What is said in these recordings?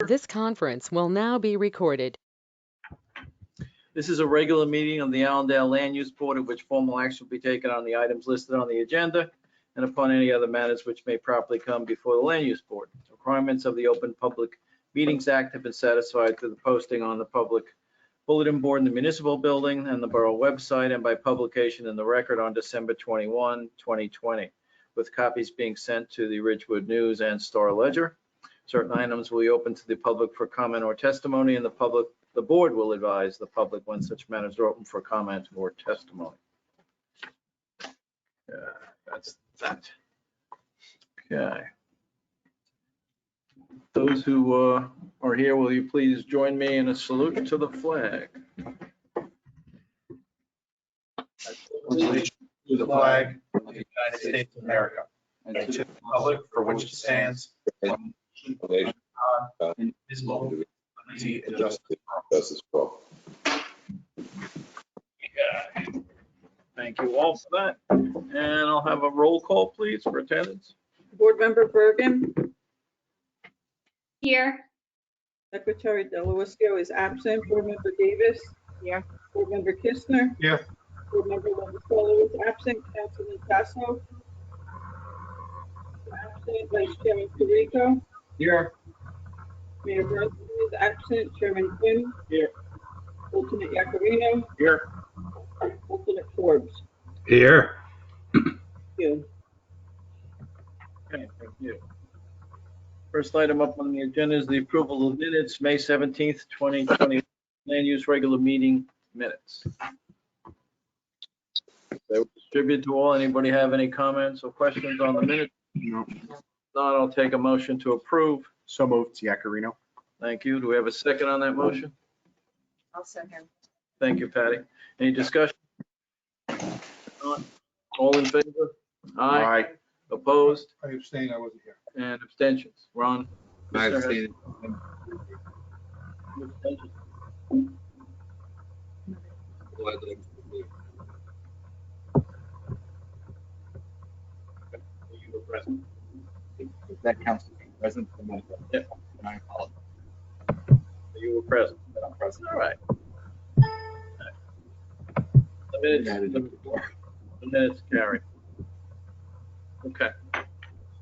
This conference will now be recorded. This is a regular meeting of the Allendale Land Use Board at which formal action will be taken on the items listed on the agenda and upon any other matters which may properly come before the Land Use Board. Requirements of the Open Public Meetings Act have been satisfied through the posting on the public bulletin board in the municipal building and the borough website and by publication in the record on December 21, 2020, with copies being sent to the Ridgewood News and Star Ledger. Certain items will be open to the public for comment or testimony, and the board will advise the public when such matters are open for comment or testimony. That's that. Okay. Those who are here, will you please join me in a salute to the flag? To the flag of the United States of America and to the republic for which it stands, one nation, God, indivisible, with liberty and justice for all. Yeah. Thank you all for that. And I'll have a roll call, please, for attendance. Board Member Bergen. Here. Secretary Delawisco is absent. Board Member Davis. Here. Board Member Kistner. Here. Board Member Lombardo is absent. Councilman Tasso. Absent. Vice Chairman Perico. Here. Mayor Brosnan is absent. Chairman Quinn. Here. Alternate Yacarino. Here. Alternate Forbes. Here. Thank you. Okay, thank you. First item up on the agenda is the approval of minutes, May 17th, 2020, land use regular meeting minutes. They were distributed to all. Anybody have any comments or questions on the minutes? No. Not, I'll take a motion to approve. So moved, Yacarino. Thank you. Do we have a second on that motion? I'll second. Thank you, Patty. Any discussion? Not. All in favor? Aye. Opposed? I abstain, I wasn't here. And abstentions? Ron? I abstain. Abstentions. You were present. That counts as being present for my Yep. and I apologize. You were present. But I'm present. All right. The minutes carry. Okay.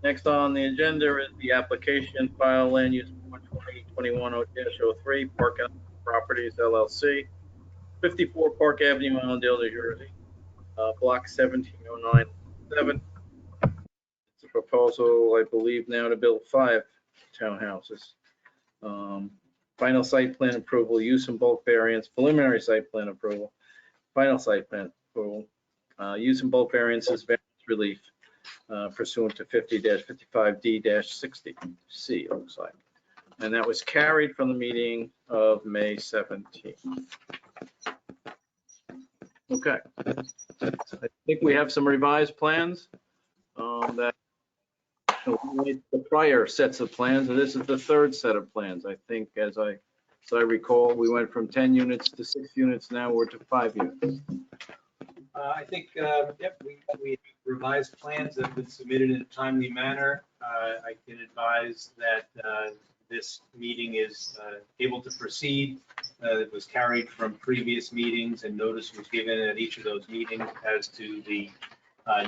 Next on the agenda is the application file land use 2021-03 Park Properties LLC, 54 Park Avenue, Allendale, New Jersey, block 17097. It's a proposal, I believe, now to build 5 townhouses. Final site plan approval, use and bulk variance, preliminary site plan approval, final site plan approval, use and bulk variances, variance relief pursuant to 50-55D-60C, it looks like. And that was carried from the meeting of May 17th. Okay. I think we have some revised plans that the prior sets of plans, and this is the third set of plans. I think, as I recall, we went from 10 units to 6 units. Now we're to 5 units. I think, yep, we revised plans that have been submitted in a timely manner. I can advise that this meeting is able to proceed. It was carried from previous meetings and notice was given at each of those meetings as to the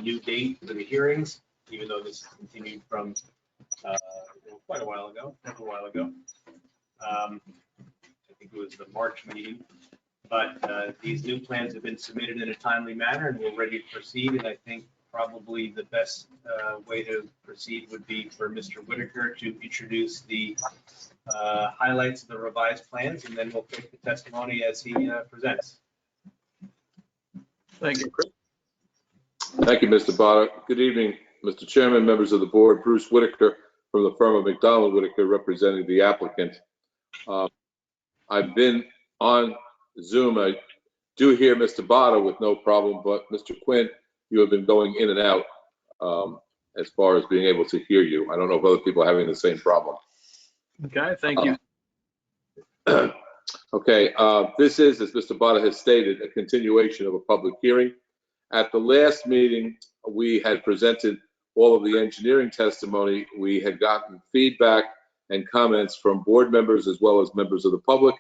new date for the hearings, even though this continued from quite a while ago, several while ago. I think it was the March meeting. But these new plans have been submitted in a timely manner and we're ready to proceed. And I think probably the best way to proceed would be for Mr. Whitaker to introduce the highlights of the revised plans, and then we'll take the testimony as he presents. Thank you, Chris. Thank you, Mr. Botta. Good evening, Mr. Chairman, members of the board. Bruce Whitaker from the firm of McDonald Whitaker, representing the applicant. I've been on Zoom. I do hear Mr. Botta with no problem, but Mr. Quinn, you have been going in and out as far as being able to hear you. I don't know if other people are having the same problem. Okay, thank you. Okay, this is, as Mr. Botta has stated, a continuation of a public hearing. At the last meeting, we had presented all of the engineering testimony. We had gotten feedback and comments from board members as well as members of the public.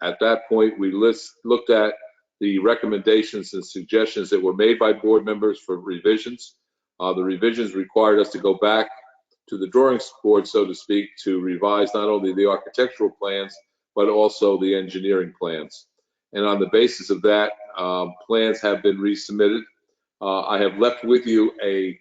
At that point, we looked at the recommendations and suggestions that were made by board members for revisions. The revisions required us to go back to the drawing board, so to speak, to revise not only the architectural plans, but also the engineering plans. And on the basis of that, plans have been resubmitted. I have left with you a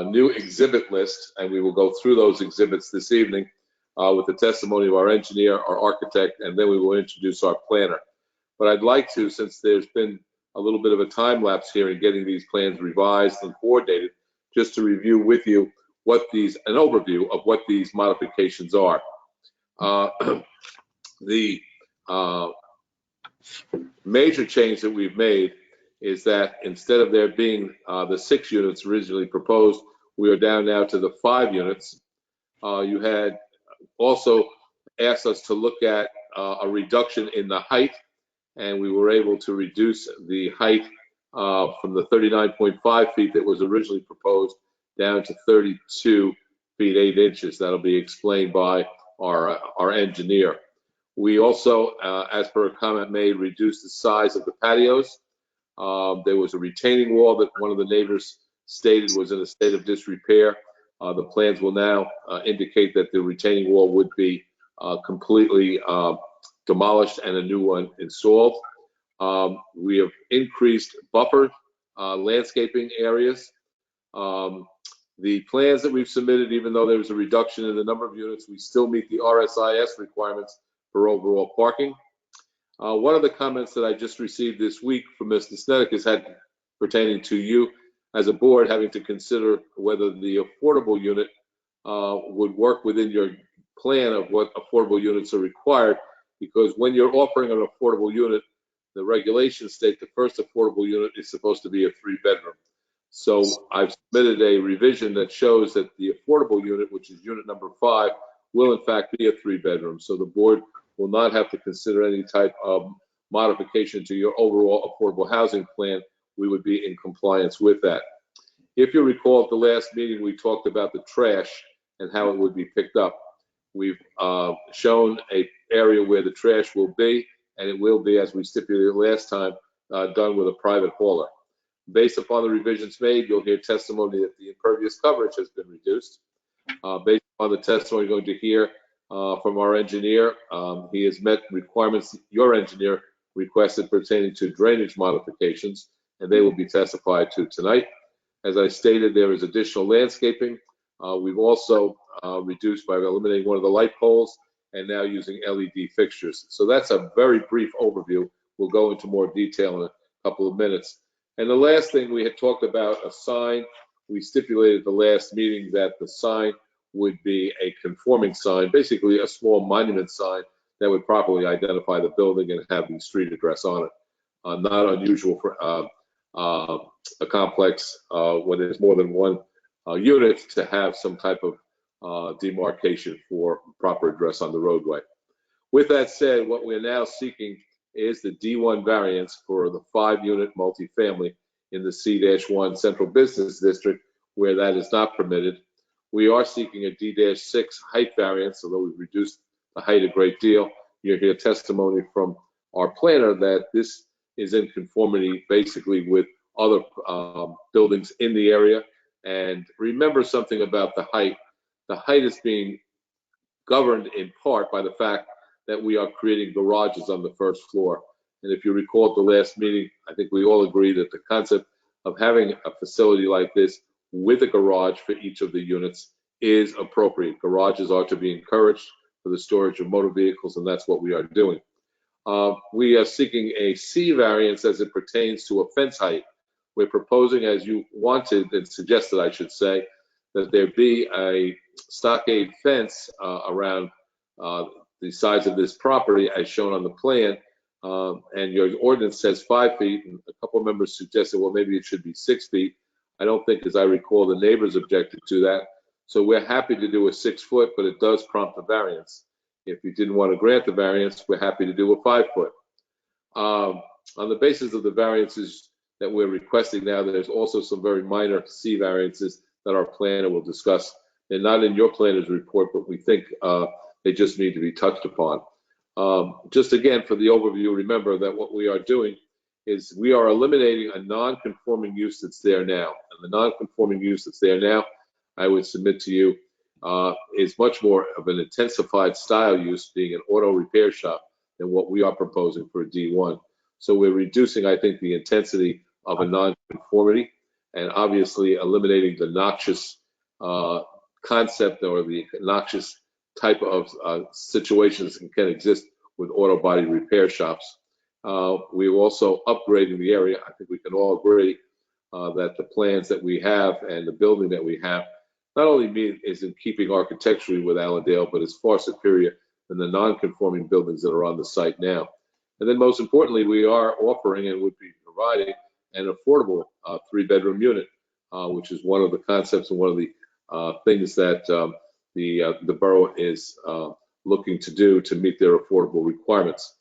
new exhibit list, and we will go through those exhibits this evening with the testimony of our engineer, our architect, and then we will introduce our planner. But I'd like to, since there's been a little bit of a time lapse here in getting these plans revised and coordinated, just to review with you an overview of what these modifications are. The major change that we've made is that instead of there being the 6 units originally proposed, we are down now to the 5 units. You had also asked us to look at a reduction in the height, and we were able to reduce the height from the 39.5 feet that was originally proposed down to 32 feet 8 inches. That'll be explained by our engineer. We also, as per a comment made, reduced the size of the patios. There was a retaining wall that one of the neighbors stated was in a state of disrepair. The plans will now indicate that the retaining wall would be completely demolished and a new one installed. We have increased buffer landscaping areas. The plans that we've submitted, even though there was a reduction in the number of units, we still meet the RSIS requirements for overall parking. One of the comments that I just received this week from Mr. Snedeck is pertaining to you as a board having to consider whether the affordable unit would work within your plan of what affordable units are required, because when you're offering an affordable unit, the regulations state the first affordable unit is supposed to be a 3-bedroom. So I've submitted a revision that shows that the affordable unit, which is unit number 5, will in fact be a 3-bedroom. So the board will not have to consider any type of modification to your overall affordable housing plan. We would be in compliance with that. If you recall, at the last meeting, we talked about the trash and how it would be picked up. We've shown an area where the trash will be, and it will be, as we stipulated last time, done with a private hauler. Based upon the revisions made, you'll hear testimony that the impervious coverage has been reduced. Based upon the testimony you're going to hear from our engineer, he has met requirements your engineer requested pertaining to drainage modifications, and they will be testified to tonight. As I stated, there is additional landscaping. We've also reduced by eliminating one of the light poles and now using LED fixtures. So that's a very brief overview. We'll go into more detail in a couple of minutes. And the last thing, we had talked about a sign. We stipulated at the last meeting that the sign would be a conforming sign, basically a small monument sign that would properly identify the building and have the street address on it. Not unusual for a complex when there's more than one unit to have some type of demarcation for proper address on the roadway. With that said, what we're now seeking is the D1 variance for the 5-unit multifamily in the C-1 Central Business District, where that is not permitted. We are seeking a D-6 height variance, although we've reduced the height a great deal. You'll hear testimony from our planner that this is in conformity basically with other buildings in the area. And remember something about the height. The height is being governed in part by the fact that we are creating garages on the first floor. And if you recall at the last meeting, I think we all agree that the concept of having a facility like this with a garage for each of the units is appropriate. Garages are to be encouraged for the storage of motor vehicles, and that's what we are doing. We are seeking a C variance as it pertains to a fence height. We're proposing, as you wanted and suggested, I should say, that there be a stockade fence around the size of this property as shown on the plan, and your ordinance says 5 feet, and a couple of members suggested, well, maybe it should be 6 feet. I don't think, as I recall, the neighbors objected to that. So we're happy to do a 6 foot, but it does prompt a variance. If you didn't want to grant the variance, we're happy to do a 5 foot. On the basis of the variances that we're requesting now, there's also some very minor C variances that our planner will discuss They're not in your planner's report, but we think they just need to be touched upon. Just again, for the overview, remember that what we are doing is we are eliminating a non-conforming use that's there now. And the non-conforming use that's there now, I would submit to you, is much more of an intensified style use, being an auto repair shop, than what we are proposing for a D1. So we're reducing, I think, the intensity of a non-conformity, and obviously eliminating the noxious concept or the noxious type of situations that can exist with auto body repair shops. We're also upgrading the area. I think we can all agree that the plans that we have and the building that we have not only is in keeping architecturally with Allendale, but is far superior than the non-conforming buildings that are on the site now. And then most importantly, we are offering and would be providing an affordable 3-bedroom unit, which is one of the concepts and one of the things that the borough is looking to do to meet their affordable requirements.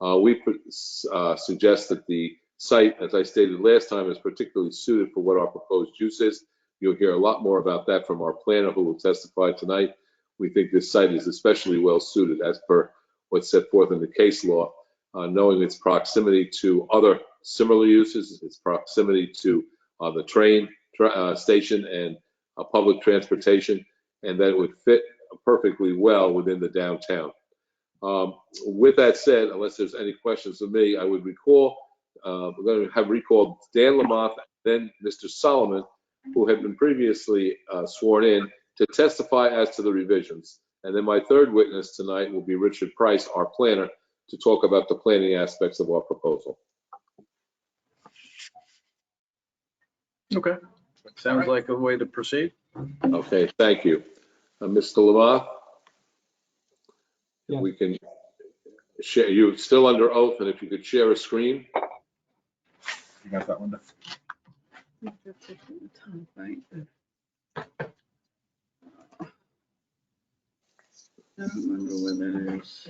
We suggest that the site, as I stated last time, is particularly suited for what our proposed use is. You'll hear a lot more about that from our planner, who will testify tonight. We think this site is especially well suited as per what's set forth in the case law, knowing its proximity to other similar uses, its proximity to the train station and public transportation, and that it would fit perfectly well within the downtown. With that said, unless there's any questions of me, I would recall, we're going to have recalled Dan Lamothe, then Mr. Solomon, who had been previously sworn in, to testify as to the revisions. And then my third witness tonight will be Richard Price, our planner, to talk about the planning aspects of our proposal. Okay, sounds like a way to proceed. Okay, thank you. Mr. Lamothe? Yes. We can share, you're still under oath, and if you could share a screen. You got that one? Right. I don't remember where that is.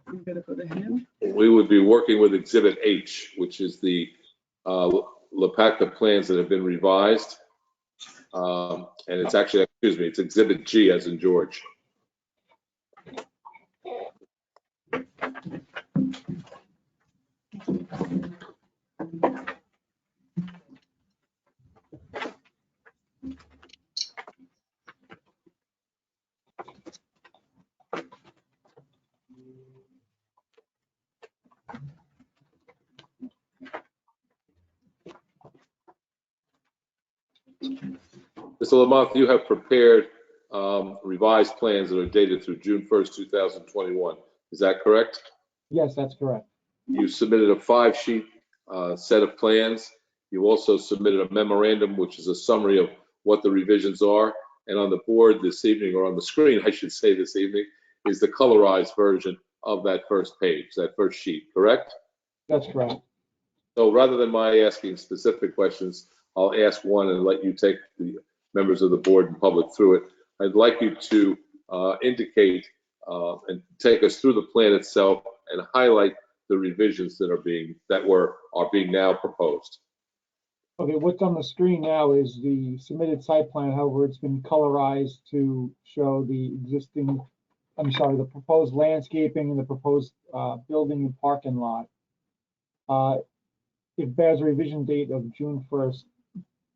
I'm gonna go to him. We would be working with Exhibit H, which is the LaPacta plans that have been revised. And it's actually, excuse me, it's Exhibit G as in George. Mr. Lamothe, you have prepared revised plans that are dated through June 1st, 2021. Is that correct? Yes, that's correct. You submitted a 5-sheet set of plans. You also submitted a memorandum, which is a summary of what the revisions are. And on the board this evening, or on the screen, I should say this evening, is the colorized version of that first page, that first sheet, correct? That's correct. So rather than my asking specific questions, I'll ask one and let you take the members of the board and public through it. I'd like you to indicate and take us through the plan itself and highlight the revisions that are being now proposed. Okay, what's on the screen now is the submitted site plan. However, it's been colorized to show the the proposed landscaping and the proposed building and parking lot. It bears a revision date of June 1st,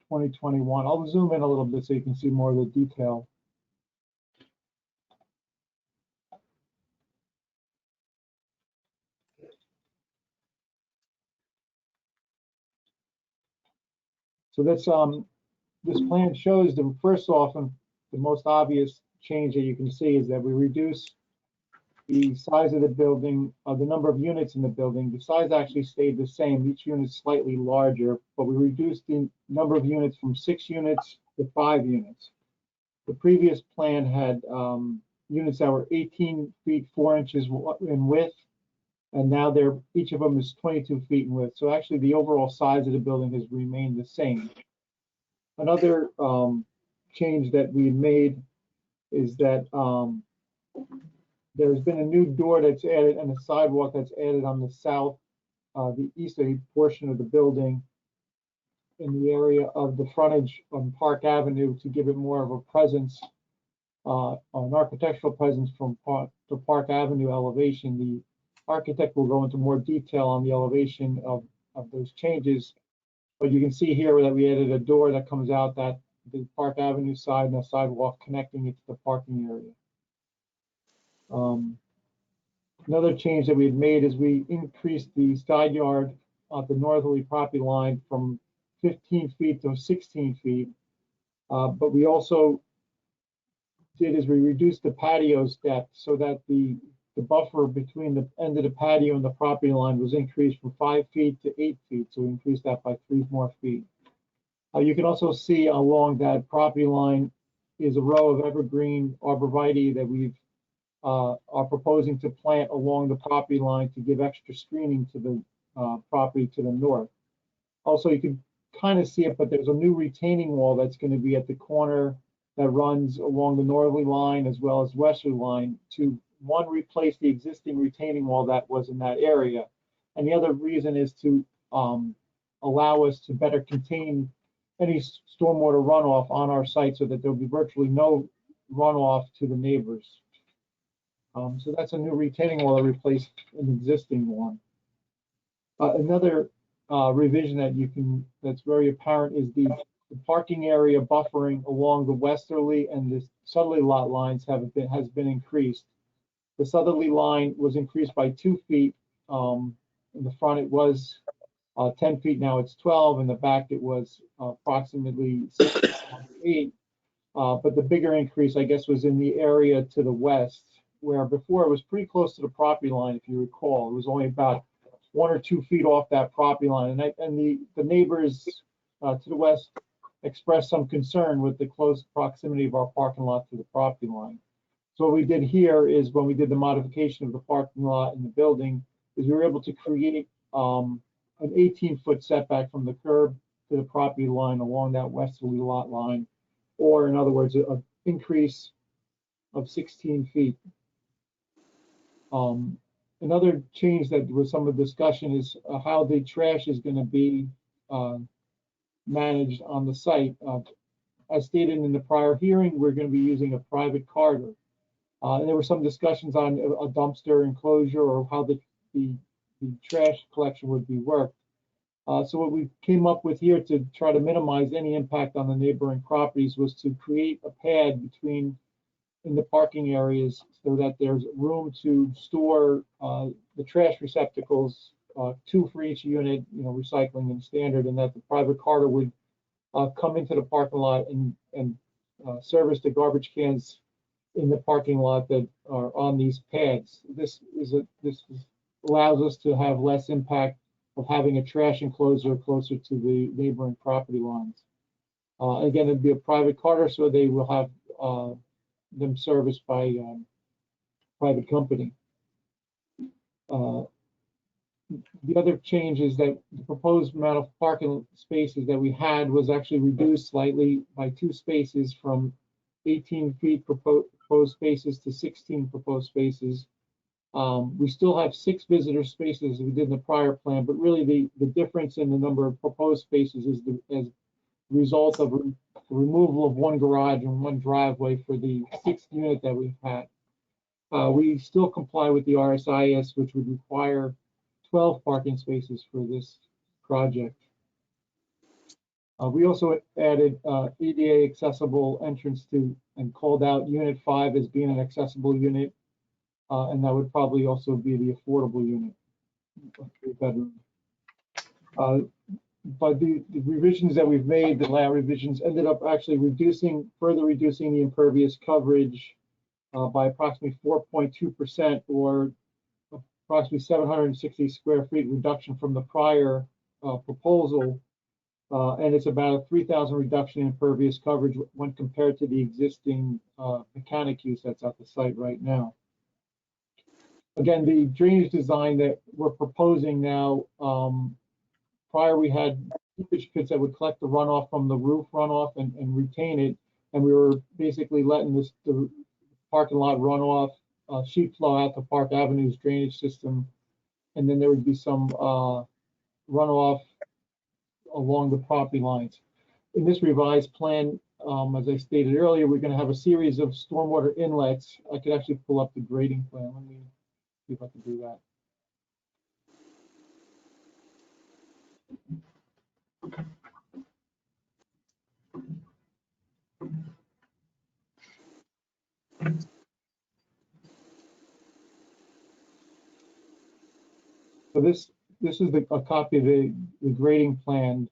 2021. I'll zoom in a little bit so you can see more of the detail. So this plan shows the first off, and the most obvious change that you can see is that we reduce the size of the building, the number of units in the building. The size actually stayed the same. Each unit is slightly larger, but we reduced the number of units from 6 units to 5 units. The previous plan had units that were 18 feet 4 inches in width, and now each of them is 22 feet in width. So actually the overall size of the building has remained the same. Another change that we made is that there's been a new door that's added and a sidewalk that's added on the the easterly portion of the building. in the area of the frontage on Park Avenue to give it more of a presence, an architectural presence from the Park Avenue elevation. The architect will go into more detail on the elevation of those changes. But you can see here that we added a door that comes out that the Park Avenue side and a sidewalk connecting it to the parking area. Another change that we had made is we increased the side yard at the northerly property line from 15 feet to 16 feet. But we also did is we reduced the patio's depth so that the buffer between the end of the patio and the property line was increased from 5 feet to 8 feet. So we increased that by 3 more feet. You can also see along that property line is a row of evergreen arborvitae that we've are proposing to plant along the property line to give extra screening to the property to the north. Also, you can kind of see it, but there's a new retaining wall that's going to be at the corner that runs along the northerly line as well as westerly line to, one, replace the existing retaining wall that was in that area. And the other reason is to allow us to better contain any stormwater runoff on our site so that there'll be virtually no runoff to the neighbors. So that's a new retaining wall that replaced an existing one. Another revision that's very apparent is the parking area buffering along the westerly and the southerly lot lines has been increased. The southerly line was increased by 2 feet. In the front it was 10 feet, now it's 12. In the back it was approximately 8. But the bigger increase, I guess, was in the area to the west, where before it was pretty close to the property line, if you recall. It was only about 1 or 2 feet off that property line. And the neighbors to the west expressed some concern with the close proximity of our parking lot to the property line. So what we did here is when we did the modification of the parking lot in the building, is we were able to create an 18-foot setback from the curb to the property line along that westerly lot line, or in other words, an increase of 16 feet. Another change that was some of the discussion is how the trash is going to be managed on the site. As stated in the prior hearing, we're going to be using a private carter. And there were some discussions on a dumpster enclosure or how the trash collection would be worked. So what we came up with here to try to minimize any impact on the neighboring properties was to create a pad in the parking areas so that there's room to store the trash receptacles, 2 for each unit, recycling and standard, and that the private carter would come into the parking lot and service the garbage cans in the parking lot that are on these pads. This allows us to have less impact of having a trash enclosure closer to the neighboring property lines. Again, it'd be a private carter, so they will have them serviced by private company. The other change is that the proposed amount of parking spaces that we had was actually reduced slightly by 2 spaces from 18 feet proposed spaces to 16 proposed spaces. We still have 6 visitor spaces as we did in the prior plan, but really the difference in the number of proposed spaces is as a result of the removal of 1 garage and 1 driveway for the 6th unit that we've had. We still comply with the RSIS, which would require 12 parking spaces for this project. We also added ADA accessible entrance to and called out Unit 5 as being an accessible unit, and that would probably also be the affordable unit, 3-bedroom. But the revisions that we've made, the layout revisions, ended up actually further reducing the impervious coverage by approximately 4.2%, or approximately 760 square feet reduction from the prior proposal. And it's about a 3,000 reduction in impervious coverage when compared to the existing mechanic use that's at the site right now. Again, the drainage design that we're proposing now, prior we had seepage pits that would collect the runoff from the roof runoff and retain it. And we were basically letting the parking lot runoff sheet flow out to Park Avenue's drainage system. And then there would be some runoff along the property lines. In this revised plan, as I stated earlier, we're going to have a series of stormwater inlets. I could actually pull up the grading plan. Let me see if I can do that. So this is a copy of the grading plan.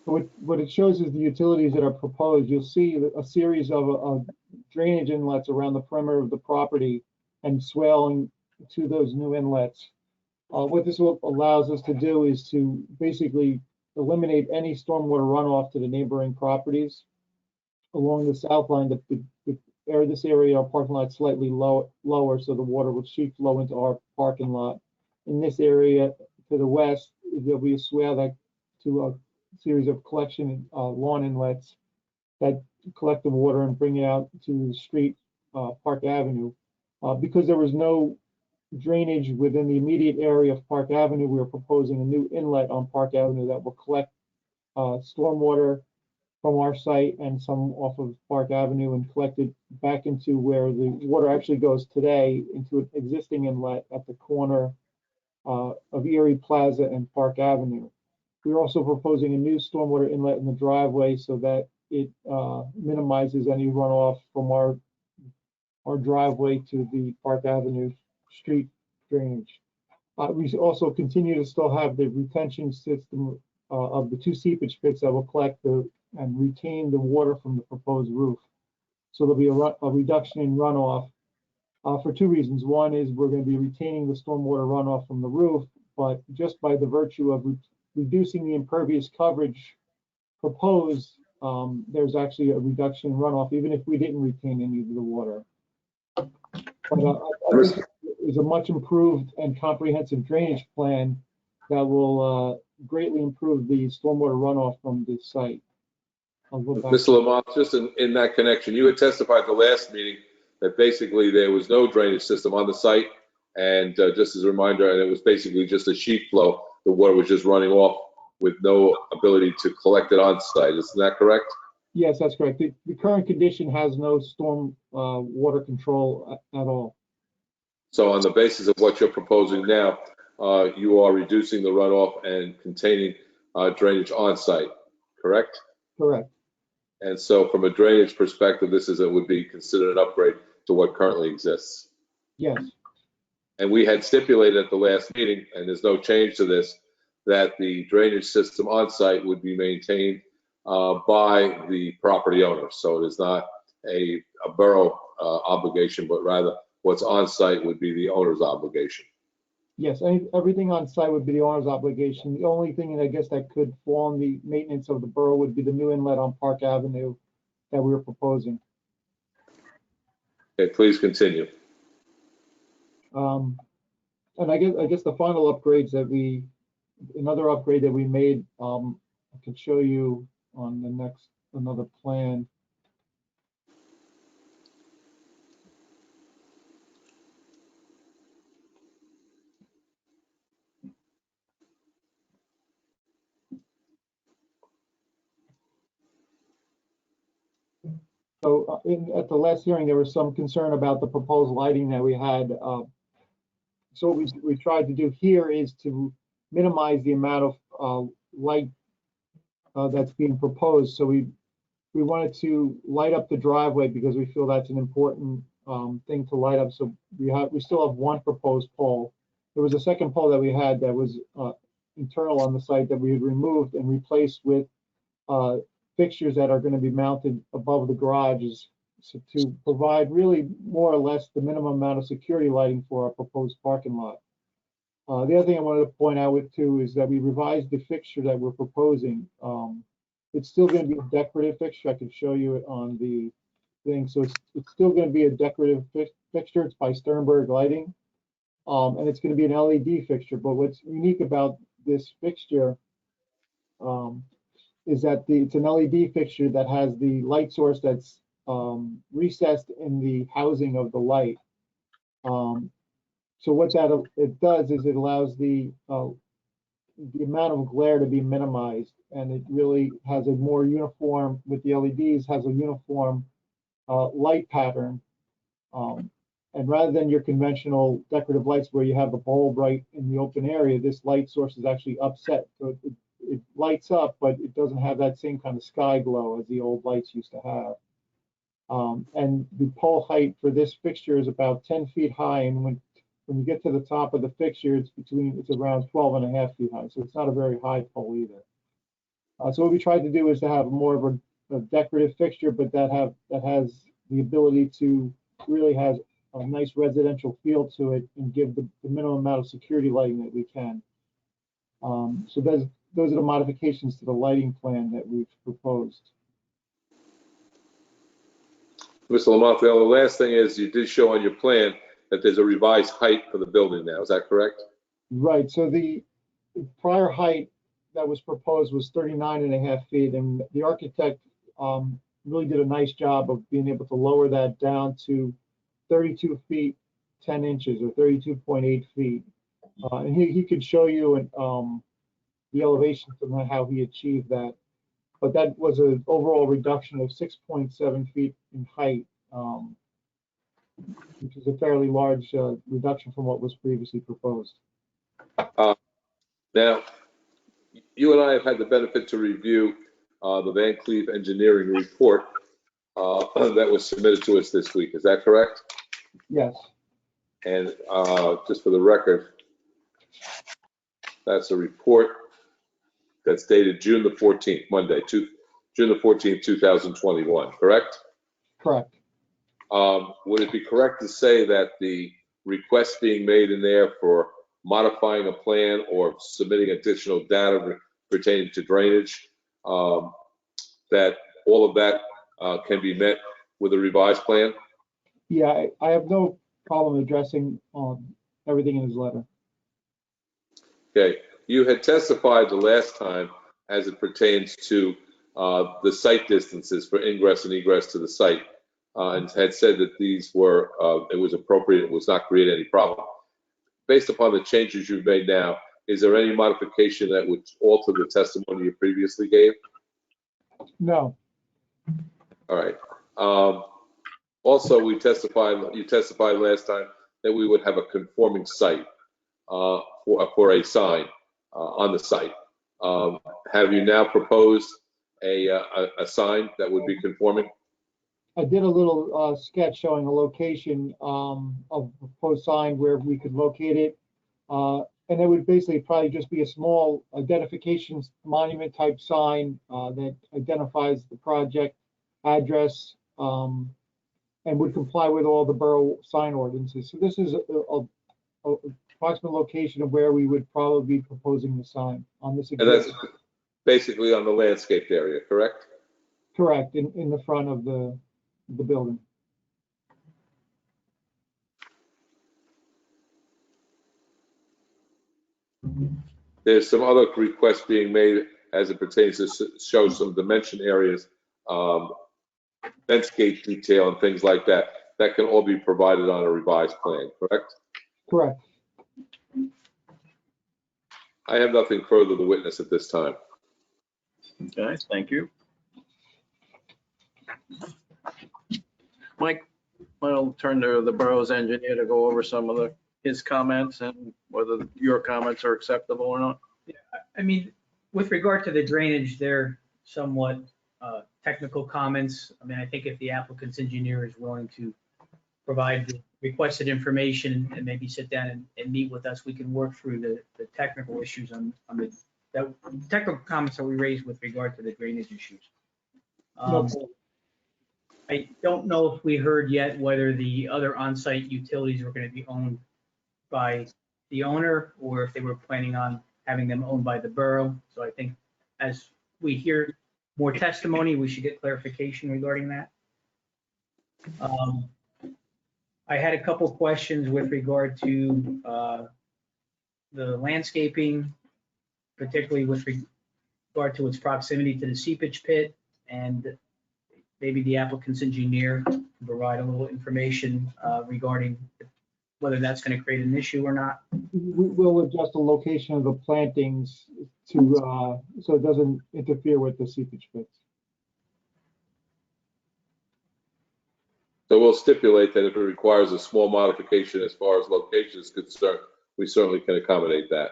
What it shows is the utilities that are proposed. You'll see a series of drainage inlets around the perimeter of the property and swelling to those new inlets. What this allows us to do is to basically eliminate any stormwater runoff to the neighboring properties. Along the south line, this area, our parking lot, slightly lower, so the water will sheet flow into our parking lot. In this area to the west, there'll be a swale that to a series of collection lawn inlets that collect the water and bring it out to the street, Park Avenue. Because there was no drainage within the immediate area of Park Avenue, we are proposing a new inlet on Park Avenue that will collect stormwater from our site and some off of Park Avenue and collect it back into where the water actually goes today, into an existing inlet at the corner of Erie Plaza and Park Avenue. We're also proposing a new stormwater inlet in the driveway so that it minimizes any runoff from our driveway to the Park Avenue street drainage. We also continue to still have the retention system of the 2 seepage pits that will collect and retain the water from the proposed roof. So there'll be a reduction in runoff for 2 reasons. One is we're going to be retaining the stormwater runoff from the roof, but just by the virtue of reducing the impervious coverage proposed, there's actually a reduction in runoff, even if we didn't retain any of the water. But I think it's a much improved and comprehensive drainage plan that will greatly improve the stormwater runoff from the site. Mr. Lamont, just in that connection, you had testified at the last meeting that basically there was no drainage system on the site, and just as a reminder, and it was basically just a sheet flow. The water was just running off with no ability to collect it on site. Isn't that correct? Yes, that's correct. The current condition has no storm water control at all. So on the basis of what you're proposing now, you are reducing the runoff and containing drainage on site, correct? Correct. And so from a drainage perspective, would be considered an upgrade to what currently exists. Yes. And we had stipulated at the last meeting, and there's no change to this, that the drainage system on site would be maintained by the property owner. So it is not a borough obligation, but rather what's on site would be the owner's obligation. Yes, everything on site would be the owner's obligation. The only thing I guess that could fall on the maintenance of the borough would be the new inlet on Park Avenue that we were proposing. Okay, please continue. And I guess the final upgrades another upgrade that we made, I can show you on another plan. So at the last hearing, there was some concern about the proposed lighting that we had. So what we tried to do here is to minimize the amount of light that's being proposed. So we wanted to light up the driveway because we feel that's an important thing to light up. So we still have 1 proposed pole. There was a second pole that we had that was internal on the site that we had removed and replaced with fixtures that are going to be mounted above the garages, so to provide really more or less the minimum amount of security lighting for our proposed parking lot. The other thing I wanted to point out with too is that we revised the fixture that we're proposing. It's still going to be a decorative fixture. I can show you it on the thing. So it's still going to be a decorative fixture. It's by Sternberg Lighting, and it's going to be an LED fixture. But what's unique about this fixture is that it's an LED fixture that has the light source that's recessed in the housing of the light. So what it does is it allows the the amount of glare to be minimized, and it really has a more uniform, with the LEDs, has a uniform light pattern. And rather than your conventional decorative lights where you have the bulb right in the open area, this light source is actually upset. So it lights up, but it doesn't have that same kind of sky glow as the old lights used to have. And the pole height for this fixture is about 10 feet high. And when you get to the top of the fixture, it's around 12.5 feet high. So it's not a very high pole either. So what we tried to do is to have more of a decorative fixture, but that has the ability to really has a nice residential feel to it and give the minimum amount of security lighting that we can. So those are the modifications to the lighting plan that we've proposed. Mr. Lamontville, the last thing is you did show on your plan that there's a revised height for the building now. Is that correct? Right. So the prior height that was proposed was 39.5 feet, and the architect really did a nice job of being able to lower that down to 32 feet 10 inches, or 32.8 feet. And he could show you the elevation from how he achieved that. But that was an overall reduction of 6.7 feet in height, which is a fairly large reduction from what was previously proposed. Now, you and I have had the benefit to review the Van Cleve engineering report that was submitted to us this week. Is that correct? Yes. And just for the record, that's a report that's dated June the 14th, Monday, June the 14th, 2021, correct? Correct. Would it be correct to say that the request being made in there for modifying a plan or submitting additional data pertaining to drainage, that all of that can be met with a revised plan? Yeah, I have no problem addressing everything in his letter. Okay, you had testified the last time as it pertains to the site distances for ingress and egress to the site, and had said that these were, it was appropriate, it was not create any problem. Based upon the changes you've made now, is there any modification that would alter the testimony you previously gave? No. All right. Also, you testified last time that we would have a conforming site for a sign on the site. Have you now proposed a sign that would be conforming? I did a little sketch showing a location of a proposed sign where we could locate it. And it would basically probably just be a small identification monument type sign that identifies the project address and would comply with all the borough sign ordinances. So this is a approximate location of where we would probably be proposing the sign on this. And that's basically on the landscaped area, correct? Correct, in the front of the building. There's some other requests being made as it pertains to show some dimension areas, fence gate detail and things like that. That can all be provided on a revised plan, correct? Correct. I have nothing further to witness at this time. Okay, thank you. Mike, I'll turn to the borough's engineer to go over some of his comments and whether your comments are acceptable or not. Yeah, I mean, with regard to the drainage, they're somewhat technical comments. I mean, I think if the applicant's engineer is willing to provide the requested information and maybe sit down and meet with us, we can work through the technical issues on the technical comments that we raised with regard to the drainage issues. I don't know if we heard yet whether the other on-site utilities were going to be owned by the owner or if they were planning on having them owned by the borough. So I think as we hear more testimony, we should get clarification regarding that. I had a couple questions with regard to the landscaping, particularly with regard to its proximity to the seepage pit, and maybe the applicant's engineer can provide a little information regarding whether that's going to create an issue or not. We will adjust the location of the plantings to, so it doesn't interfere with the seepage pits. So we'll stipulate that if it requires a small modification as far as location is concerned, we certainly can accommodate that.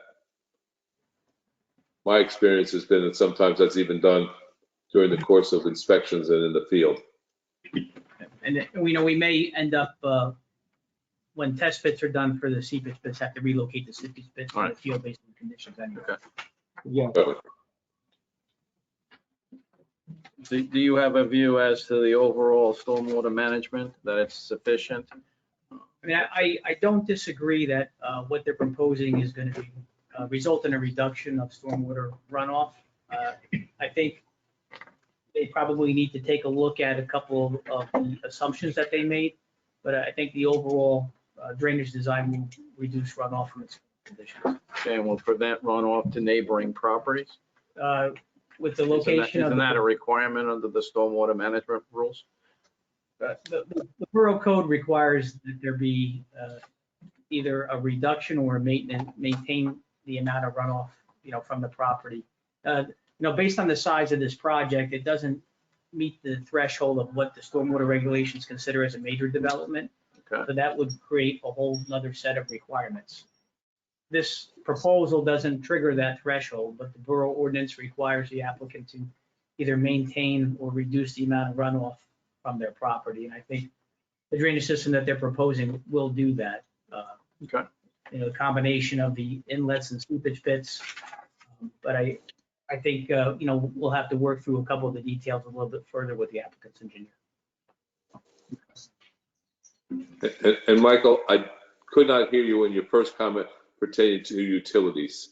My experience has been that sometimes that's even done during the course of inspections and in the field. And we may end up, when test pits are done for the seepage pits, have to relocate the seepage pits in the field based on conditions anyway. Okay. Yeah. Do you have a view as to the overall stormwater management, that it's sufficient? I mean, I don't disagree that what they're proposing is going to be result in a reduction of stormwater runoff. I think they probably need to take a look at a couple of the assumptions that they made, but I think the overall drainage design will reduce runoff from its conditions. Okay, and will prevent runoff to neighboring properties? With the location of. Isn't that a requirement under the stormwater management rules? The borough code requires that there be either a reduction or maintain the amount of runoff, from the property. Based on the size of this project, it doesn't meet the threshold of what the stormwater regulations consider as a major development. Okay. So that would create a whole nother set of requirements. This proposal doesn't trigger that threshold, but the borough ordinance requires the applicant to either maintain or reduce the amount of runoff from their property. And I think the drainage system that they're proposing will do that. Okay. The combination of the inlets and seepage pits. But I think, we'll have to work through a couple of the details a little bit further with the applicant's engineer. And Michael, I could not hear you in your first comment pertaining to utilities.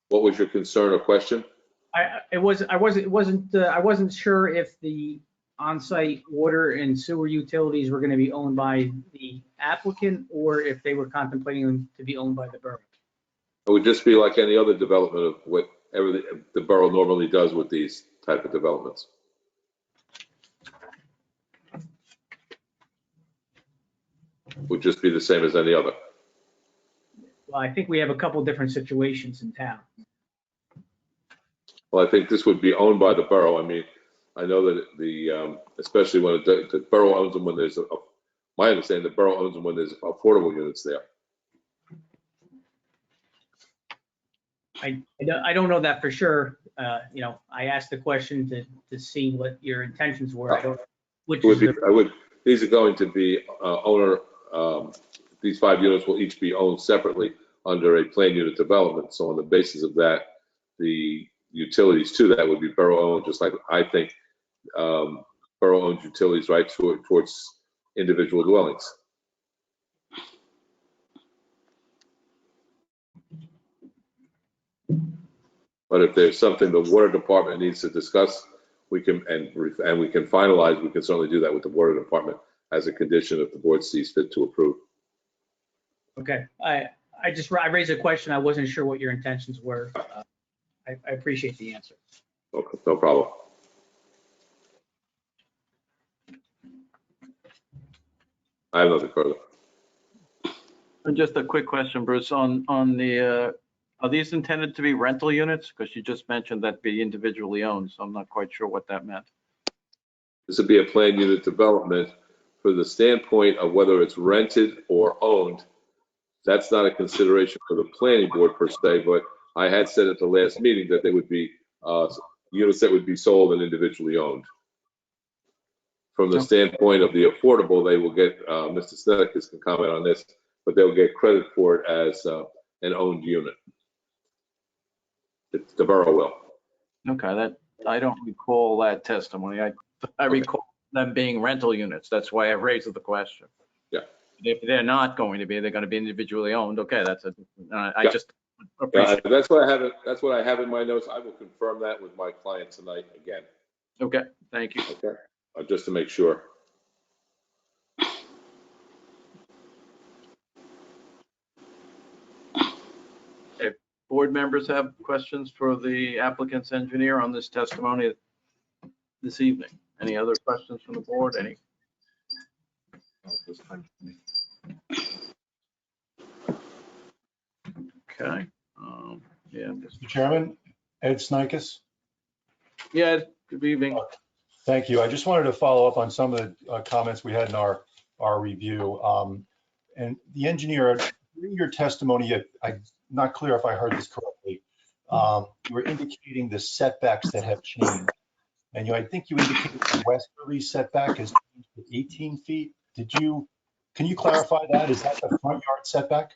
What was your concern or question? I wasn't sure if the on-site water and sewer utilities were going to be owned by the applicant or if they were contemplating them to be owned by the borough. It would just be like any other development of whatever the borough normally does with these type of developments. Would just be the same as any other. Well, I think we have a couple different situations in town. Well, I think this would be owned by the borough. I mean, I know that especially when the borough owns them when there's my understanding, the borough owns them when there's affordable units there. I don't know that for sure. I asked the question to see what your intentions were. These are going to be these 5 units will each be owned separately under a planned unit development. So on the basis of that, the utilities to that would be borough owned, just like I think borough owned utilities right towards individual dwellings. But if there's something the water department needs to discuss, we can and we can finalize. We can certainly do that with the water department as a condition if the board sees fit to approve. Okay, I raised a question. I wasn't sure what your intentions were. I appreciate the answer. Okay, no problem. I have nothing further. And just a quick question, Bruce, on the, are these intended to be rental units? Because you just mentioned that be individually owned, so I'm not quite sure what that meant. This would be a planned unit development for the standpoint of whether it's rented or owned. That's not a consideration for the planning board per se, but I had said at the last meeting that they would be units that would be sold and individually owned. From the standpoint of the affordable, they will get, Mr. Snedeker can comment on this, but they'll get credit for it as an owned unit. The borough will. Okay, I don't recall that testimony. I recall them being rental units. That's why I raised the question. Yeah. If they're not going to be, they're going to be individually owned. Okay, that's I Yeah. just appreciate. That's what I have in my notes. I will confirm that with my client tonight again. Okay, thank you. Okay, just to make sure. If board members have questions for the applicant's engineer on this testimony this evening, any other questions from the board? Any? Okay. Yeah. Mr. Chairman, Ed Snikes. Yeah, good evening. Thank you. I just wanted to follow up on some of the comments we had in our review. And the engineer, during your testimony, I'm not clear if I heard this correctly. You were indicating the setbacks that have changed. And I think you indicated the westerly setback has changed to 18 feet. Can you clarify that? Is that the front yard setback?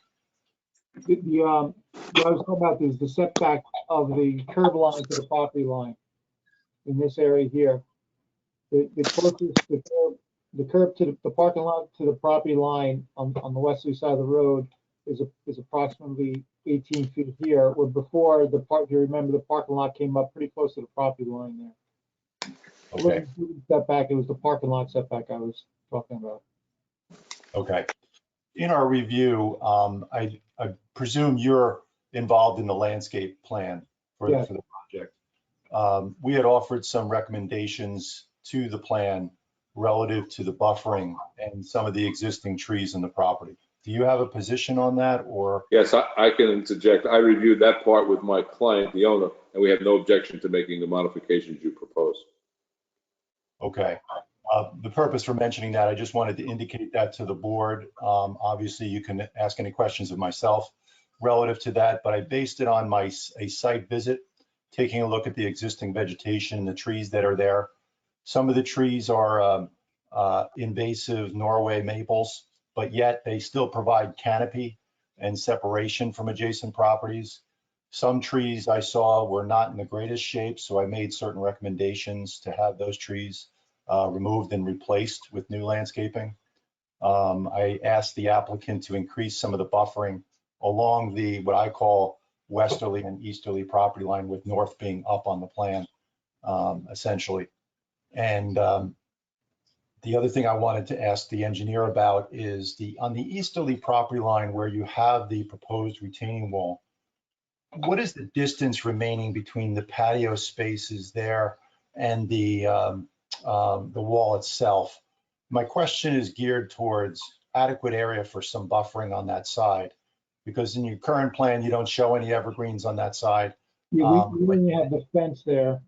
What I was talking about is the setback of the curb line to the property line in this area here. The closest, the curb to the parking lot to the property line on the westerly side of the road is approximately 18 feet here, where before if you remember, the parking lot came up pretty close to the property line there. It Okay. wasn't setback, it was the parking lot setback I was talking about. Okay. In our review, I presume you're involved in the landscape plan for Yes. the project. We had offered some recommendations to the plan relative to the buffering and some of the existing trees in the property. Do you have a position on that, or? Yes, I can interject. I reviewed that part with my client, the owner, and we have no objection to making the modifications you propose. Okay. The purpose for mentioning that, I just wanted to indicate that to the board. Obviously, you can ask any questions of myself relative to that, but I based it on a site visit, taking a look at the existing vegetation, the trees that are there. Some of the trees are invasive Norway maples, but yet they still provide canopy and separation from adjacent properties. Some trees I saw were not in the greatest shape, so I made certain recommendations to have those trees removed and replaced with new landscaping. I asked the applicant to increase some of the buffering along the, what I call westerly and easterly property line, with north being up on the plan, essentially. And the other thing I wanted to ask the engineer about is on the easterly property line where you have the proposed retaining wall, what is the distance remaining between the patio spaces there and the wall itself? My question is geared towards adequate area for some buffering on that side, because in your current plan, you don't show any evergreens on that side. Yeah, we only have the fence there.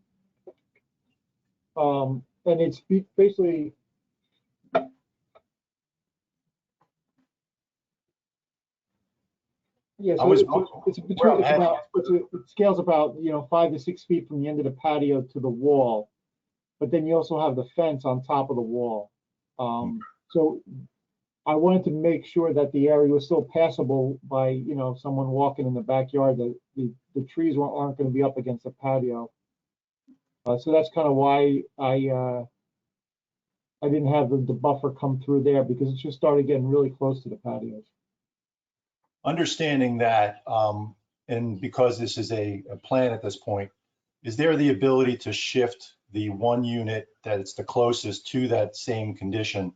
And it's basically, yeah, so it scales about 5 to 6 feet from the end of the patio to the wall, but then you also have the fence on top of the wall. So I wanted to make sure that the area was still passable by someone walking in the backyard. That the trees aren't going to be up against the patio. So that's kind of why I didn't have the buffer come through there, because it just started getting really close to the patios. Understanding that, and because this is a plan at this point, is there the ability to shift the one unit that it's the closest to that same condition,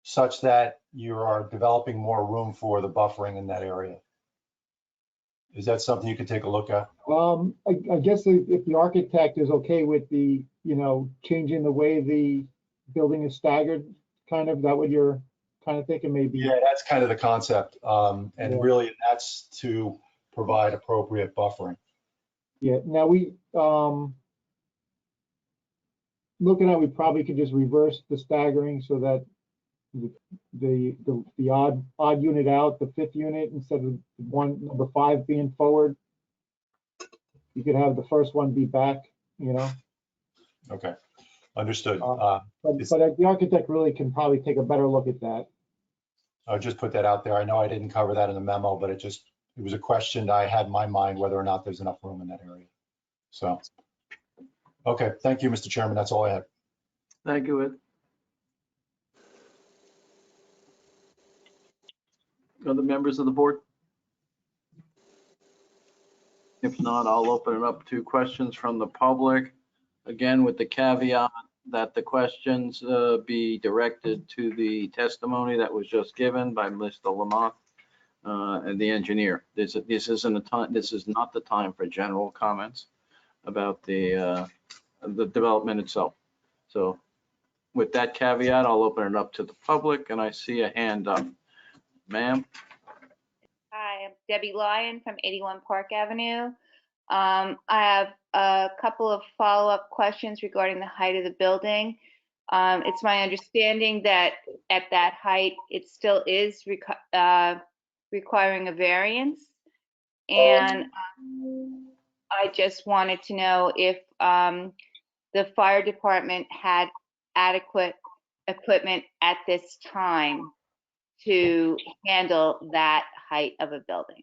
such that you are developing more room for the buffering in that area? Is that something you could take a look at? I guess if the architect is okay with the, changing the way the building is staggered, kind of, that what you're kind of thinking maybe? Yeah, that's kind of the concept. And Yeah. really that's to provide appropriate buffering. Yeah, now we, looking at, we probably could just reverse the staggering so that the odd unit out, the fifth unit, instead of number 5 being forward, you could have the first one be back, Okay, understood. But the architect really can probably take a better look at that. I'll just put that out there. I know I didn't cover that in the memo, but it was a question I had in my mind, whether or not there's enough room in that area. So, okay, thank you, Mr. Chairman. That's all I had. Thank you, Ed. Other members of the board? If not, I'll open it up to questions from the public. Again, with the caveat that the questions be directed to the testimony that was just given by Mr. Lamont and the engineer. This is not the time for general comments about the development itself. So with that caveat, I'll open it up to the public, and I see a hand up. Ma'am? Hi, am Debbie Lyon from 81 Park Avenue. I have a couple of follow-up questions regarding the height of the building. It's my understanding that at that height, it still is requiring a variance. And I just wanted to know if the fire department had adequate equipment at this time to handle that height of a building.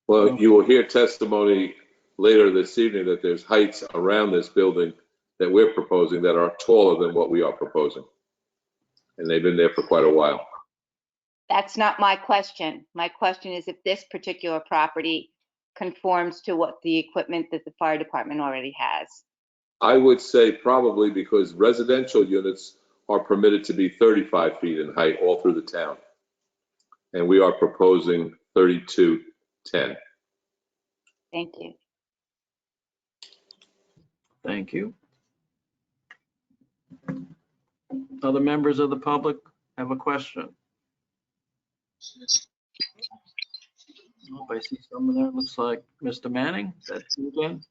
Well, you will hear testimony later this evening that there's heights around this building that we're proposing that are taller than what we are proposing. And they've been there for quite a while. That's not my question. My question is if this particular property conforms to what the equipment that the fire department already has. I would say probably because residential units are permitted to be 35 feet in height all through the town. And we are proposing 3210. Thank you. Thank you. Other members of the public have a question? Nope, I see someone there. Looks like Mr. Manning. That's you again.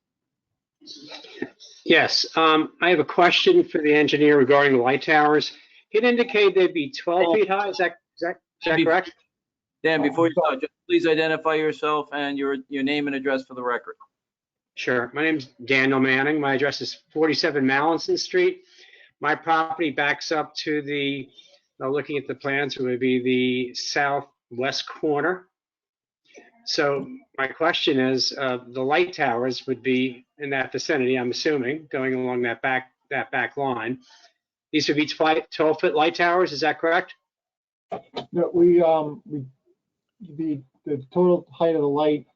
Yes, I have a question for the engineer regarding the light towers. He'd indicated they'd be 12 feet high. Is that correct? Dan, before you start, just please identify yourself and your name and address for the record. Sure. My name's Daniel Manning. My address is 47 Mallinson Street. My property backs up to the, looking at the plans, it would be the southwest corner. So my question is, the light towers would be in that vicinity, I'm assuming, going along that back line. These would be 12-foot light towers, is that correct? No, the total height of the light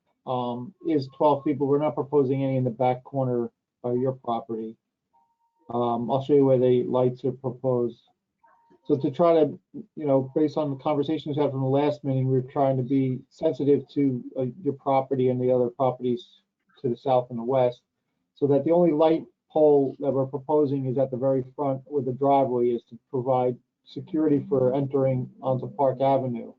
is 12 feet, but we're not proposing any in the back corner of your property. I'll show you where the lights are proposed. So to try to, based on the conversations we had from the last meeting, we're trying to be sensitive to your property and the other properties to the south and the west, so that the only light pole that we're proposing is at the very front where the driveway is to provide security for entering onto Park Avenue.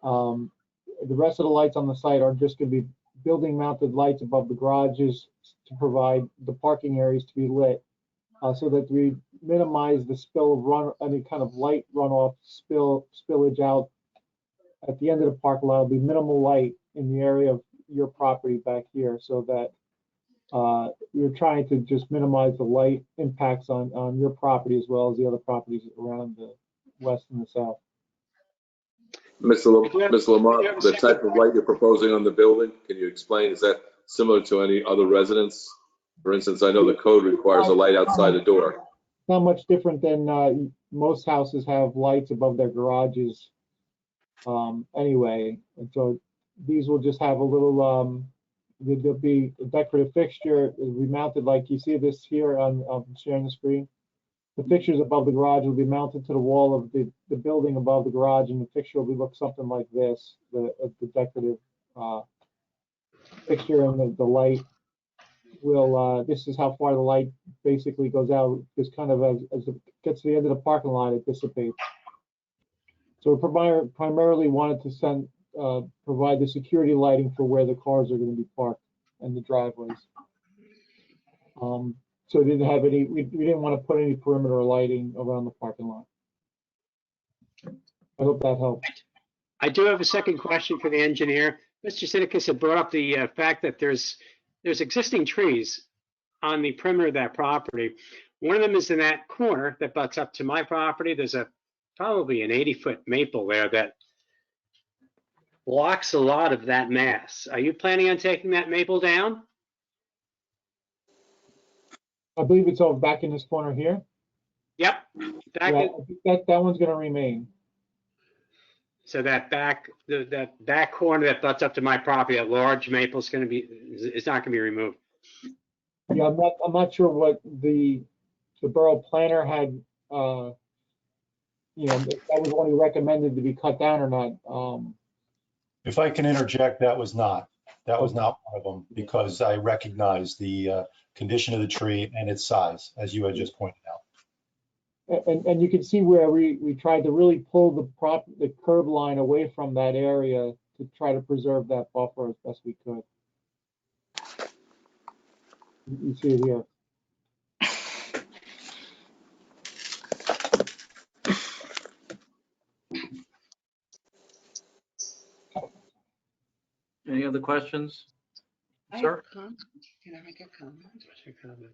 The rest of the lights on the site are just going to be building mounted lights above the garages to provide the parking areas to be lit, so that we minimize the any kind of light runoff spillage out at the end of the parking lot. There'll be minimal light in the area of your property back here, so that you're trying to just minimize the light impacts on your property as well as the other properties around the west and the south. Mr. Lamar, the type of light you're proposing on the building, can you explain? Is that similar to any other residence? For instance, I know the code requires a light outside the door. Not much different than most houses have lights above their garages anyway. And so these will just have a little, there'll be a decorative fixture. It'll be mounted like you see this here on sharing the screen. The fixtures above the garage will be mounted to the wall of the building above the garage, and the fixture will look something like this, the decorative fixture, and the light will, this is how far the light basically goes out, just kind of as it gets to the end of the parking lot, it dissipates. So we primarily wanted to provide the security lighting for where the cars are going to be parked and the driveways. So we didn't want to put any perimeter lighting around the parking lot. I hope that helps. I do have a second question for the engineer. Mr. Sinicus had brought up the fact that there's existing trees on the perimeter of that property. One of them is in that corner that butts up to my property. There's probably an 80-foot maple there that blocks a lot of that mass. Are you planning on taking that maple down? I believe it's over back in this corner here. Yep. Yeah, that one's going to remain. So that back corner that butts up to my property, that large maple is not going to be removed. Yeah, I'm not sure what the borough planner had. That was only recommended to be cut down or not. If I can interject, that was not one of them, because I recognize the condition of the tree and its size, as you had just pointed out. And you can see where we tried to really pull the curb line away from that area to try to preserve that buffer as best we could. You see it here. Any other questions? I Sir? have comments. Can I make a comment? What's your comment?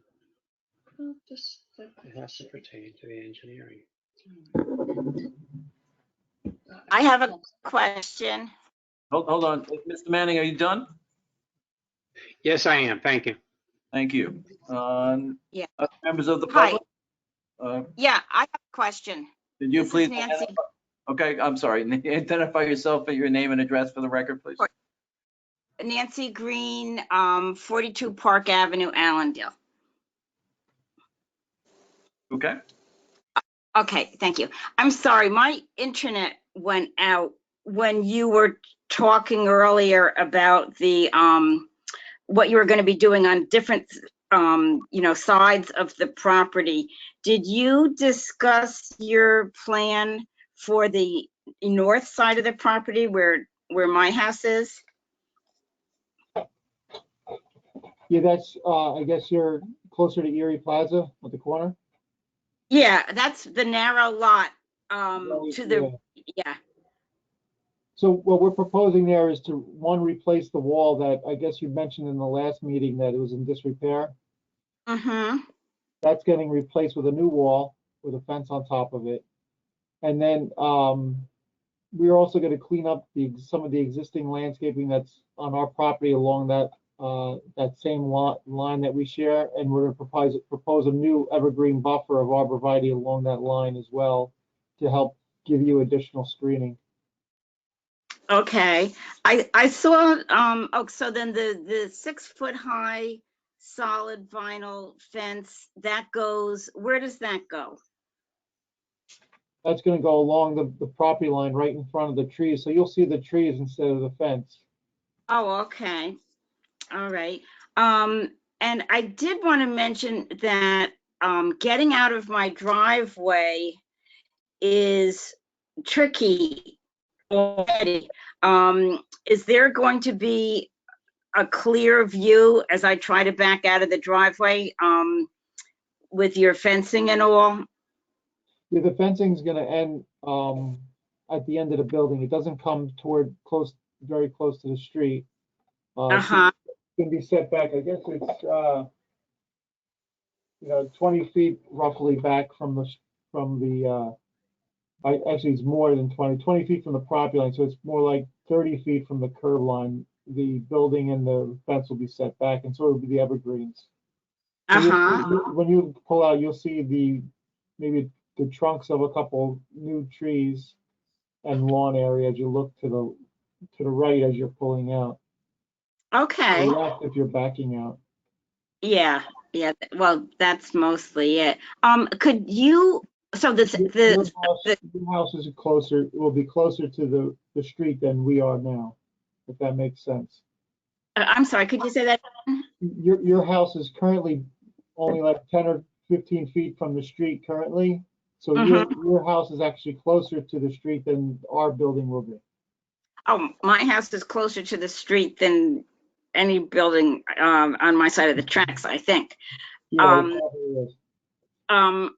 Well, just that it has to pertain to the engineering. I have a question. Hold on. Mr. Manning, are you done? Yes, I am. Thank you. Thank you. Yeah. Other members of the Hi. public? Yeah, I have a question. Did you This is please? Nancy. Okay, I'm sorry. Identify yourself and your name and address for the record, please. Nancy Green, 42 Park Avenue, Allendale. Okay. Okay, thank you. I'm sorry, my internet went out when you were talking earlier about the what you were going to be doing on different sides of the property. Did you discuss your plan for the north side of the property where my house is? Yeah, that's, I guess you're closer to Erie Plaza at the corner? Yeah, that's the narrow lot to the, yeah. So what we're proposing there is to, one, replace the wall that I guess you mentioned in the last meeting that it was in disrepair. Mm-hmm. That's getting replaced with a new wall with a fence on top of it. And then we're also going to clean up some of the existing landscaping that's on our property along that same line that we share, and we're going to propose a new evergreen buffer of arborvitae along that line as well to help give you additional screening. Okay, I saw, so then the 6-foot high solid vinyl fence, that goes, where does that go? That's going to go along the property line right in front of the trees. So you'll see the trees instead of the fence. Oh, okay. All right. And I did want to mention that getting out of my driveway is tricky already. Is there going to be a clear view as I try to back out of the driveway with your fencing and all? Yeah, the fencing is going to end at the end of the building. It doesn't come very close to the street. Uh-huh. So it's going to be set back. I guess it's 20 feet roughly back actually it's more than 20 feet from the property line. So it's more like 30 feet from the curb line. The building and the fence will be set back, and so will be the evergreens. So when you pull out, you'll see maybe the trunks of a couple new trees and lawn area as you look to the right as you're pulling out. Okay. Or left if you're backing out. Yeah. Well, that's mostly it. Could you, so Your house is closer, will be closer to the street than we are now, if that makes sense. I'm sorry, could you say that? Your house is currently only like 10 or 15 feet from the street currently. So your house is actually closer to the street than our building will be. Oh, my house is closer to the street than any building on my side of the tracks, I think. Yeah, it probably is.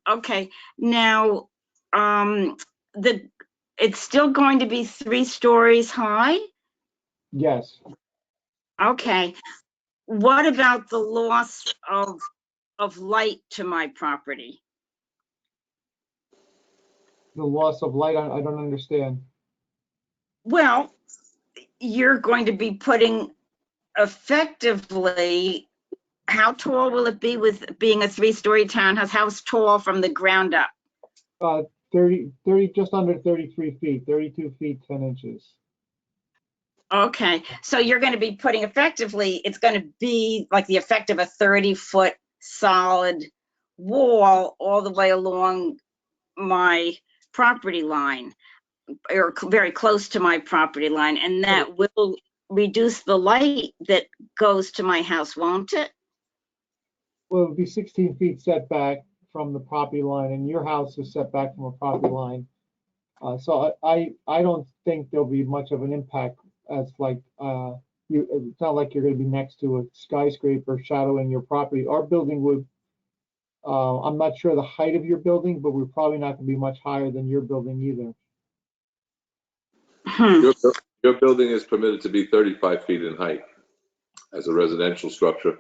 Okay, now it's still going to be 3 stories high? Yes. Okay. What about the loss of light to my property? The loss of light, I don't understand. Well, you're going to be putting effectively, how tall will it be with being a 3-story townhouse? How tall from the ground up? 30, just under 33 feet, 32 feet, 10 inches. Okay, so you're going to be putting effectively, it's going to be like the effect of a 30-foot solid wall all the way along my property line, or very close to my property line, and that will reduce the light that goes to my house, won't it? Well, it would be 16 feet setback from the property line, and your house is set back from a property line. So I don't think there'll be much of an impact as like, it's not like you're gonna be next to a skyscraper shadowing your property. Our building would, I'm not sure the height of your building, but we're probably not gonna be much higher than your building either. Your building is permitted to be 35 feet in height as a residential structure.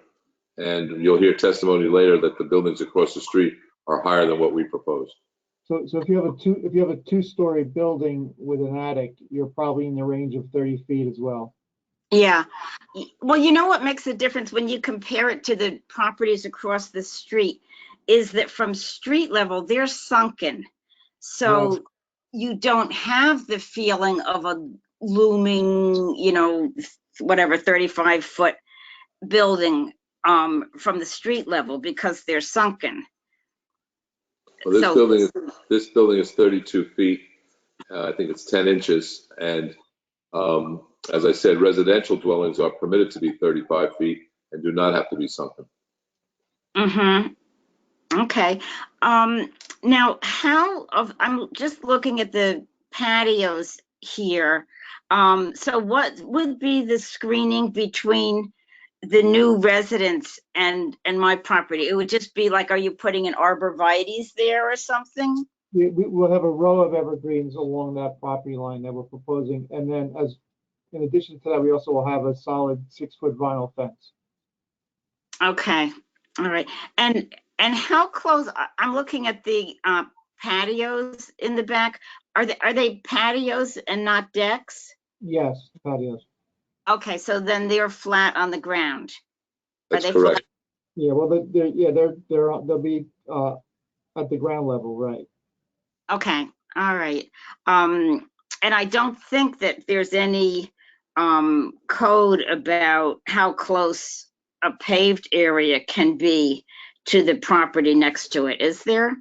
And you'll hear testimony later that the buildings across the street are higher than what we proposed. So if you have a two-story building with an attic, you're probably in the range of 30 feet as well. Yeah. Well, you know what makes a difference when you compare it to the properties across the street is that from street level, they're sunken. So Yes. you don't have the feeling of a looming, you know, whatever, 35-foot building from the street level because they're sunken. Well, this So- building is 32 feet. I think it's 10 inches. And as I said, residential dwellings are permitted to be 35 feet and do not have to be sunken. Mm-hmm. Okay. Now, I'm just looking at the patios here. So what would be the screening between the new residents and my property? It would just be like, are you putting an arborvitae's there or something? We'll have a row of evergreens along that property line that we're proposing. And then in addition to that, we also will have a solid 6-foot vinyl fence. Okay. All right. And how close, I'm looking at the patios in the back. Are they patios and not decks? Yes, patios. Okay, so then they're flat on the ground. That's Are they correct. Yeah, well, they'll be at the ground level, right? Okay, all right. And I don't think that there's any code about how close a paved area can be to the property next to it, is there?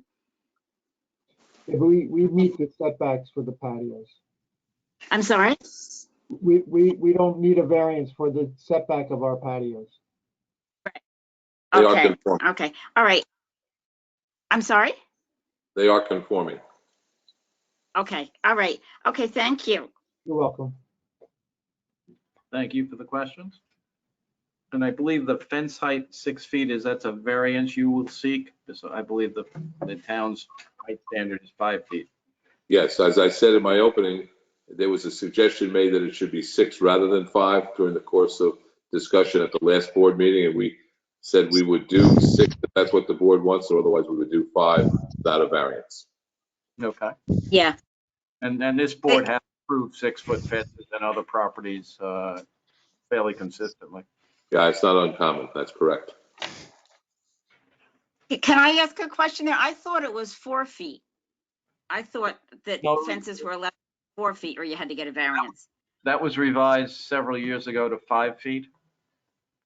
Yeah, but we meet the setbacks for the patios. I'm sorry? We don't need a variance for the setback of our patios. They are Okay, conforming. okay, all right. I'm sorry? They are conforming. Okay, all right. Okay, thank you. You're welcome. Thank you for the questions. And I believe the fence height, 6 feet, that's a variance you will seek. So I believe the town's height standard is 5 feet. Yes, as I said in my opening, there was a suggestion made that it should be 6 rather than 5 during the course of discussion at the last board meeting, and we said we would do 6 if that's what the board wants, or otherwise we would do 5 without a variance. Okay. Yeah. And this board has approved 6-foot fences and other properties fairly consistently. Yeah, it's not uncommon. That's correct. Can I ask a question there? I thought it was 4 feet. I thought that No. fences were allowed 4 feet or you had to get a variance. That was revised several years ago to 5 feet.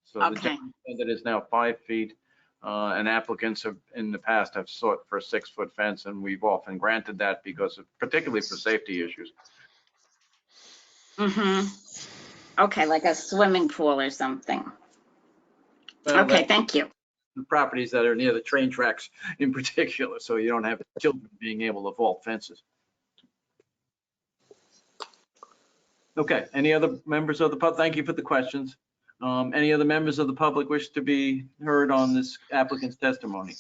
So the Okay. town standard is now 5 feet. And applicants have in the past have sought for a 6-foot fence, and we've often granted that because of, particularly for safety issues. Mm-hmm. Okay, like a swimming pool or something. Well, Okay, thank you. The properties that are near the train tracks in particular, so you don't have children being able to vault fences. Okay, any other members of the public? Thank you for the questions. Any other members of the public wish to be heard on this applicant's testimony?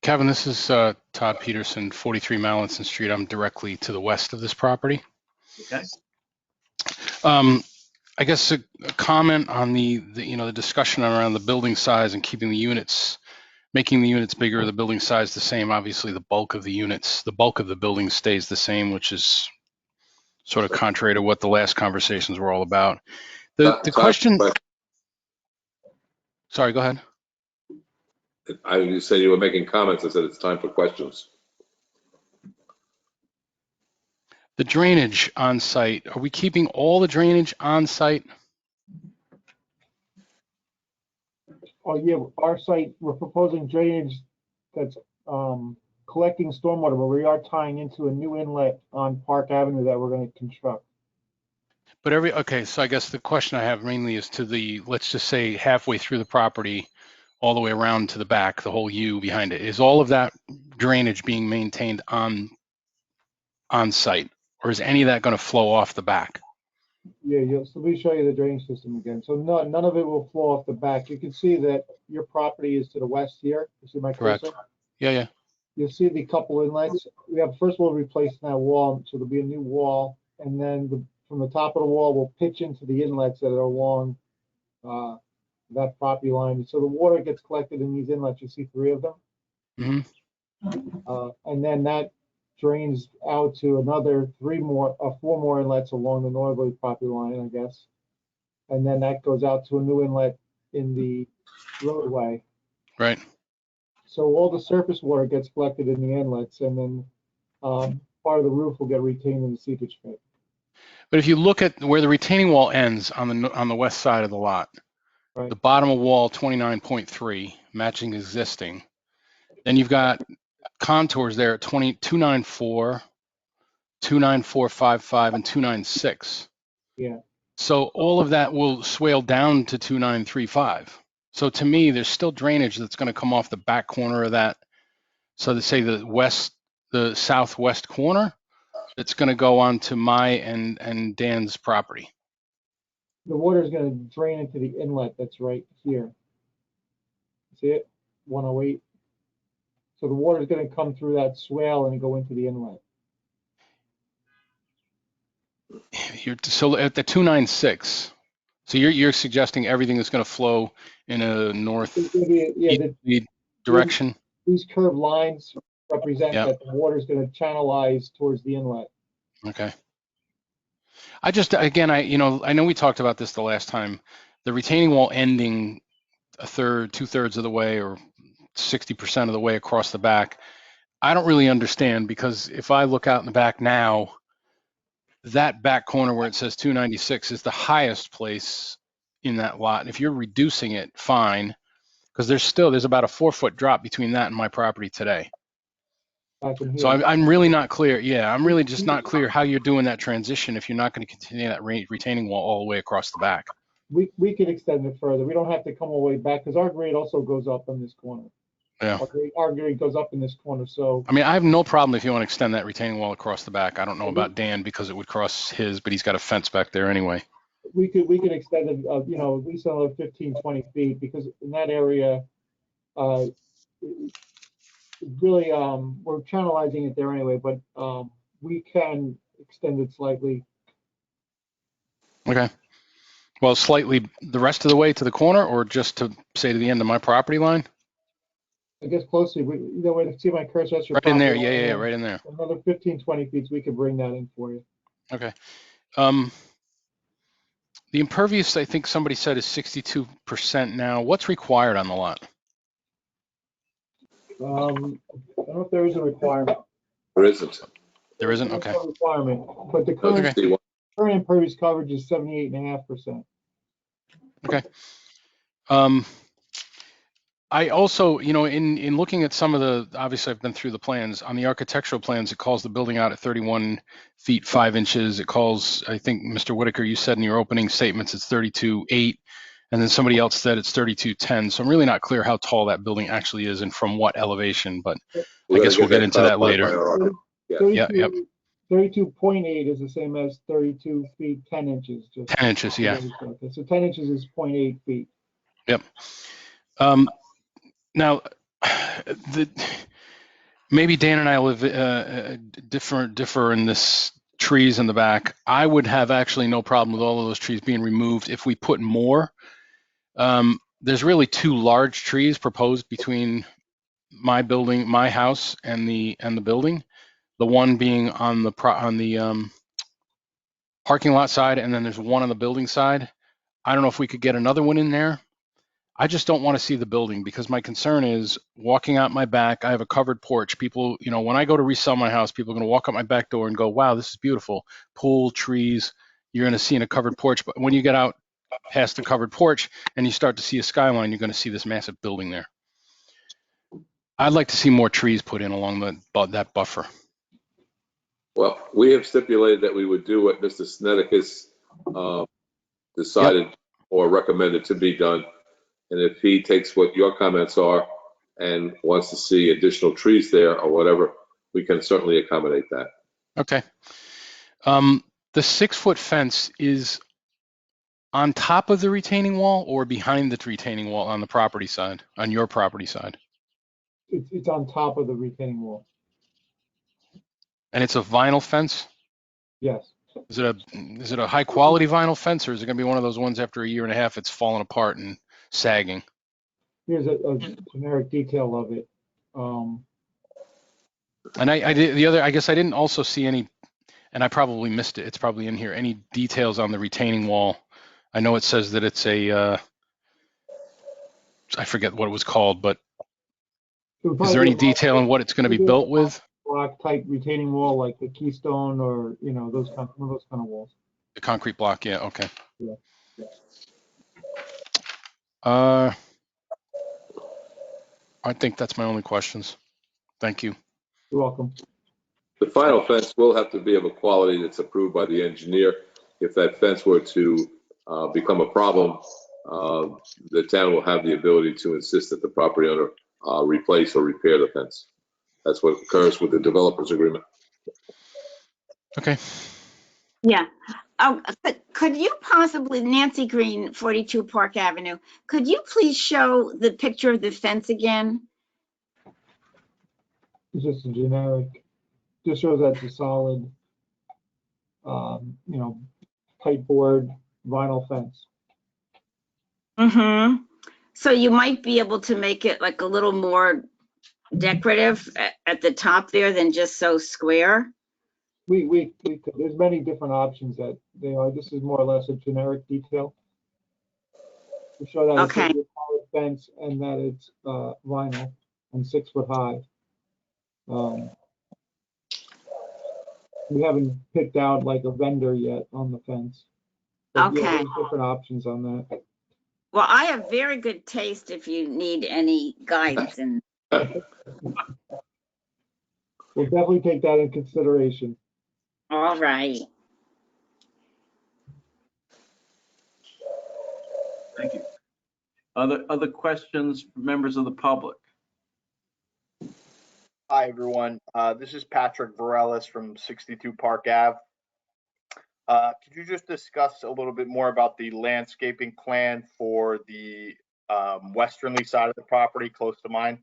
Kevin, this is Todd Peterson, 43 Mallinson Street. I'm directly to the west of this property. Okay. I guess a comment on the discussion around the building size and keeping the units, making the units bigger, the building size the same. Obviously, the bulk of the building stays the same, which is sort of contrary to what the last conversations were all about. The question. Sorry, go ahead. You said you were making comments. I said it's time for questions. The drainage on site, are we keeping all the drainage on site? Oh, yeah, our site, we're proposing drainage that's collecting stormwater, but we are tying into a new inlet on Park Avenue that we're going to construct. But okay, so I guess the question I have mainly is to the, let's just say halfway through the property, all the way around to the back, the whole U behind it. Is all of that drainage being maintained on site, or is any of that going to flow off the back? Yeah, so let me show you the drainage system again. So none of it will flow off the back. You can see that your property is to the west here. You see my Correct. cursor? Yeah. You'll see the couple inlets. We have, first of all, replacing that wall, so there'll be a new wall. And then from the top of the wall, we'll pitch into the inlets that are along that property line. So the water gets collected in these inlets. You see 3 of them. Mm-hmm. And then that drains out to another 4 more inlets along the northerly property line, I guess. And then that goes out to a new inlet in the roadway. Right. So all the surface water gets collected in the inlets, and then part of the roof will get retained in the seepage pit. But if you look at where the retaining wall ends on the west side of the lot, Right. the bottom of wall 29.3 matching existing, then you've got contours there at 294, 29455, and 296. Yeah. So all of that will swale down to 2935. So to me, there's still drainage that's going to come off the back corner of that. So to say the southwest corner, it's going to go onto my and Dan's property. The water is going to drain into the inlet that's right here. See it? 108. So the water is going to come through that swale and go into the inlet. So at the 296, so you're suggesting everything is going to flow in a north direction? These curved lines represent that the water is going to channelize towards the inlet. Okay. I know we talked about this the last time. The retaining wall ending two-thirds of the way or 60% of the way across the back. I don't really understand, because if I look out in the back now, that back corner where it says 296 is the highest place in that lot. And if you're reducing it, fine, because there's about a 4-foot drop between that and my property today. So I'm really not clear. Yeah, I'm really just not clear how you're doing that transition if you're not going to continue that retaining wall all the way across the back. We could extend it further. We don't have to come all the way back, because our grade also goes up in this corner. Yeah. Our grade goes up in this corner. So I mean, I have no problem if you want to extend that retaining wall across the back. I don't know about Dan, because it would cross his, but he's got a fence back there anyway. We could extend it, at least another 15, 20 feet, because in that area, really, we're channelizing it there anyway, but we can extend it slightly. Okay. Well, slightly the rest of the way to the corner, or just to say to the end of my property line? I guess closely, see my cursor, that's your right in there. line. Yeah, right in there. Another 15, 20 feet, so we could bring that in for you. Okay. The impervious, I think somebody said, is 62% now. What's required on the lot? I don't know if there is a requirement. There isn't. There isn't? Okay. No requirement, but the current impervious coverage is 78.5%. Okay. I also, in looking at some of the, obviously I've been through the plans. On the architectural plans, it calls the building out at 31 feet 5 inches. It calls, I think, Mr. Whitaker, you said in your opening statements it's 32.8, and then somebody else said it's 32.10. So I'm really not clear how tall that building actually is and from what elevation, but I guess we'll get into that later. Yeah. Yep. 32.8 is the same as 32 feet 10 inches. 10 inches, yeah. So 10 inches is 0.8 feet. Yep. Now, maybe Dan and I will differ in this trees in the back. I would have actually no problem with all of those trees being removed if we put more. There's really 2 large trees proposed between my building, my house, and the building. The one being on the parking lot side, and then there's one on the building side. I don't know if we could get another one in there. I just don't want to see the building, because my concern is walking out my back. I have a covered porch. People, when I go to resell my house, people are going to walk up my back door and go, wow, this is beautiful. Pool, trees, you're going to see in a covered porch. But when you get out past the covered porch and you start to see a skyline, you're going to see this massive building there. I'd like to see more trees put in along that buffer. Well, we have stipulated that we would do what Mr. Snedekus decided or recommended to be done. And if he takes what your comments are and wants to see additional trees there or whatever, we can certainly accommodate that. Okay. The 6-foot fence is on top of the retaining wall or behind the retaining wall on the property side, on your property side? It's on top of the retaining wall. And it's a vinyl fence? Yes. Is it a high quality vinyl fence, or is it gonna be one of those ones after a year and a half it's falling apart and sagging? Here's a generic detail of it. And I did the other, I guess I didn't also see any, and I probably missed it. It's probably in here. Any details on the retaining wall? I know it says that it's a, I forget what it was called, but is there any detail on what it's going to be built with? Block type retaining wall, like the Keystone, or those kind of walls. The concrete block, yeah, okay. Yeah. I think that's my only questions. Thank you. You're welcome. The final fence will have to be of a quality that's approved by the engineer. If that fence were to become a problem, the town will have the ability to insist that the property owner replace or repair the fence. That's what occurs with the developer's agreement. Okay. Yeah. Could you possibly, Nancy Green, 42 Park Avenue, could you please show the picture of the fence again? It's just a generic, just shows that it's a solid, pipe board vinyl fence. Mm-hmm. So you might be able to make it like a little more decorative at the top there than just so square. We could, there's many different options that they are. This is more or less a generic detail to show that it's a solid fence and that it's vinyl and 6 foot high. We haven't picked out like a vendor yet on the fence. But yeah, there's different options on that. Well, I have very good taste if you need any guidance. We'll definitely take that in consideration. All right. Thank you. Other questions from members of the public? Hi, everyone. This is Patrick Varelis from 62 Park Ave. Could you just discuss a little bit more about the landscaping plan for the westernly side of the property close to mine?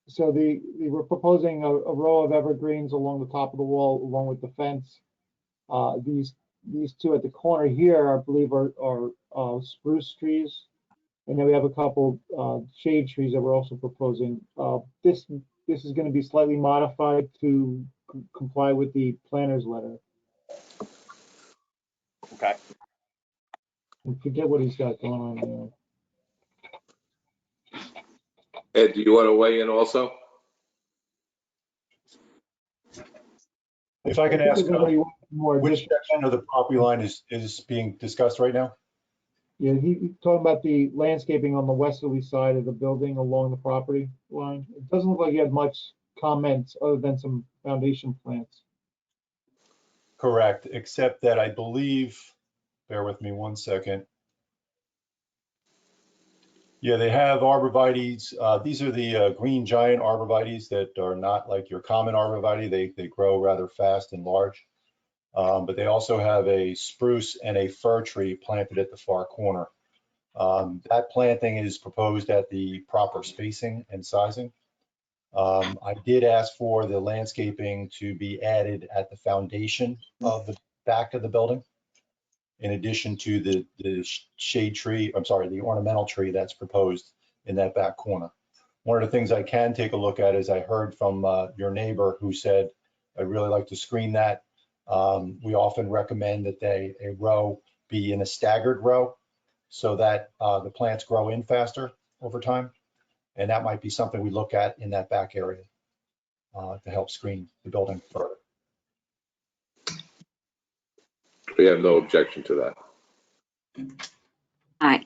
So we're proposing a row of evergreens along the top of the wall, along with the fence. These two at the corner here, I believe, are spruce trees, and then we have a couple shade trees that we're also proposing. This is going to be slightly modified to comply with the planner's letter. Okay. I forget what he's got going on there. Ed, do you want to weigh in also? If I can ask, which section section of the property line is being discussed right now? Yeah, he's talking about the landscaping on the westerly side of the building along the property line. It doesn't look like he had much comments other than some foundation plants. Correct, except that I believe, bear with me one second. Yeah, they have arborvitaes. These are the green giant arborvitaes that are not like your common arborvitae. They grow rather fast and large. But they also have a spruce and a fir tree planted at the far corner. That planting is proposed at the proper spacing and sizing. I did ask for the landscaping to be added at the foundation of the back of the building, in addition to the shade tree, I'm sorry, the ornamental tree that's proposed in that back corner. One of the things I can take a look at is I heard from your neighbor who said, I'd really like to screen that. We often recommend that a row be in a staggered row so that the plants grow in faster over time. And that might be something we look at in that back area to help screen the building further. We have no objection to that. All right.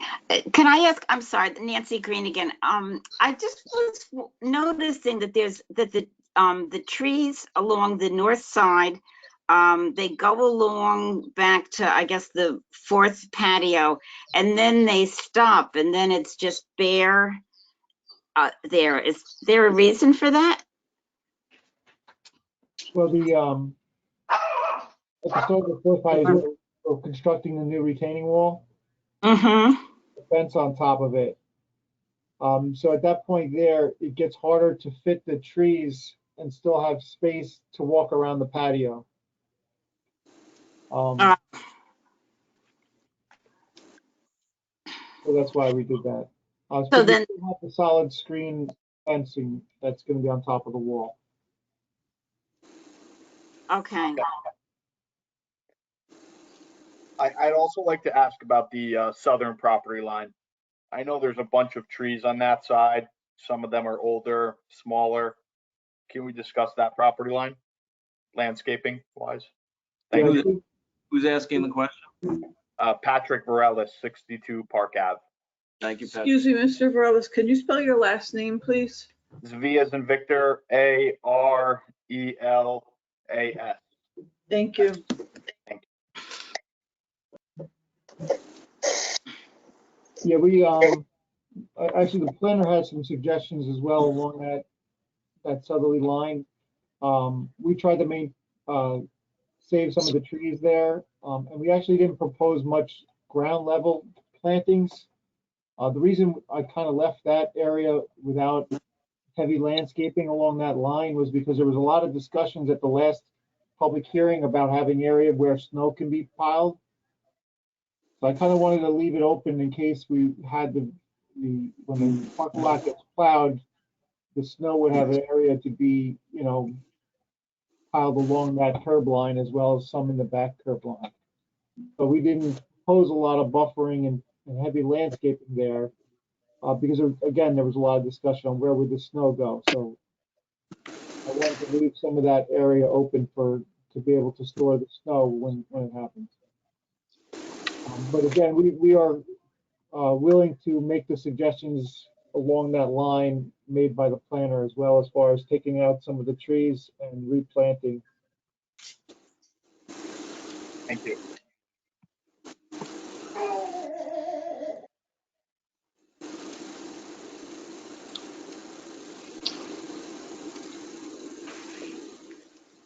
Can I ask, I'm sorry, Nancy Green again. I just was noticing that the trees along the north side they go along back to, I guess, the fourth patio, and then they stop, and then it's just bare there. Is there a reason for that? Well, at the start of the fourth patio, we're constructing the new retaining wall, Mm-hmm. the fence on top of it. So at that point there, it gets harder to fit the trees and still have space to walk around the patio. So that's why we did that. So then, we still have the solid screen fencing that's going to be on top of the wall. okay. I'd also like to ask about the southern property line. I know there's a bunch of trees on that side. Some of them are older, smaller. Can we discuss that property line, landscaping wise? Thank Yeah, you. Who's asking the question? Patrick Varela, 62 Park Ave. Thank you, Patrick. Excuse me, Mr. Varela, can you spell your last name, please? It's V as in Victor, Arelas. Thank you. Yeah, actually the planner had some suggestions as well along that southerly line. We tried to save some of the trees there, and we actually didn't propose much ground level plantings. The reason I kind of left that area without heavy landscaping along that line was because there was a lot of discussions at the last public hearing about having area where snow can be piled. So I kind of wanted to leave it open in case we had when the parking lot gets plowed, the snow would have an area to be, piled along that curb line as well as some in the back curb line. So we didn't pose a lot of buffering and heavy landscaping there because again, there was a lot of discussion on where would the snow go. So I wanted to leave some of that area open to be able to store the snow when it happens. But again, we are willing to make the suggestions along that line made by the planner as well, as far as taking out some of the trees and replanting. Thank you.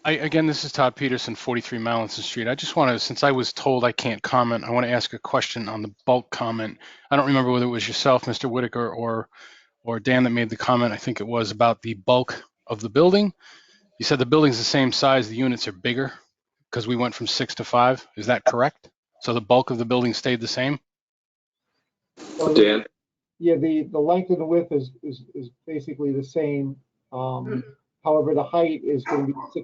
Again, this is Todd Peterson, 43 Mallinson Street. I just want to, since I was told I can't comment, I want to ask a question on the bulk comment. I don't remember whether it was yourself, Mr. Whitaker, or Dan that made the comment. I think it was about the bulk of the building. You said the building's the same size, the units are bigger because we went from 6 to 5. Is that correct? So the bulk of the building stayed the same? So Dan? Yeah, the length and the width is basically the same. However, the height is going to be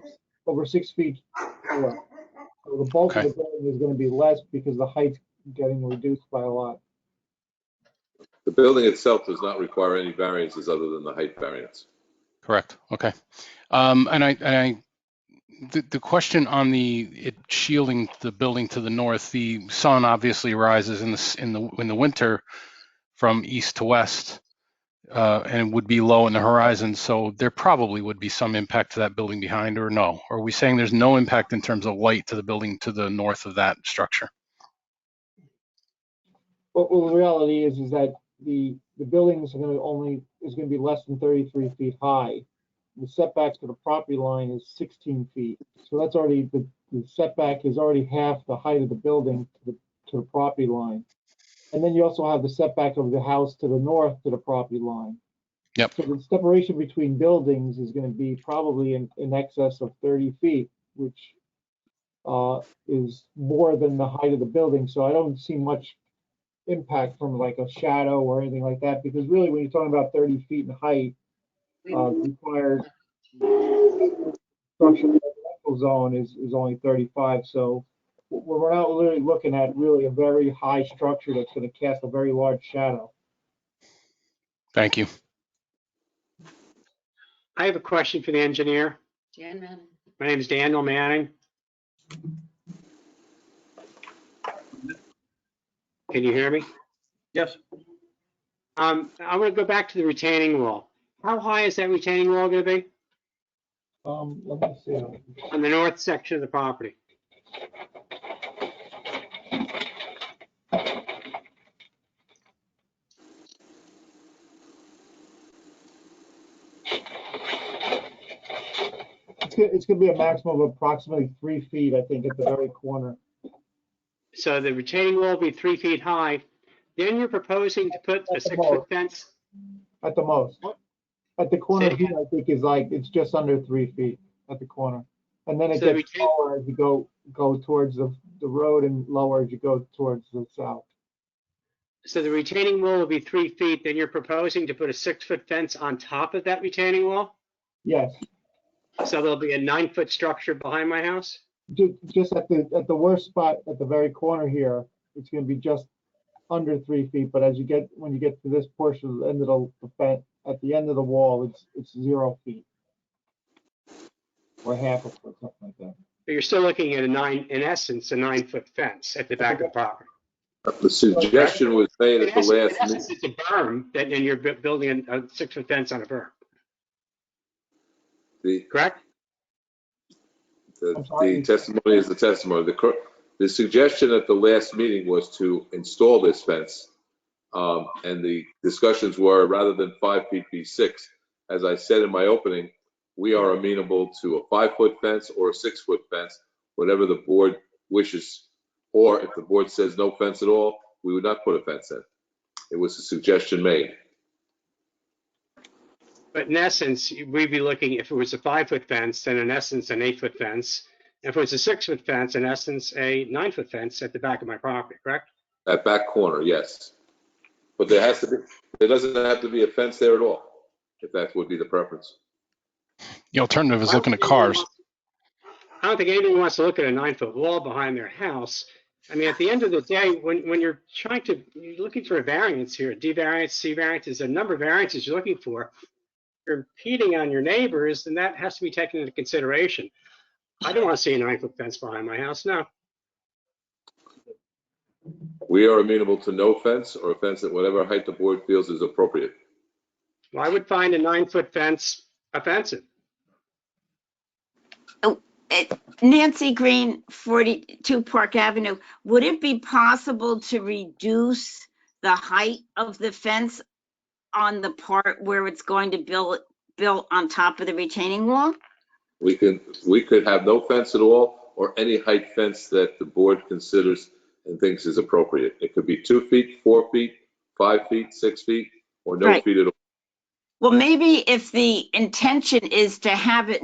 over 6 feet taller. So the bulk of the building is going to be less because the height's getting reduced by a lot. The building itself does not require any variances other than the height variance. Correct. Okay. The question on it shielding the building to the north, the sun obviously rises in the winter from east to west, and would be low in the horizon. So there probably would be some impact to that building behind, or no? Or are we saying there's no impact in terms of light to the building to the north of that structure? Well, the reality is that the building is going to be less than 33 feet high. The setback to the property line is 16 feet. So that's already, the setback is already half the height of the building to the property line. And then you also have the setback of the house to the north to the property line. Yep. So the separation between buildings is going to be probably in excess of 30 feet, which is more than the height of the building. So I don't see much impact from like a shadow or anything like that, because really when you're talking about 30 feet in height, required structural zone is only 35. So we're not really looking at really a very high structure that's going to cast a very large shadow. Thank you. I have a question for the engineer. My name is Daniel Manning. Can you hear me? Yes. I want to go back to the retaining wall. How high is that retaining wall going to be? Let me see. on the north section of the property. It's gonna be a maximum of approximately 3 feet, I think, at the very corner. So the retaining wall will be 3 feet high. Then you're proposing to put a At the 6-foot most. fence. At the most. At the corner here, I think is like, it's just under 3 feet at the corner. And then it So the gets lower as you go towards the road and lower as you go towards the south. So the retaining wall will be 3 feet. Then you're proposing to put a 6-foot fence on top of that retaining wall. Yes, So there'll be a 9-foot structure behind my house. just at the worst spot at the very corner here, it's gonna be just under 3 feet, but when you get to this portion of the end of the fence, at the end of the wall, it's 0 feet. Or half a foot, something like that. But you're still looking at in essence, a 9-foot fence at the back of the property. The suggestion was made at the In last essence, meeting. it's a berm, and you're building a 6-foot fence on a berm. Correct? The testimony is the testimony. The suggestion at the last meeting was to install this fence. And the discussions were, rather than 5 feet be 6. As I said in my opening, we are amenable to a 5-foot fence or a 6-foot fence, whatever the board wishes. Or if the board says no fence at all, we would not put a fence in. It was a suggestion made. But in essence, we'd be looking, if it was a 5-foot fence, then in essence, an 8-foot fence. If it was a 6-foot fence, in essence, a 9-foot fence at the back of my property, correct? That back corner, yes. But there doesn't have to be a fence there at all, if that would be the preference. The alternative is looking at cars. I don't think anyone wants to look at a 9-foot wall behind their house. I mean, at the end of the day, when you're looking for a variance here, D variance, C variance, there's a number of variances you're looking for. You're impeding on your neighbors, and that has to be taken into consideration. I don't want to see a 9-foot fence behind my house, no. We are amenable to no fence or a fence at whatever height the board feels is appropriate. Well, I would find a 9-foot fence offensive. Nancy Green, 42 Park Avenue. Would it be possible to reduce the height of the fence on the part where it's going to built on top of the retaining wall? We could have no fence at all or any height fence that the board considers and thinks is appropriate. It could be 2 feet, 4 feet, 5 feet, 6 feet, or no Right. feet at all. Well, maybe if the intention is to have it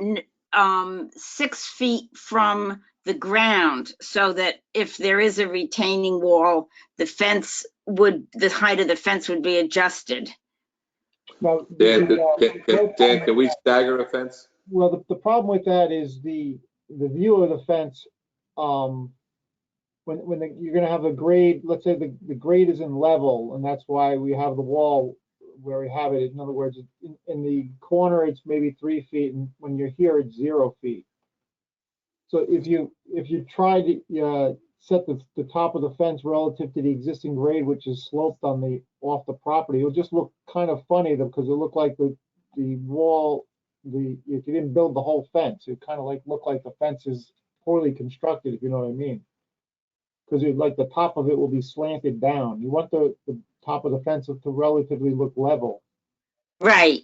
6 feet from the ground, so that if there is a retaining wall, the height of the fence would be adjusted. Now, Dan, can we stagger a fence? well, the problem with that is the view of the fence, you're gonna have a grade, let's say the grade is in level, and that's why we have the wall where we have it. In other words, in the corner, it's maybe 3 feet, and when you're here, it's 0 feet. So if you try to set the top of the fence relative to the existing grade, which is sloped off the property, it'll just look kind of funny because it'll look like the wall, if you didn't build the whole fence, it kind of look like the fence is poorly constructed, if you know what I mean. Because like the top of it will be slanted down. You want the top of the fence to relatively look level. Right.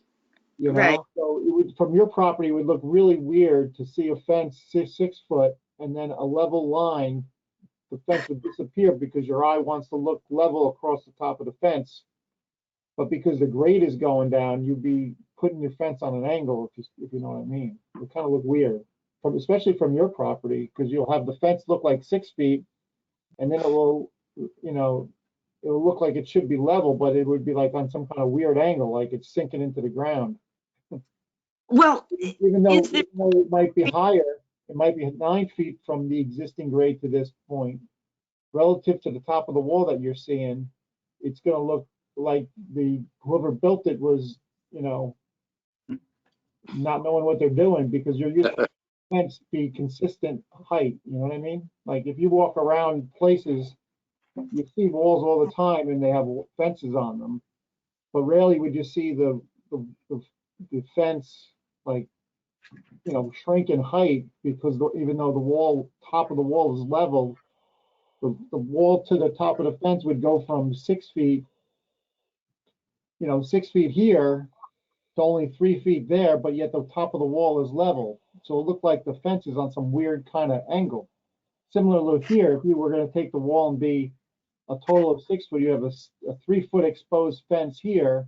You know, right. So from your property, it would look really weird to see a fence 6 foot and then a level line. The fence would disappear because your eye wants to look level across the top of the fence. But because the grade is going down, you'd be putting your fence on an angle, if you know what I mean. It would kind of look weird, especially from your property, because you'll have the fence look like 6 feet, and then it will, it'll look like it should be level, but it would be like on some kind of weird angle, like it's sinking into the ground. Well, even though it might be higher, it might be 9 feet from the existing grade to this point. Relative to the top of the wall that you're seeing, it's going to look like whoever built it was, not knowing what they're doing, because you're using fence to be consistent height. You know what I mean? Like if you walk around places, you see walls all the time and they have fences on them, but rarely would you see the fence like shrink in height because even though the top of the wall is level, the wall to the top of the fence would go from 6 feet, 6 feet here to only 3 feet there, but yet the top of the wall is level. So it looked like the fence is on some weird kind of angle. Similar to here, if you were going to take the wall and be a total of 6 foot, you have a 3 foot exposed fence here,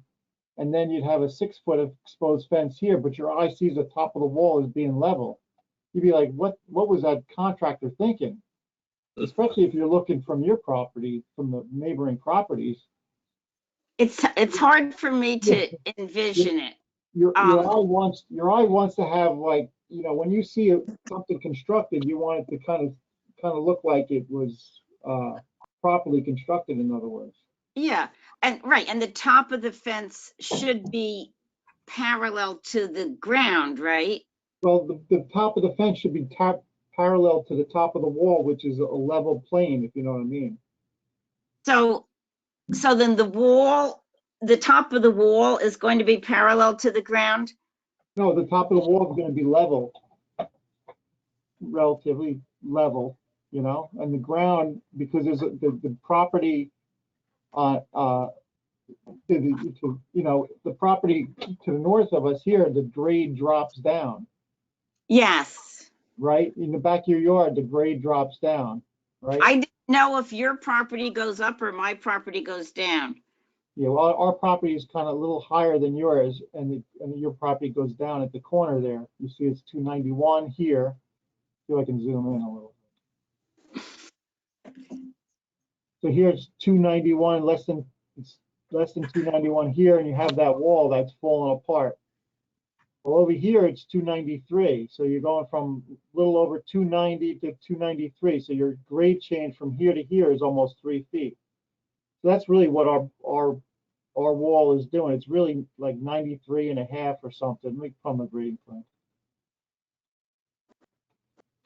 and then you'd have a 6 foot exposed fence here, but your eye sees the top of the wall as being level. You'd be like, what was that contractor thinking? Especially if you're looking from your property, from the neighboring properties. It's hard for me to envision it. Your eye wants to have, like, when you see something constructed, you want it to kind of look like it was properly constructed, in other words. Yeah, and the top of the fence should be parallel to the ground, right? Well, the top of the fence should be parallel to the top of the wall, which is a level plane, if you know what I mean. So then the top of the wall is going to be parallel to the ground? No, the top of the wall is going to be level, relatively level, and the ground, because there's the property, the property to the north of us here, the grade drops down. Yes. Right? In the back of your yard, the grade drops down, right? I didn't know if your property goes up or my property goes down. Yeah, well, our property is kind of a little higher than yours, and your property goes down at the corner there. You see it's 291 here. See if I can zoom in a little. So here it's 291, it's less than 291 here, and you have that wall that's falling apart. Well, over here it's 293, so you're going from a little over 290 to 293. So your grade change from here to here is almost 3 feet. So that's really what our wall is doing. It's really like 93 and a half or something. Let me put my grading plan.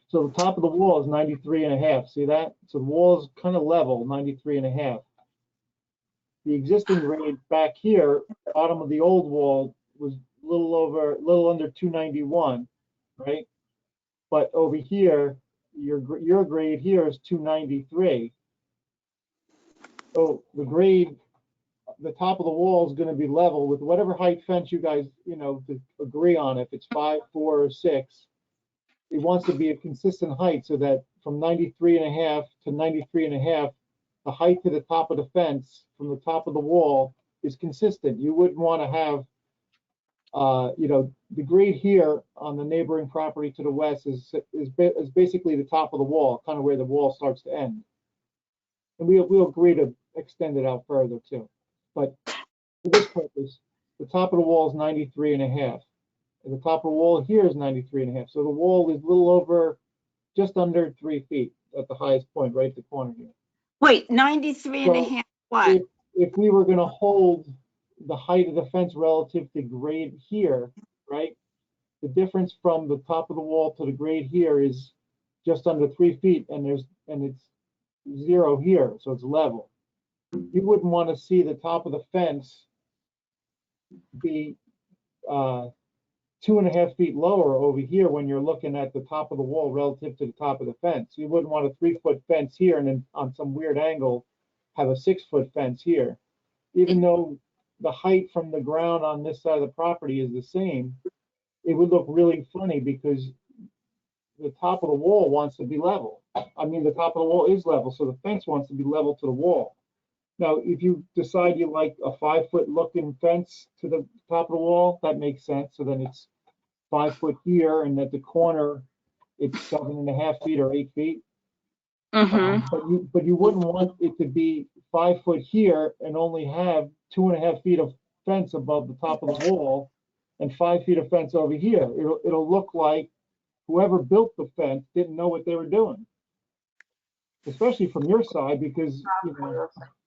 So the top of the wall is 93 and a half. See that? So the wall is kind of level, 93 and a half. The existing grade back here, bottom of the old wall, was a little under 291, right? But over here, your grade here is 293. So the top of the wall is going to be level with whatever height fence you guys, agree on. If it's 5, 4, or 6, it wants to be a consistent height so that from 93 and a half to 93 and a half, the height to the top of the fence from the top of the wall is consistent. You wouldn't want to have, the grade here on the neighboring property to the west is basically the top of the wall, kind of where the wall starts to end. And we'll agree to extend it out further too. But for this purpose, the top of the wall is 93 and a half. And the top of the wall here is 93 and a half. So the wall is a little over, just under 3 feet at the highest point, right at the corner here. Wait, 93 and a half what? If we were going to hold the height of the fence relative to grade here, right? The difference from the top of the wall to the grade here is just under 3 feet, and it's 0 here, so it's level. You wouldn't want to see the top of the fence be 2.5 feet lower over here when you're looking at the top of the wall relative to the top of the fence. You wouldn't want a 3 foot fence here and then on some weird angle have a 6 foot fence here. Even though the height from the ground on this side of the property is the same, it would look really funny because the top of the wall wants to be level. I mean, the top of the wall is level, so the fence wants to be level to the wall. Now, if you decide you like a 5 foot looking fence to the top of the wall, that makes sense. So then it's 5 foot here, and at the corner, it's 7.5 feet or 8 feet. But you wouldn't want it to be 5 foot here and only have 2.5 feet of fence above the top of the wall and 5 feet of fence over here. It'll look like whoever built the fence didn't know what they were doing, especially from your side, because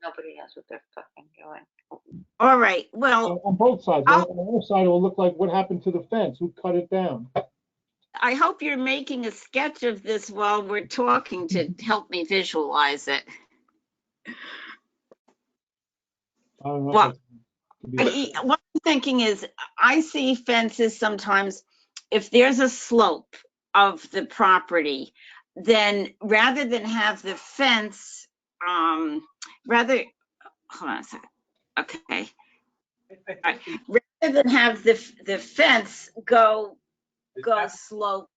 Nobody knows what they're fucking doing. All right, well, on both sides. On the other side, it will look like what happened to the fence, who cut it down. I hope you're making a sketch of this while we're talking to help me visualize it. I don't know. What I'm thinking is, I see fences sometimes if there's a slope of the property, then rather than have the fence, rather, hold on a second. Okay. Rather than have the fence go slope,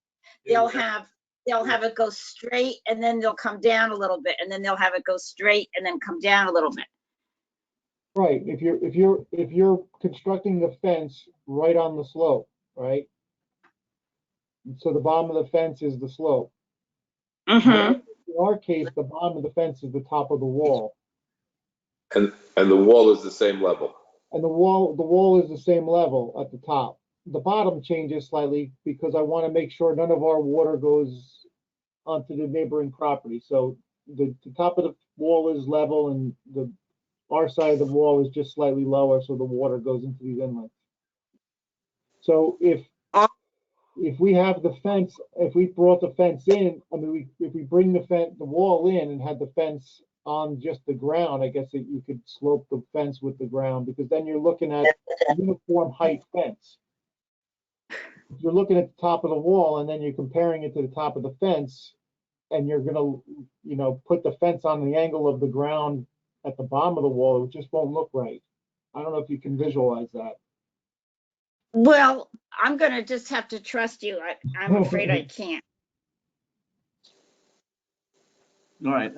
they'll have it go straight and then they'll come down a little bit, and then they'll have it go straight and then come down a little bit. Right, if you're constructing the fence right on the slope, right? So the bottom of the fence is the slope. Mm-hmm. In our case, the bottom of the fence is the top of the wall. And the wall is the same level. And the wall is the same level at the top. The bottom changes slightly because I want to make sure none of our water goes onto the neighboring property. So the top of the wall is level and our side of the wall is just slightly lower, so the water goes into these inlets. So if we have the fence, if we brought the fence in, I mean, if we bring the wall in and had the fence on just the ground, I guess that you could slope the fence with the ground, because then you're looking at a uniform height fence. If you're looking at the top of the wall and then you're comparing it to the top of the fence, and you're gonna, put the fence on the angle of the ground at the bottom of the wall, it just won't look right. I don't know if you can visualize that. Well, I'm gonna just have to trust you. I'm afraid I can't. All right.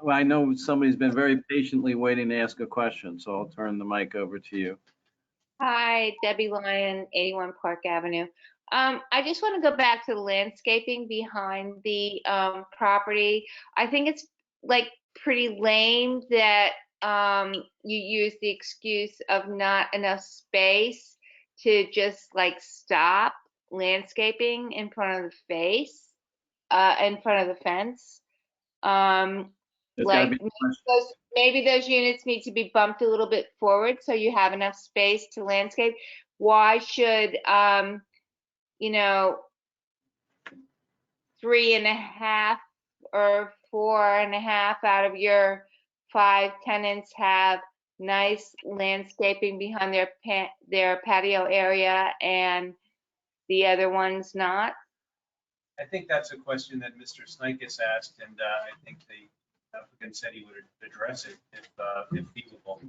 Well, I know somebody's been very patiently waiting to ask a question, so I'll turn the mic over to you. Hi, Debbie Lyon, 81 Park Avenue. I just want to go back to the landscaping behind the property. I think it's like pretty lame that you use the excuse of not enough space to just like stop landscaping in front of the in front of the fence. Like maybe those units need to be bumped a little bit forward so you have enough space to landscape. Why should 3.5 or 4.5 out of your 5 tenants have nice landscaping behind their patio area and the other ones not? I think that's a question that Mr. Snikes asked, and I think the applicant said he would address it if feasible.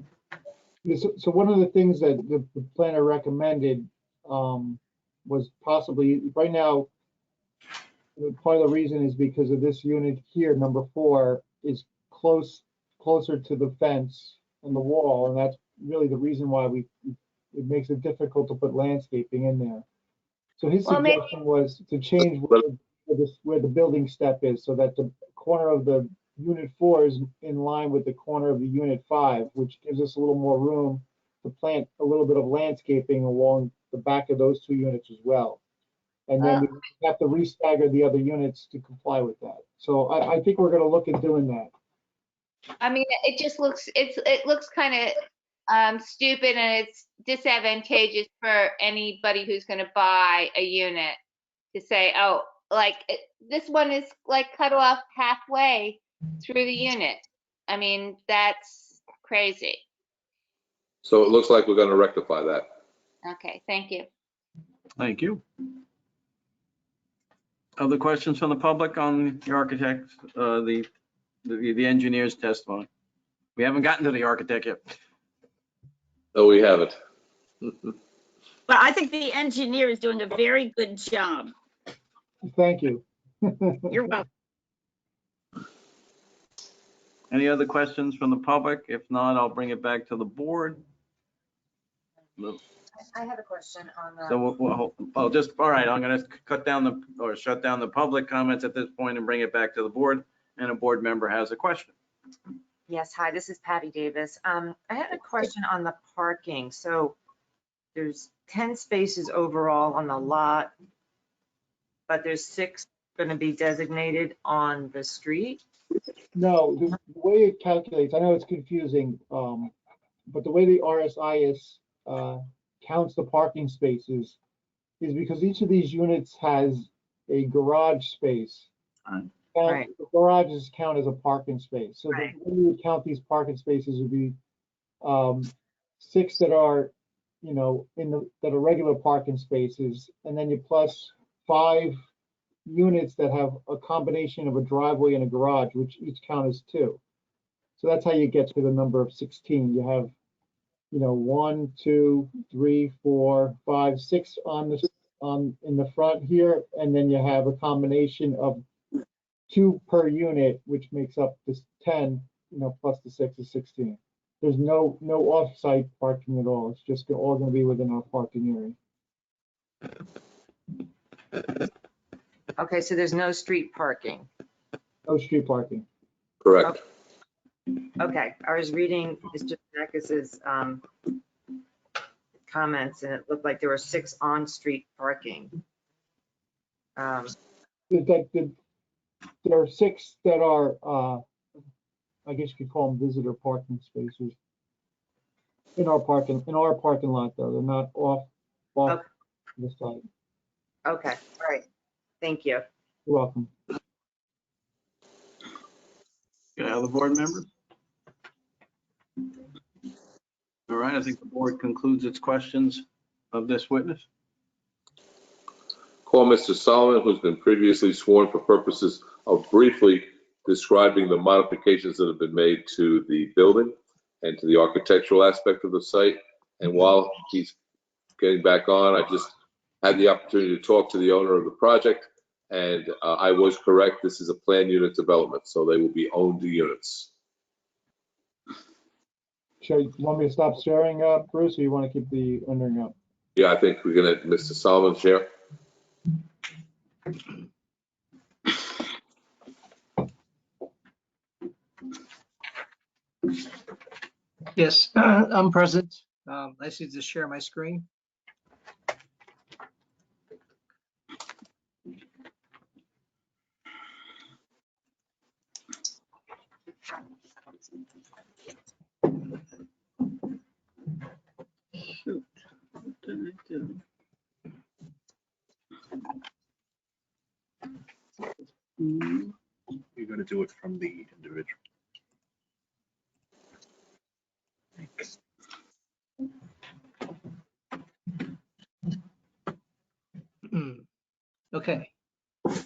So one of the things that the planner recommended was possibly, right now, part of the reason is because of this unit here, number 4, is closer to the fence and the wall, and that's really the reason why it makes it difficult to put landscaping in there. So his suggestion was to change where the building step is, so that the corner of the unit 4 is in line with the corner of the unit 5, which gives us a little more room to plant a little bit of landscaping along the back of those 2 units as well. And then we have to restagger the other units to comply with that. So I think we're going to look at doing that. I mean, it just looks it looks kind of stupid, and it's disadvantageous for anybody who's going to buy a unit to say, oh, like this one is like cut off halfway through the unit. I mean, that's crazy. So it looks like we're going to rectify that. Okay, thank you. Thank you. Other questions from the public on the architect, the engineer's testimony? We haven't gotten to the architect yet. No, we haven't. But I think the engineer is doing a very good job. Thank you. You're welcome. Any other questions from the public? If not, I'll bring it back to the board. I have a question on the. So all right, I'm going to shut down the public comments at this point and bring it back to the board, and a board member has a question. Yes, hi, this is Patty Davis. I had a question on the parking. So there's 10 spaces overall on the lot, but there's 6 going to be designated on the street? No, the way it calculates, I know it's confusing, but the way the RSIS counts the parking spaces is because each of these units has a garage space. Right. The garages count as a parking space. So right. the way we would count these parking spaces would be 6 that are that are regular parking spaces, and then you plus 5 units that have a combination of a driveway and a garage, which each count as 2. So that's how you get to the number of 16. You have, 1, 2, 3, 4, 5, 6 in the front here, and then you have a combination of 2 per unit, which makes up this 10, plus the 6 is 16. There's no off-site parking at all. It's just all going to be within our parking area. Okay, so there's no street parking. No street parking. Correct. Okay, I was reading Mr. Zemeckis's comments, and it looked like there were 6 on-street parking. There are 6 that are, I guess you could call them visitor parking spaces in our parking lot, though. They're not off Okay. the site. Okay, all right. Thank you. You're welcome. Other board members? All right, I think the board concludes its questions of this witness. Call Mr. Solomon, who's been previously sworn, for purposes of briefly describing the modifications that have been made to the building and to the architectural aspect of the site. And while he's getting back on, I just had the opportunity to talk to the owner of the project, and I was correct. This is a planned unit development, so they will be owned units. You want me to stop sharing, Bruce, or you want to keep the rendering up? Yeah, I think we're gonna, Mr. Solomon, share. Yes, I'm present. I need to share my screen. Shoot, what did I do? You're going to do it from the individual. Okay. This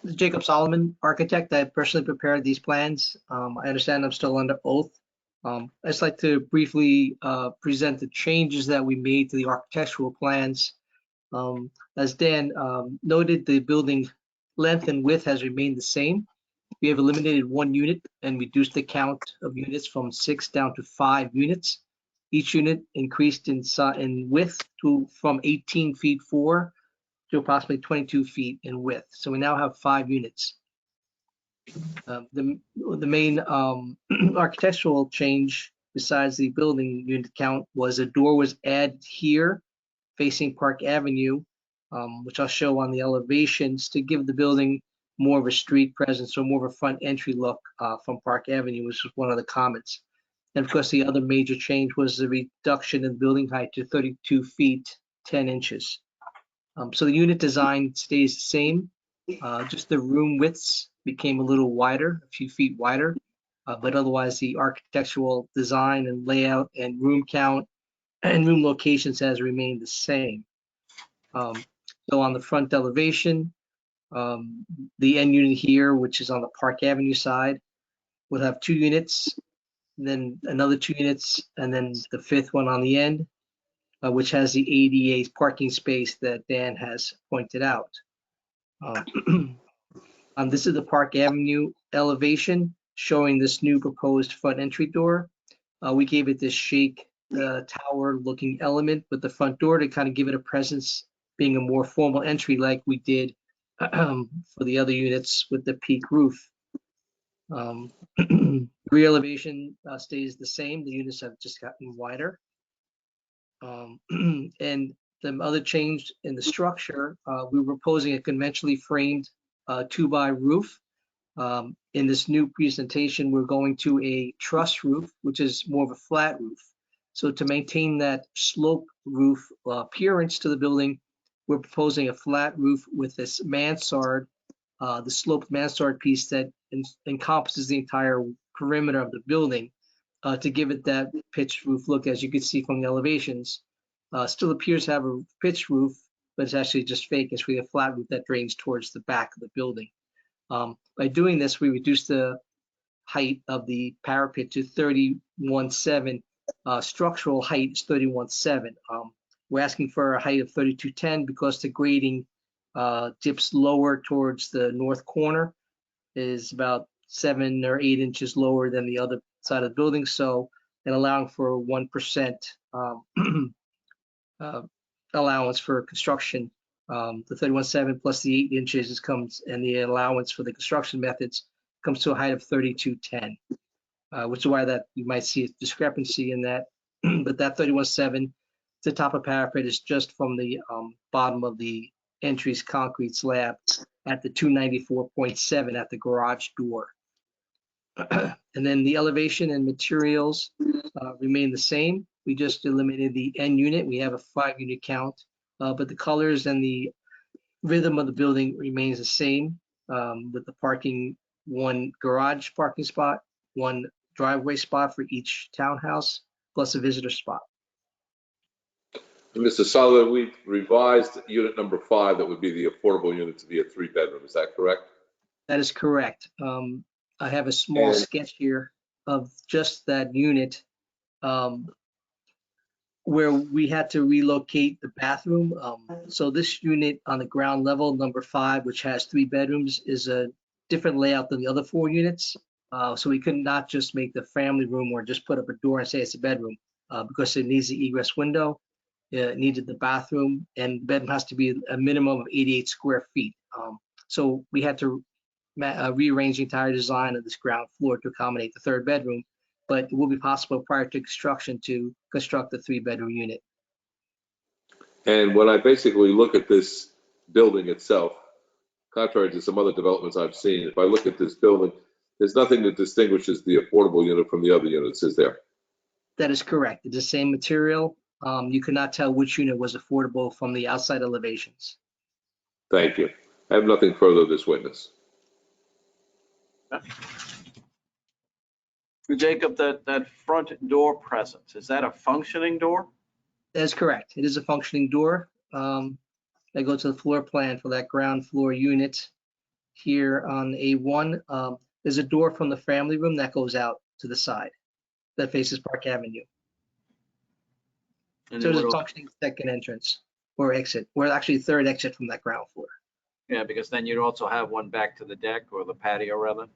is Jacob Solomon, architect. I personally prepared these plans. I understand I'm still under oath. I'd just like to briefly present the changes that we made to the architectural plans. As Dan noted, the building length and width has remained the same. We have eliminated 1 unit and reduced the count of units from 6 down to 5 units. Each unit increased in width from 18 feet 4 to approximately 22 feet in width. So we now have 5 units. The main architectural change, besides the building unit count, was a door was added here facing Park Avenue, which I'll show on the elevations, to give the building more of a street presence or more of a front entry look from Park Avenue, which was one of the comments. And of course, the other major change was the reduction in building height to 32 feet 10 inches. So the unit design stays the same. Just the room widths became a little wider, a few feet wider, but otherwise the architectural design and layout and room count and room locations has remained the same. So on the front elevation, the end unit here, which is on the Park Avenue side, will have 2 units, then another 2 units, and then the 5th one on the end, which has the ADA parking space that Dan has pointed out. This is the Park Avenue elevation showing this new proposed front entry door. We gave it this shake tower looking element with the front door to kind of give it a presence, being a more formal entry like we did for the other units with the peak roof. Rear elevation stays the same. The units have just gotten wider. And the other change in the structure, we were proposing a conventionally framed 2-by roof. In this new presentation, we're going to a truss roof, which is more of a flat roof. So to maintain that slope roof appearance to the building, we're proposing a flat roof with this mansard, the sloped mansard piece that encompasses the entire perimeter of the building. to give it that pitched roof look, as you can see from the elevations. Still appears to have a pitched roof, but it's actually just fake. It's really a flat roof that drains towards the back of the building. By doing this, we reduced the height of the parapet to 31.7. Structural height is 31.7. We're asking for a height of 32.10 because the grading dips lower towards the north corner, is about 7 or 8 inches lower than the other side of the building. So, and allowing for 1% allowance for construction. The 31.7 plus the 8 inches comes, and the allowance for the construction methods comes to a height of 32.10, which is why that you might see a discrepancy in that. But that 31.7, the top of parapet is just from the bottom of the entry's concrete slab at the 294.7 at the garage door. And then the elevation and materials remain the same. We just eliminated the N unit. We have a 5-unit count, but the colors and the rhythm of the building remains the same, with the parking, 1 garage parking spot, 1 driveway spot for each townhouse, plus a visitor spot. Mr. Sullivan, we revised unit number 5, that would be the affordable unit, to be a 3-bedroom. Is that correct? That is correct. I have a small sketch here of just that unit, where we had to relocate the bathroom. So this unit on the ground level, number 5, which has 3 bedrooms, is a different layout than the other 4 units. So we could not just make the family room or just put up a door and say it's a bedroom, because it needs the egress window. It needed the bathroom, and the bedroom has to be a minimum of 88 square feet. So we had to rearrange the entire design of this ground floor to accommodate the 3rd bedroom, but it will be possible prior to construction to construct the 3-bedroom unit. And when I basically look at this building itself, contrary to some other developments I've seen, if I look at this building, there's nothing that distinguishes the affordable unit from the other units, is there? That is correct. It's the same material. You could not tell which unit was affordable from the outside elevations. Thank you. I have nothing further of this witness. Jacob, that front door presence, is that a functioning door? That is correct. It is a functioning door. I go to the floor plan for that ground floor unit here on A1. There's a door from the family room that goes out to the side that faces Park Avenue. And So there's a functioning second entrance or exit, or actually 3rd exit from that ground floor. Yeah, because then you'd also have one back to the deck or the patio rather.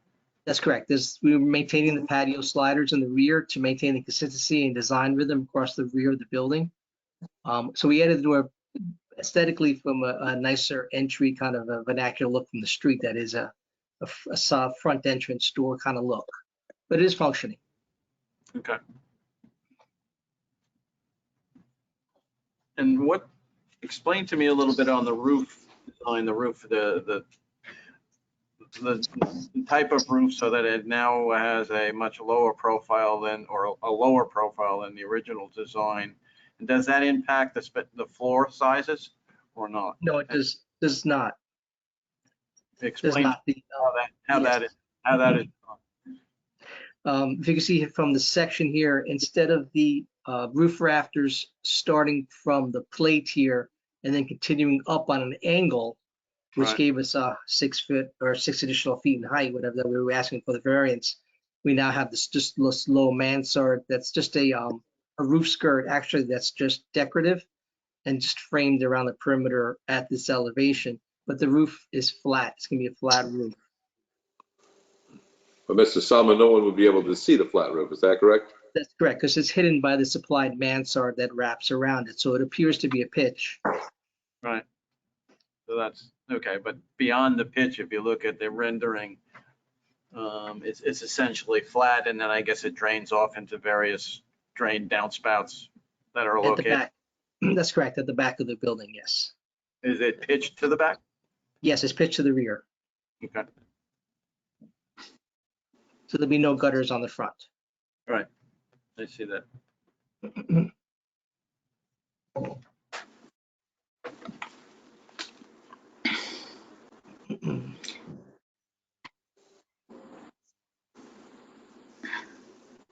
That's correct. We're maintaining the patio sliders in the rear to maintain the consistency and design rhythm across the rear of the building. So we added the door aesthetically from a nicer entry, kind of a vernacular look from the street that is a soft front entrance door kind of look, but it is functioning. Okay. And explain to me a little bit on the roof, on the roof, the type of roof, so that it now has a much lower profile than, or a lower profile than the original design. And does that impact the floor sizes or not? No, it does not. Explain how that is. If you can see from the section here, instead of the roof rafters starting from the plate here and then continuing up on an angle, which gave us 6 foot or 6 additional feet in height, whatever that we were asking for the variance, we now have this just low mansard that's just a roof skirt, actually, that's just decorative and just framed around the perimeter at this elevation. But the roof is flat. It's going to be a flat roof. But Mr. Sullivan, no one would be able to see the flat roof. Is that correct? That's correct, because it's hidden by the supplied mansard that wraps around it. So it appears to be a pitch. Right. So that's okay. But beyond the pitch, if you look at the rendering, it's essentially flat, and then I guess it drains off into various drain downspouts that are located. At the back. That's correct, at the back of the building, yes. Is it pitched to the back? Yes, it's pitched to the rear. Okay. So there'll be no gutters on the front. Right. I see that.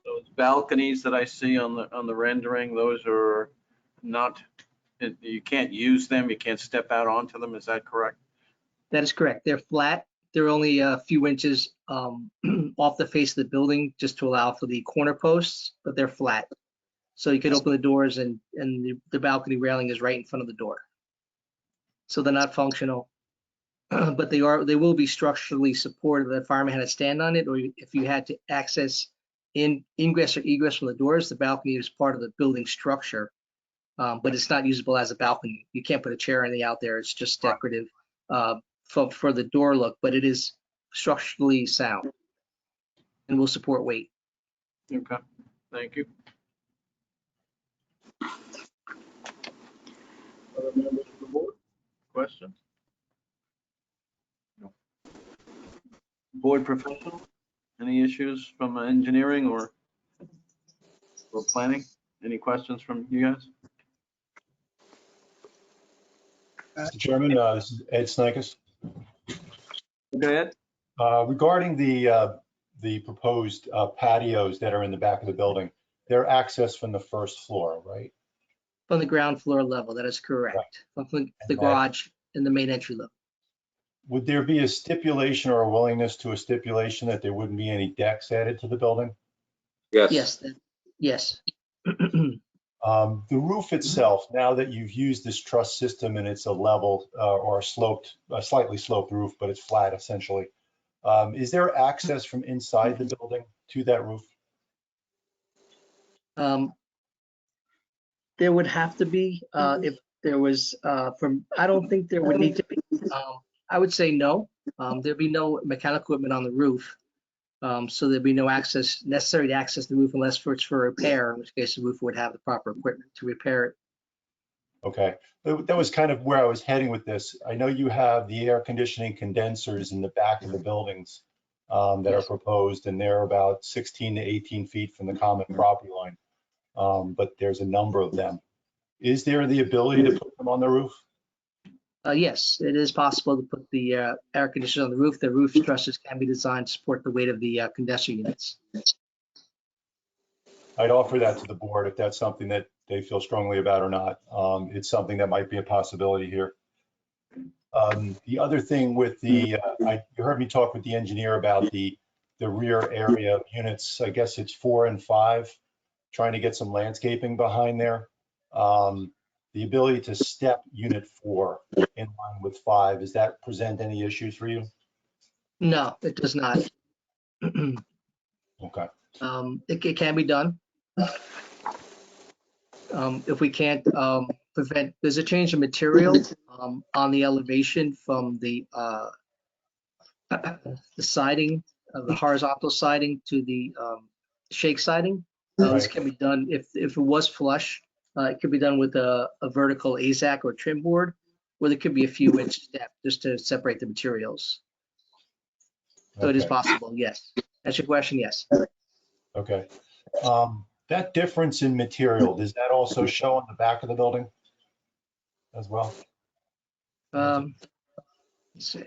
So it's balconies that I see on the rendering, those are not, you can't use them, you can't step out onto them, is that correct? That is correct. They're flat. They're only a few inches off the face of the building just to allow for the corner posts, but they're flat. So you could open the doors and the balcony railing is right in front of the door. So they're not functional, but they will be structurally supported. The fireman had to stand on it, or if you had to access ingress or egress from the doors, the balcony is part of the building structure, but it's not usable as a balcony. You can't put a chair or anything out there. It's just decorative for the door look, but it is structurally sound and will support weight. Okay, thank you. Other members of the board? Questions? No. Board professional? Any issues from engineering or planning? Any questions from you guys? Mr. Chairman, this is Ed Snikes. Go ahead. Regarding the proposed patios that are in the back of the building, they're accessed from the first floor, right? From the ground floor level, that is correct. From the garage and the main entry level. Would there be a stipulation or a willingness to a stipulation that there wouldn't be any decks added to the building? Yes. Yes. The roof itself, now that you've used this truss system and it's a level or a slightly sloped roof, but it's flat essentially, is there access from inside the building to that roof? There would have to be, if there was, I don't think there would need to be, I would say no. There'd be no mechanical equipment on the roof. So there'd be no access necessary to access the roof unless it's for repair, in which case the roof would have the proper equipment to repair it. Okay, that was kind of where I was heading with this. I know you have the air conditioning condensers in the back of the buildings that are proposed, and they're about 16 to 18 feet from the common property line. But there's a number of them. Is there the ability to put them on the roof? Yes, it is possible to put the air conditioner on the roof. The roof trusses can be designed to support the weight of the condenser units. I'd offer that to the board if that's something that they feel strongly about or not. It's something that might be a possibility here. The other thing with the, you heard me talk with the engineer about the rear area of units. I guess it's 4 and 5, trying to get some landscaping behind there. The ability to step unit 4 in line with 5, does that present any issues for you? No, it does not. Okay. It can be done. If we can't prevent, there's a change in material on the elevation from the siding, the horizontal siding to the shake siding. This can be done if it was flush. It could be done with a vertical AZAC or trim board, where there could be a few inch step just to separate the materials. So it is possible, yes. That's your question, yes. Okay. That difference in material, does that also show on the back of the building as well? Let's see.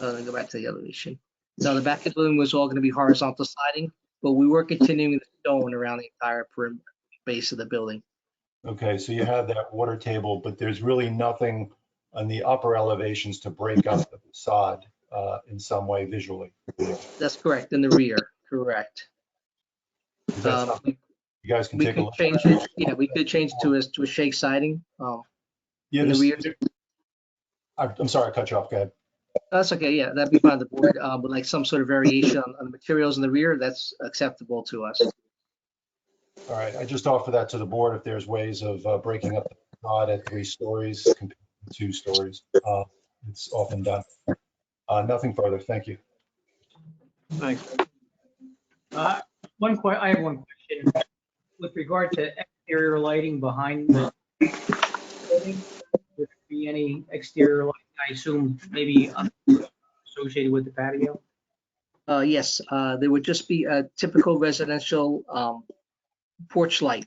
Let me go back to the elevation. No, the back of the building was all going to be horizontal siding, but we were continuing the stone around the entire perimeter base of the building. Okay, so you have that water table, but there's really nothing on the upper elevations to break up the facade in some way visually. That's correct, in the rear, correct. Is that something you guys can We take a could look change at? it. Yeah, we could change it to a shake siding. Yeah, in the rear. I'm sorry, I cut you off. Go ahead. That's okay. Yeah, that'd be fine. The board, but like some sort of variation on the materials in the rear, that's acceptable to us. All right, I just offer that to the board if there's ways of breaking up the facade at 3 stories compared to 2 stories. It's often done. Nothing further. Thank you. Thanks. I have one question. With regard to exterior lighting behind the building, would there be any exterior lighting? I assume maybe associated with the patio? Yes, there would just be a typical residential porch light,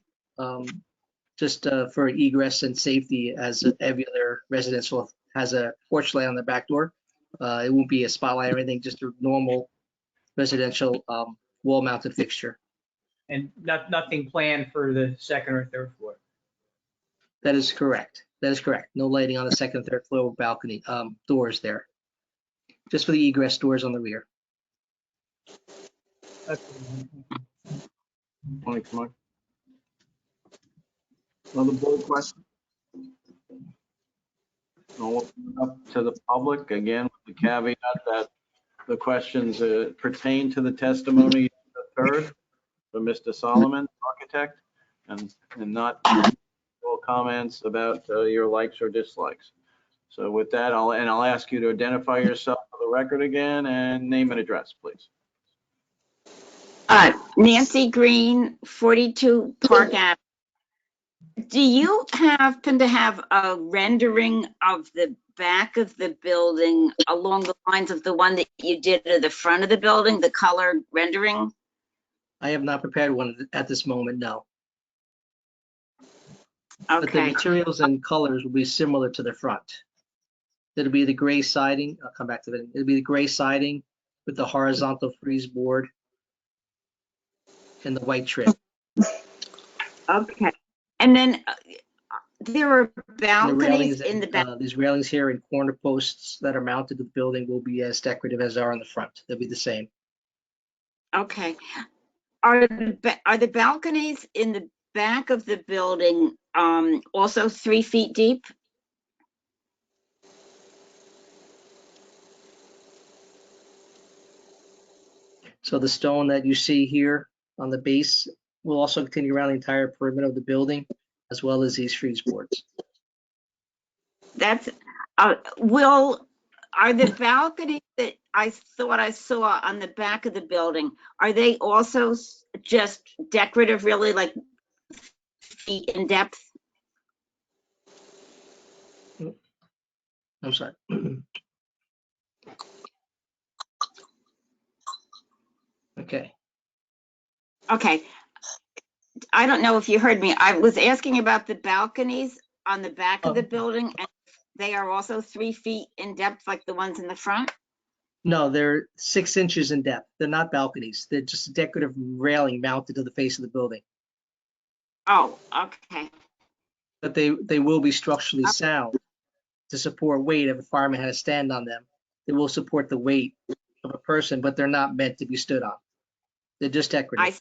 just for egress and safety, as every other residential has a porch light on the back door. It won't be a spotlight or anything, just a normal residential wall-mounted fixture. And nothing planned for the second or third floor. That is correct. That is correct. No lighting on the second, third floor balcony, doors there. Just for the egress doors on the rear. Thanks, Mark. Another board question? I'll open it up to the public, again, with the caveat that the questions pertain to the testimony of the third, for Mr. Solomon, architect, and not all comments about your likes or dislikes. So with that, I'll ask you to identify yourself for the record again and name and address, please. Nancy Green, 42 Park Ave. Do you happen to have a rendering of the back of the building along the lines of the one that you did at the front of the building, the colored rendering? I have not prepared one at this moment, no. But the Okay. materials and colors will be similar to the front. It'll be the gray siding. I'll come back to that. It'll be the gray siding with the horizontal frieze board and the white trim. Okay. And then there are And the balconies railings, in the back. these railings here and corner posts that are mounted to the building will be as decorative as are on the front. They'll be the same. Okay. Are the balconies in the back of the building also 3 feet deep? So the stone that you see here on the base will also continue around the entire perimeter of the building, as well as these frieze boards. That's are the balconies that I thought I saw on the back of the building, are they also just decorative, really, like feet in depth? I'm sorry. Okay. Okay. I don't know if you heard me. I was asking about the balconies on the back of the building, and they are also 3 feet in depth like the ones in the front? No, they're 6 inches in depth. They're not balconies. They're just a decorative railing mounted to the face of the building. Oh, okay. But they will be structurally sound to support weight if a fireman had to stand on them. They will support the weight of a person, but they're not meant to be stood on. They're just decorative.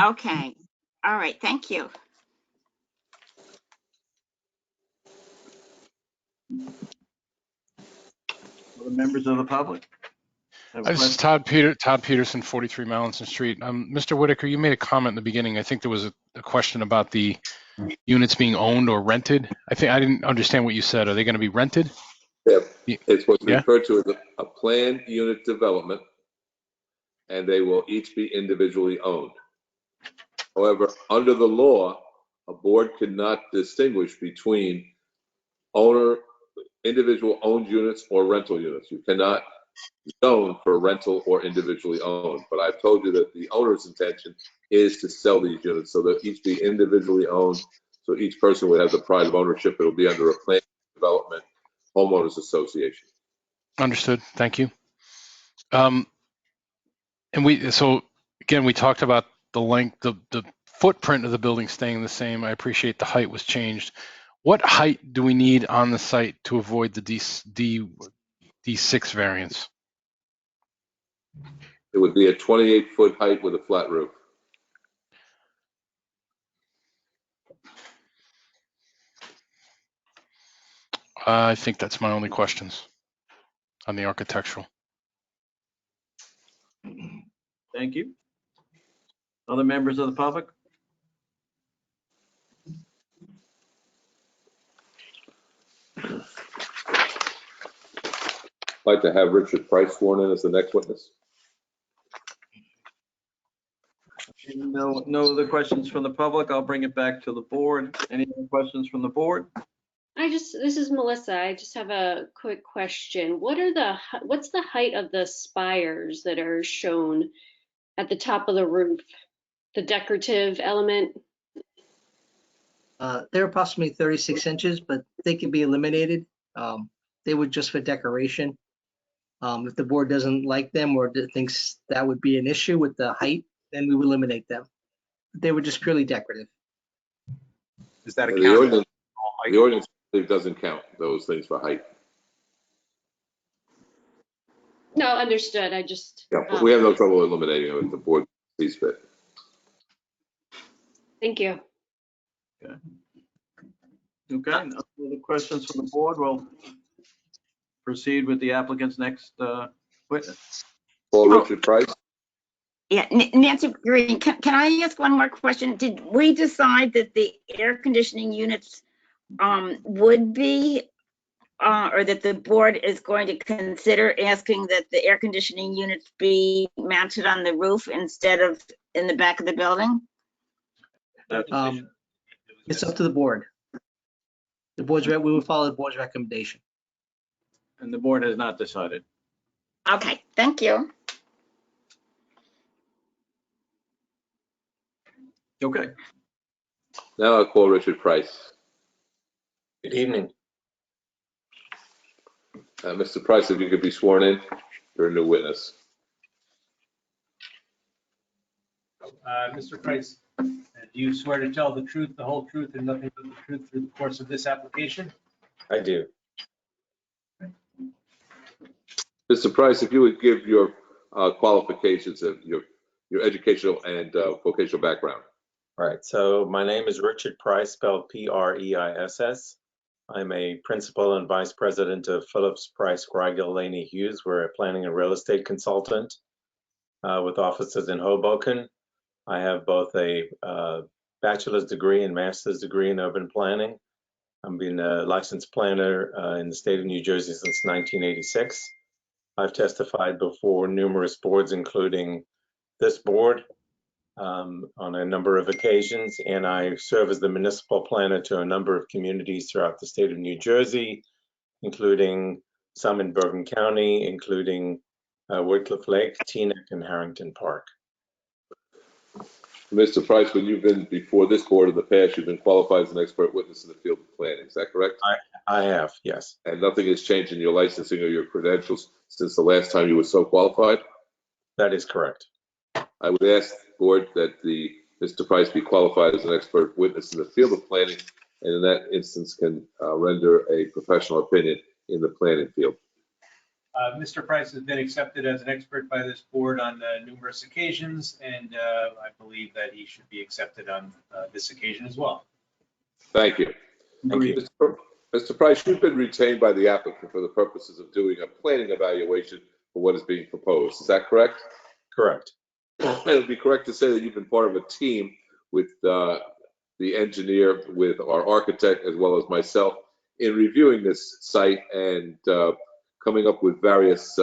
Okay. All right. Thank you. Other members of the public? This is Todd Peterson, 43 Mallinson Street. Mr. Whitaker, you made a comment in the beginning. I think there was a question about the units being owned or rented. I didn't understand what you said. Are they going to be rented? Yeah, it's what's referred to as a planned unit development, and they will each be individually owned. However, under the law, a board cannot distinguish between individual owned units or rental units. You cannot zone for rental or individually owned. But I've told you that the owner's intention is to sell these units, so they'll each be individually owned. So each person would have the pride of ownership. It'll be under a planned development homeowners association. Understood. Thank you. And we talked about the length, the footprint of the building staying the same. I appreciate the height was changed. What height do we need on the site to avoid the D6 variance? It would be a 28-foot height with a flat roof. I think that's my only questions on the architectural. Thank you. Other members of the public? I'd like to have Richard Price sworn in as the next witness. No other questions from the public. I'll bring it back to the board. Any other questions from the board? This is Melissa. I just have a quick question. What's the height of the spires that are shown at the top of the roof? The decorative element? They're approximately 36 inches, but they can be eliminated. They were just for decoration. If the board doesn't like them or thinks that would be an issue with the height, then we would eliminate them. They were just purely decorative. Is that a The count? ordinance, the ordinance doesn't count those things for height. No, understood. I just, Yeah, but we have no trouble eliminating them if the board sees fit. thank you. Okay, no further questions from the board. We'll proceed with the applicant's next witness. Paul Oh. Richard Price. Yeah, Nancy Green, can I ask one more question? Did we decide that the air conditioning units would be, or that the board is going to consider asking that the air conditioning units be mounted on the roof instead of in the back of the building? It's up to the board. We will follow the board's recommendation. And the board has not decided. Okay, thank you. Okay. Now I'll call Richard Price. Good evening. Mr. Price, if you could be sworn in, you're a new witness. Mr. Price, do you swear to tell the truth, the whole truth, and nothing but the truth through the course of this application? I do. Mr. Price, if you would give your qualifications of your educational and vocational background. All right. So my name is Richard Price, spelled P-R-E-I-S-S. I'm a principal and vice president of Phillips Price Greigel Laney Hughes. We're a planning and real estate consultant with offices in Hoboken. I have both a bachelor's degree and master's degree in urban planning. I've been a licensed planner in the state of New Jersey since 1986. I've testified before numerous boards, including this board, on a number of occasions, and I serve as the municipal planner to a number of communities throughout the state of New Jersey, including some in Bergen County, including Woodcliff Lake, Teaneck, and Harrington Park. Mr. Price, when you've been before this board in the past, you've been qualified as an expert witness in the field of planning. Is that correct? I have, yes. And nothing has changed in your licensing or your credentials since the last time you were so qualified? That is correct. I would ask the board that Mr. Price be qualified as an expert witness in the field of planning, and in that instance can render a professional opinion in the planning field. Mr. Price has been accepted as an expert by this board on numerous occasions, and I believe that he should be accepted on this occasion as well. Thank you. Thank you. Mr. Price, you've been retained by the applicant for the purposes of doing a planning evaluation for what is being proposed. Is that correct? Correct. It would be correct to say that you've been part of a team with the engineer, with our architect, as well as myself, in reviewing this site and coming up with various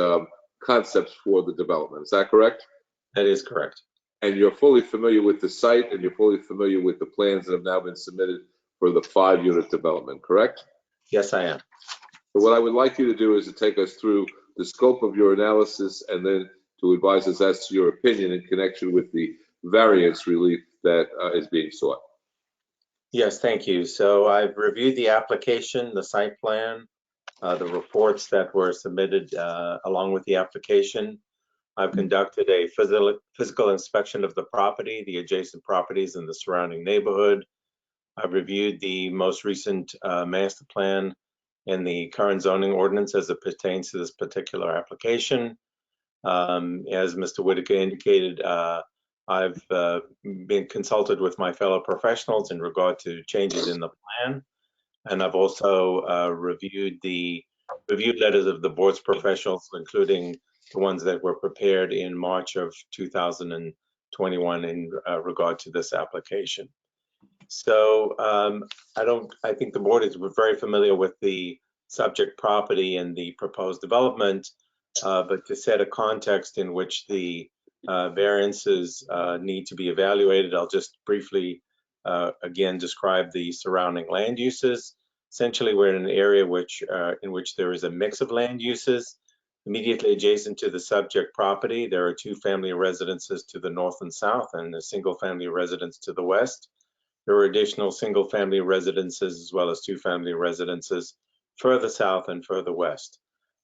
concepts for the development. Is that correct? That is correct. And you're fully familiar with the site, and you're fully familiar with the plans that have now been submitted for the 5-unit development, correct? Yes, I am. So what I would like you to do is to take us through the scope of your analysis and then to advise us as to your opinion in connection with the variance relief that is being sought. Yes, thank you. So I've reviewed the application, the site plan, the reports that were submitted along with the application. I've conducted a physical inspection of the property, the adjacent properties in the surrounding neighborhood. I've reviewed the most recent master plan and the current zoning ordinance as it pertains to this particular application. As Mr. Whitaker indicated, I've been consulted with my fellow professionals in regard to changes in the plan. And I've also reviewed the review letters of the board's professionals, including the ones that were prepared in March of 2021 in regard to this application. So I think the board is very familiar with the subject property and the proposed development, but to set a context in which the variances need to be evaluated, I'll just briefly again describe the surrounding land uses. Essentially, we're in an area in which there is a mix of land uses. Immediately adjacent to the subject property, there are 2 family residences to the north and south and a single family residence to the west. There are additional single family residences as well as 2 family residences further south and further west.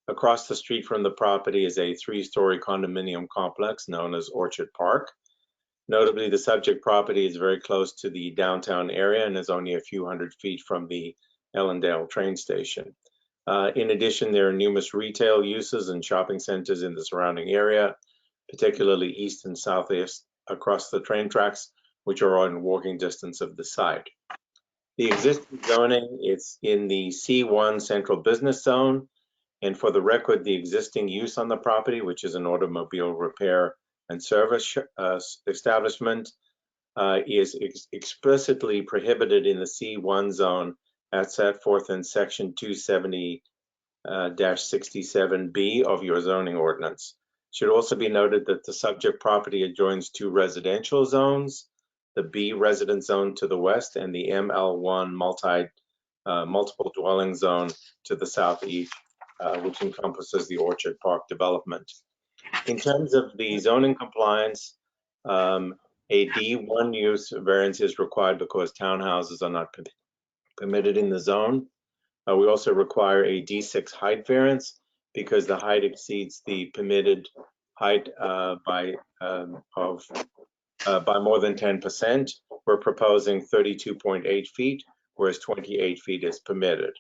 Across the street from the property is a 3-story condominium complex known as Orchard Park. Notably, the subject property is very close to the downtown area and is only a few hundred feet from the Allendale train station. In addition, there are numerous retail uses and shopping centers in the surrounding area, particularly east and southeast across the train tracks, which are in walking distance of the site. The existing zoning is in the C1 Central Business Zone, and for the record, the existing use on the property, which is an automobile repair and service establishment, is explicitly prohibited in the C1 zone as set forth in section 270-67B of your zoning ordinance. It should also be noted that the subject property adjoins 2 residential zones, the B residence zone to the west and the ML1 multiple dwelling zone to the southeast, which encompasses the Orchard Park development. In terms of the zoning compliance, a D1 use variance is required because townhouses are not permitted in the zone. We also require a D6 height variance because the height exceeds the permitted height by more than 10%. We're proposing 32.8 feet, whereas 28 feet is permitted.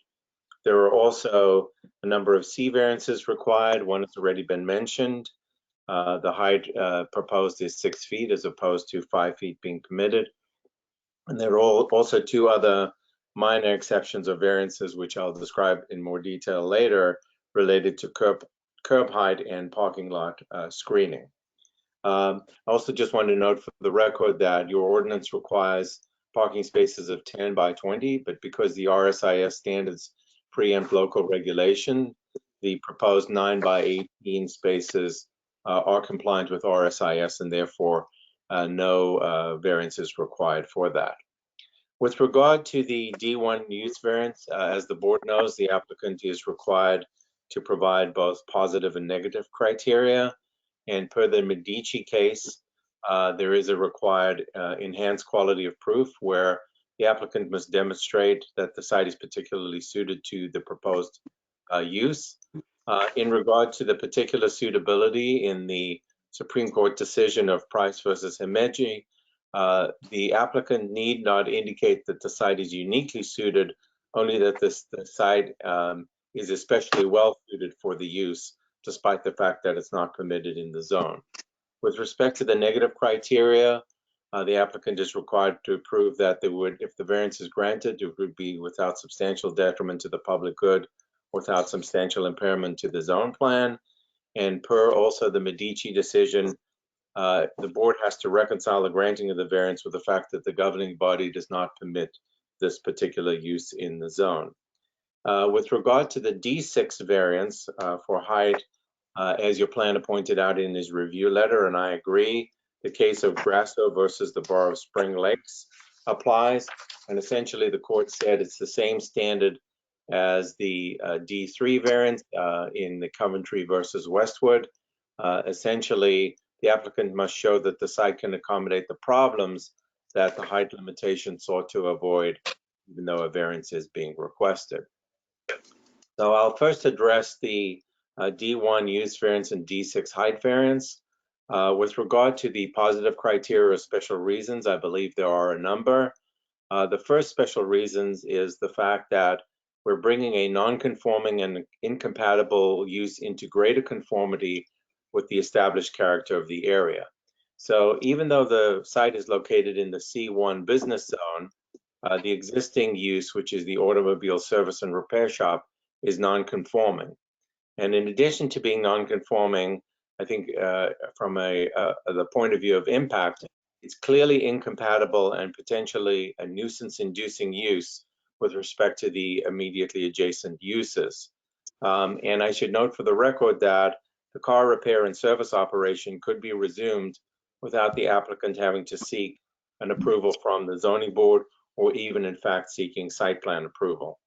There are also a number of C variances required. One has already been mentioned. The height proposed is 6 feet as opposed to 5 feet being permitted. And there are also 2 other minor exceptions or variances, which I'll describe in more detail later, related to curb height and parking lot screening. I also just want to note for the record that your ordinance requires parking spaces of 10 by 20, but because the RSIS standards preempt local regulation, the proposed 9 by 18 spaces are compliant with RSIS, and therefore no variance is required for that. With regard to the D1 use variance, as the board knows, the applicant is required to provide both positive and negative criteria. And per the Medici case, there is a required enhanced quality of proof where the applicant must demonstrate that the site is particularly suited to the proposed use. In regard to the particular suitability in the Supreme Court decision of Price versus Himeji, the applicant need not indicate that the site is uniquely suited, only that the site is especially well suited for the use, despite the fact that it's not permitted in the zone. With respect to the negative criteria, the applicant is required to prove that if the variance is granted, it would be without substantial detriment to the public good, without substantial impairment to the zone plan. And per also the Medici decision, the board has to reconcile the granting of the variance with the fact that the governing body does not permit this particular use in the zone. With regard to the D6 variance for height, as your planner pointed out in his review letter, and I agree, the case of Grasso versus the Borough of Spring Lakes applies. And essentially, the court said it's the same standard as the D3 variance in the Coventry versus Westwood. Essentially, the applicant must show that the site can accommodate the problems that the height limitation sought to avoid, even though a variance is being requested. So I'll first address the D1 use variance and D6 height variance. With regard to the positive criteria or special reasons, I believe there are a number. The first special reasons is the fact that we're bringing a non-conforming and incompatible use into greater conformity with the established character of the area. So even though the site is located in the C1 business zone, the existing use, which is the automobile service and repair shop, is non-conforming. And in addition to being non-conforming, I think from the point of view of impact, it's clearly incompatible and potentially a nuisance-inducing use with respect to the immediately adjacent uses. And I should note for the record that the car repair and service operation could be resumed without the applicant having to seek an approval from the zoning board or even in fact seeking site plan approval.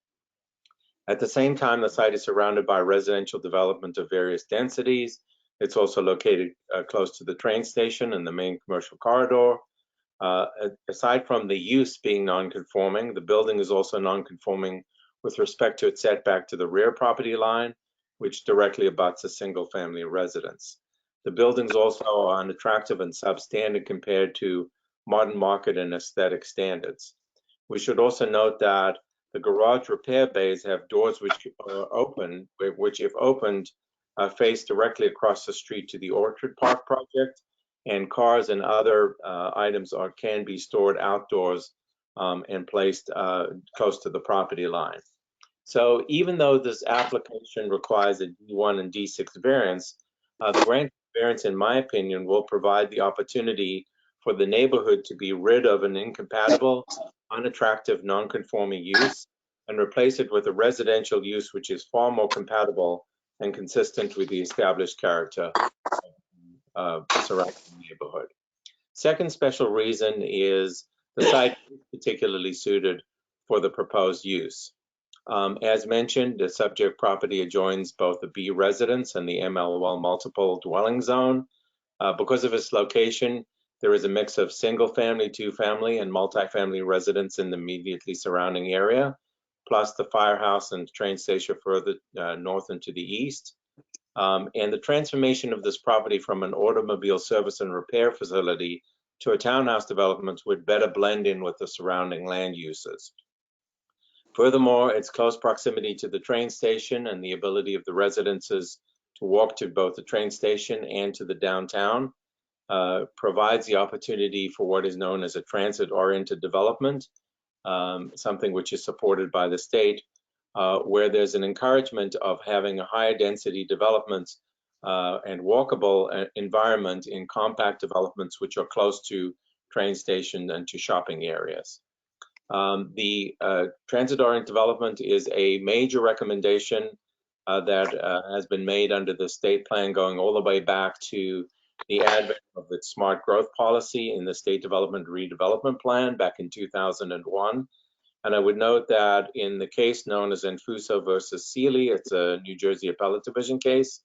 At the same time, the site is surrounded by residential development of various densities. It's also located close to the train station and the main commercial corridor. Aside from the use being non-conforming, the building is also non-conforming with respect to its setback to the rear property line, which directly abuts a single-family residence. The buildings also are unattractive and substandard compared to modern market and aesthetic standards. We should also note that the garage repair bays have doors which are open, which if opened, face directly across the street to the Orchard Park project, and cars and other items can be stored outdoors and placed close to the property line. So even though this application requires a D1 and D6 variance, the grant variance, in my opinion, will provide the opportunity for the neighborhood to be rid of an incompatible, unattractive, non-conforming use and replace it with a residential use which is far more compatible and consistent with the established character of surrounding neighborhood. Second special reason is the site is particularly suited for the proposed use. As mentioned, the subject property adjoins both the B residence and the MLL multiple dwelling zone. Because of its location, there is a mix of single-family, two-family, and multifamily residents in the immediately surrounding area, plus the firehouse and train station further north and to the east. And the transformation of this property from an automobile service and repair facility to a townhouse development would better blend in with the surrounding land uses. Furthermore, its close proximity to the train station and the ability of the residences to walk to both the train station and to the downtown provides the opportunity for what is known as a transit-oriented development, something which is supported by the state, where there's an encouragement of having a higher density development and walkable environment in compact developments which are close to train stations and to shopping areas. The transit-oriented development is a major recommendation that has been made under the state plan going all the way back to the advent of its smart growth policy in the State Development Redevelopment Plan back in 2001. And I would note that in the case known as Enfuso versus Sealy, it's a New Jersey Appellate Division case,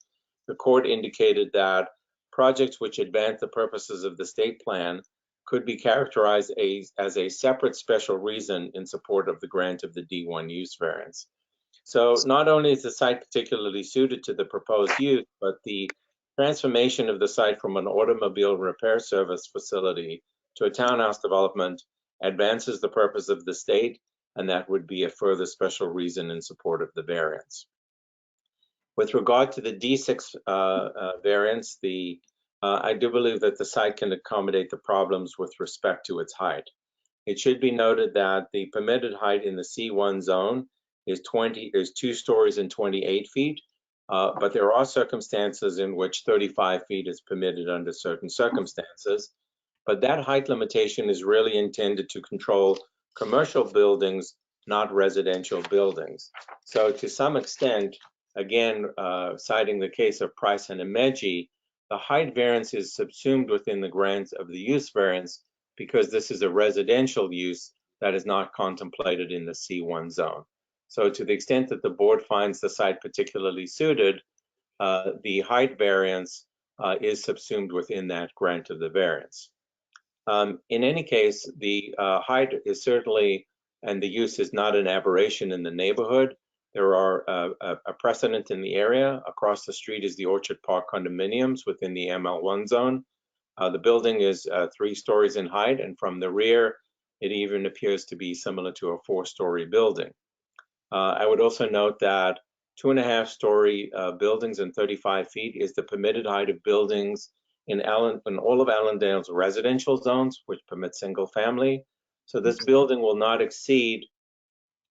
the court indicated that projects which advance the purposes of the state plan could be characterized as a separate special reason in support of the grant of the D1 use variance. So not only is the site particularly suited to the proposed use, but the transformation of the site from an automobile repair service facility to a townhouse development advances the purpose of the state, and that would be a further special reason in support of the variance. With regard to the D6 variance, I do believe that the site can accommodate the problems with respect to its height. It should be noted that the permitted height in the C1 zone is 2 stories and 28 feet, but there are circumstances in which 35 feet is permitted under certain circumstances. But that height limitation is really intended to control commercial buildings, not residential buildings. So to some extent, again, citing the case of Price and Ameji, the height variance is subsumed within the grant of the use variance because this is a residential use that is not contemplated in the C1 zone. So to the extent that the board finds the site particularly suited, the height variance is subsumed within that grant of the variance. In any case, the height is certainly, and the use is not an aberration in the neighborhood. There are a precedent in the area. Across the street is the Orchard Park condominiums within the ML1 zone. The building is 3 stories in height, and from the rear, it even appears to be similar to a 4-story building. I would also note that 2.5-story buildings and 35 feet is the permitted height of buildings in all of Allendale's residential zones, which permit single family. So this building will not exceed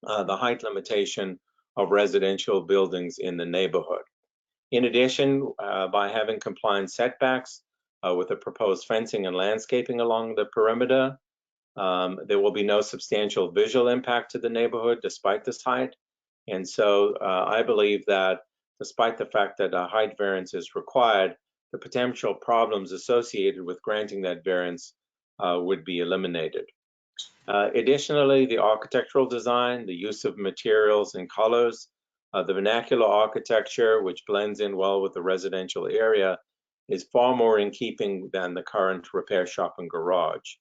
the height limitation of residential buildings in the neighborhood. In addition, by having compliant setbacks with the proposed fencing and landscaping along the perimeter, there will be no substantial visual impact to the neighborhood despite this height. And so I believe that despite the fact that a height variance is required, the potential problems associated with granting that variance would be eliminated. Additionally, the architectural design, the use of materials and colors, the vernacular architecture, which blends in well with the residential area, is far more in keeping than the current repair shop and garage.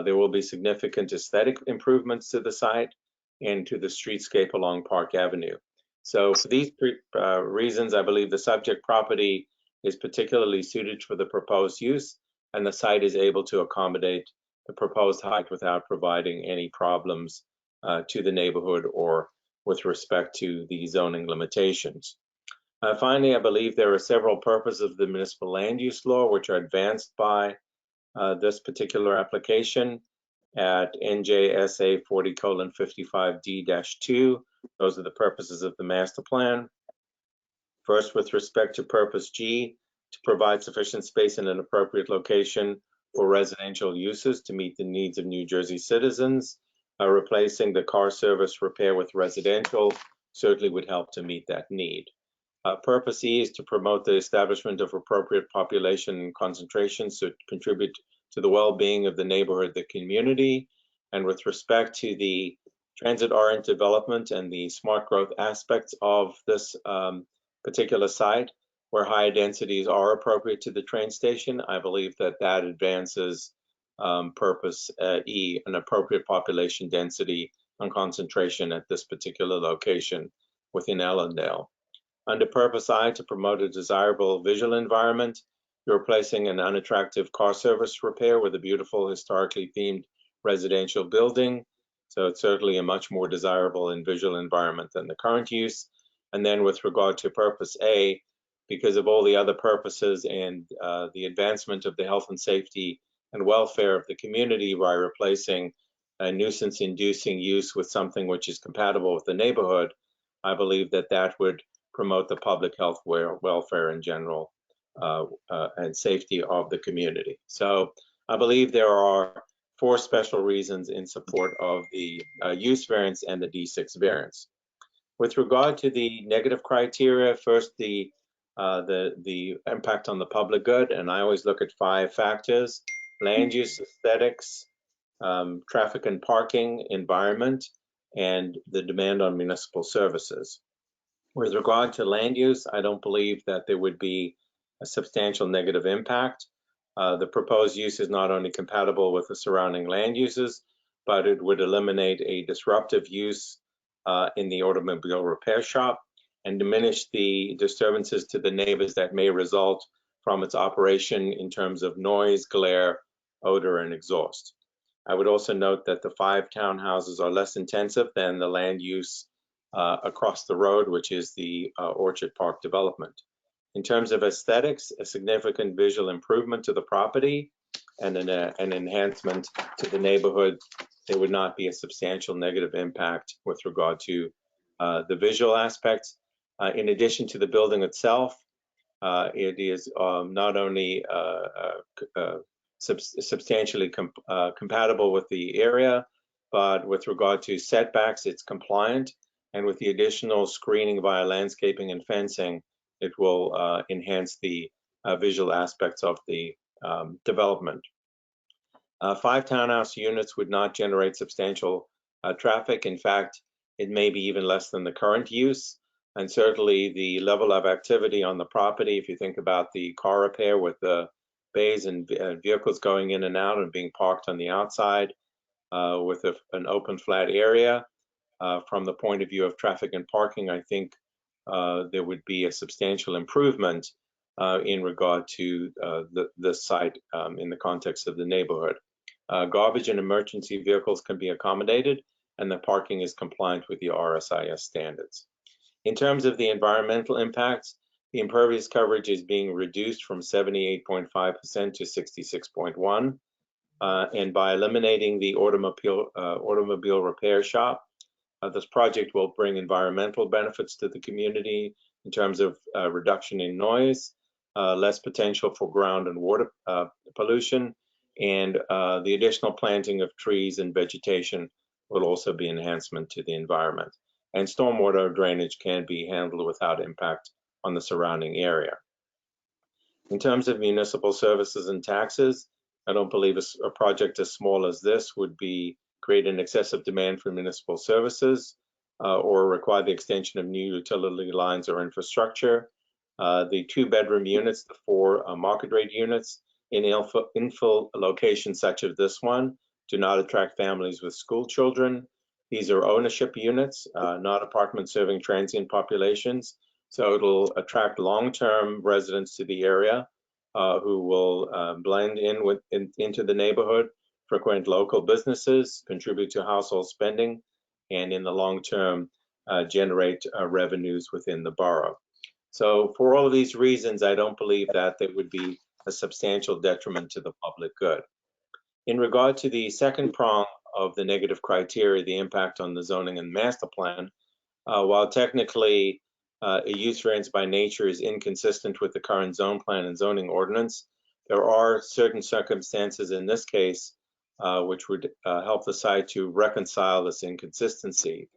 There will be significant aesthetic improvements to the site and to the streetscape along Park Avenue. So for these reasons, I believe the subject property is particularly suited for the proposed use, and the site is able to accommodate the proposed height without providing any problems to the neighborhood or with respect to the zoning limitations. Finally, I believe there are several purposes of the municipal land use law which are advanced by this particular application at NJSA 40:55D-2. Those are the purposes of the master plan. First, with respect to purpose G, to provide sufficient space in an appropriate location for residential uses to meet the needs of New Jersey citizens. Replacing the car service repair with residential certainly would help to meet that need. Purpose E is to promote the establishment of appropriate population concentrations to contribute to the well-being of the neighborhood, the community. And with respect to the transit-oriented development and the smart growth aspects of this particular site, where higher densities are appropriate to the train station, I believe that that advances purpose E, an appropriate population density and concentration at this particular location within Allendale. Under purpose I, to promote a desirable visual environment, you're replacing an unattractive car service repair with a beautiful historically themed residential building. So it's certainly a much more desirable and visual environment than the current use. And then with regard to purpose A, because of all the other purposes and the advancement of the health and safety and welfare of the community by replacing a nuisance-inducing use with something which is compatible with the neighborhood, I believe that that would promote the public health welfare in general and safety of the community. So I believe there are 4 special reasons in support of the use variance and the D6 variance. With regard to the negative criteria, first the impact on the public good, and I always look at 5 factors: land use, aesthetics, traffic and parking, environment, and the demand on municipal services. With regard to land use, I don't believe that there would be a substantial negative impact. The proposed use is not only compatible with the surrounding land uses, but it would eliminate a disruptive use in the automobile repair shop and diminish the disturbances to the neighbors that may result from its operation in terms of noise, glare, odor, and exhaust. I would also note that the 5 townhouses are less intensive than the land use across the road, which is the Orchard Park development. In terms of aesthetics, a significant visual improvement to the property and an enhancement to the neighborhood, there would not be a substantial negative impact with regard to the visual aspects. In addition to the building itself, it is not only substantially compatible with the area, but with regard to setbacks, it's compliant. And with the additional screening via landscaping and fencing, it will enhance the visual aspects of the development. 5 townhouse units would not generate substantial traffic. In fact, it may be even less than the current use. And certainly the level of activity on the property, if you think about the car repair with the bays and vehicles going in and out and being parked on the outside with an open flat area, from the point of view of traffic and parking, I think there would be a substantial improvement in regard to the site in the context of the neighborhood. Garbage and emergency vehicles can be accommodated, and the parking is compliant with the RSIS standards. In terms of the environmental impacts, the impervious coverage is being reduced from 78.5% to 66.1%. And by eliminating the automobile repair shop, this project will bring environmental benefits to the community in terms of reduction in noise, less potential for ground and water pollution, and the additional planting of trees and vegetation will also be enhancement to the environment. And stormwater drainage can be handled without impact on the surrounding area. In terms of municipal services and taxes, I don't believe a project as small as this would create an excessive demand for municipal services or require the extension of new utility lines or infrastructure. The 2-bedroom units, the 4 market rate units in infill locations such as this one do not attract families with school children. These are ownership units, not apartments serving transient populations. So it'll attract long-term residents to the area who will blend into the neighborhood, frequent local businesses, contribute to household spending, and in the long term, generate revenues within the borough. So for all of these reasons, I don't believe that there would be a substantial detriment to the public good. In regard to the second prong of the negative criteria, the impact on the zoning and master plan, while technically a use variance by nature is inconsistent with the current zone plan and zoning ordinance, there are certain circumstances in this case which would help the site to reconcile this inconsistency.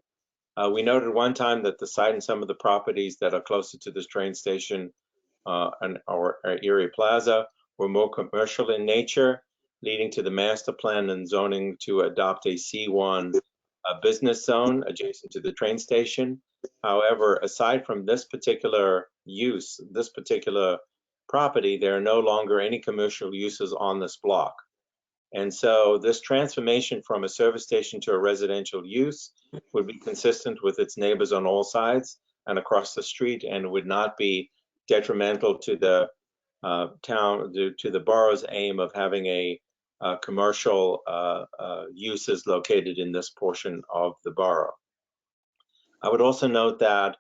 We noted one time that the site and some of the properties that are closer to this train station or Erie Plaza were more commercial in nature, leading to the master plan and zoning to adopt a C1 business zone adjacent to the train station. However, aside from this particular use, this particular property, there are no longer any commercial uses on this block. And so this transformation from a service station to a residential use would be consistent with its neighbors on all sides and across the street, and would not be detrimental to the to the borough's aim of having a commercial uses located in this portion of the borough. I would also note that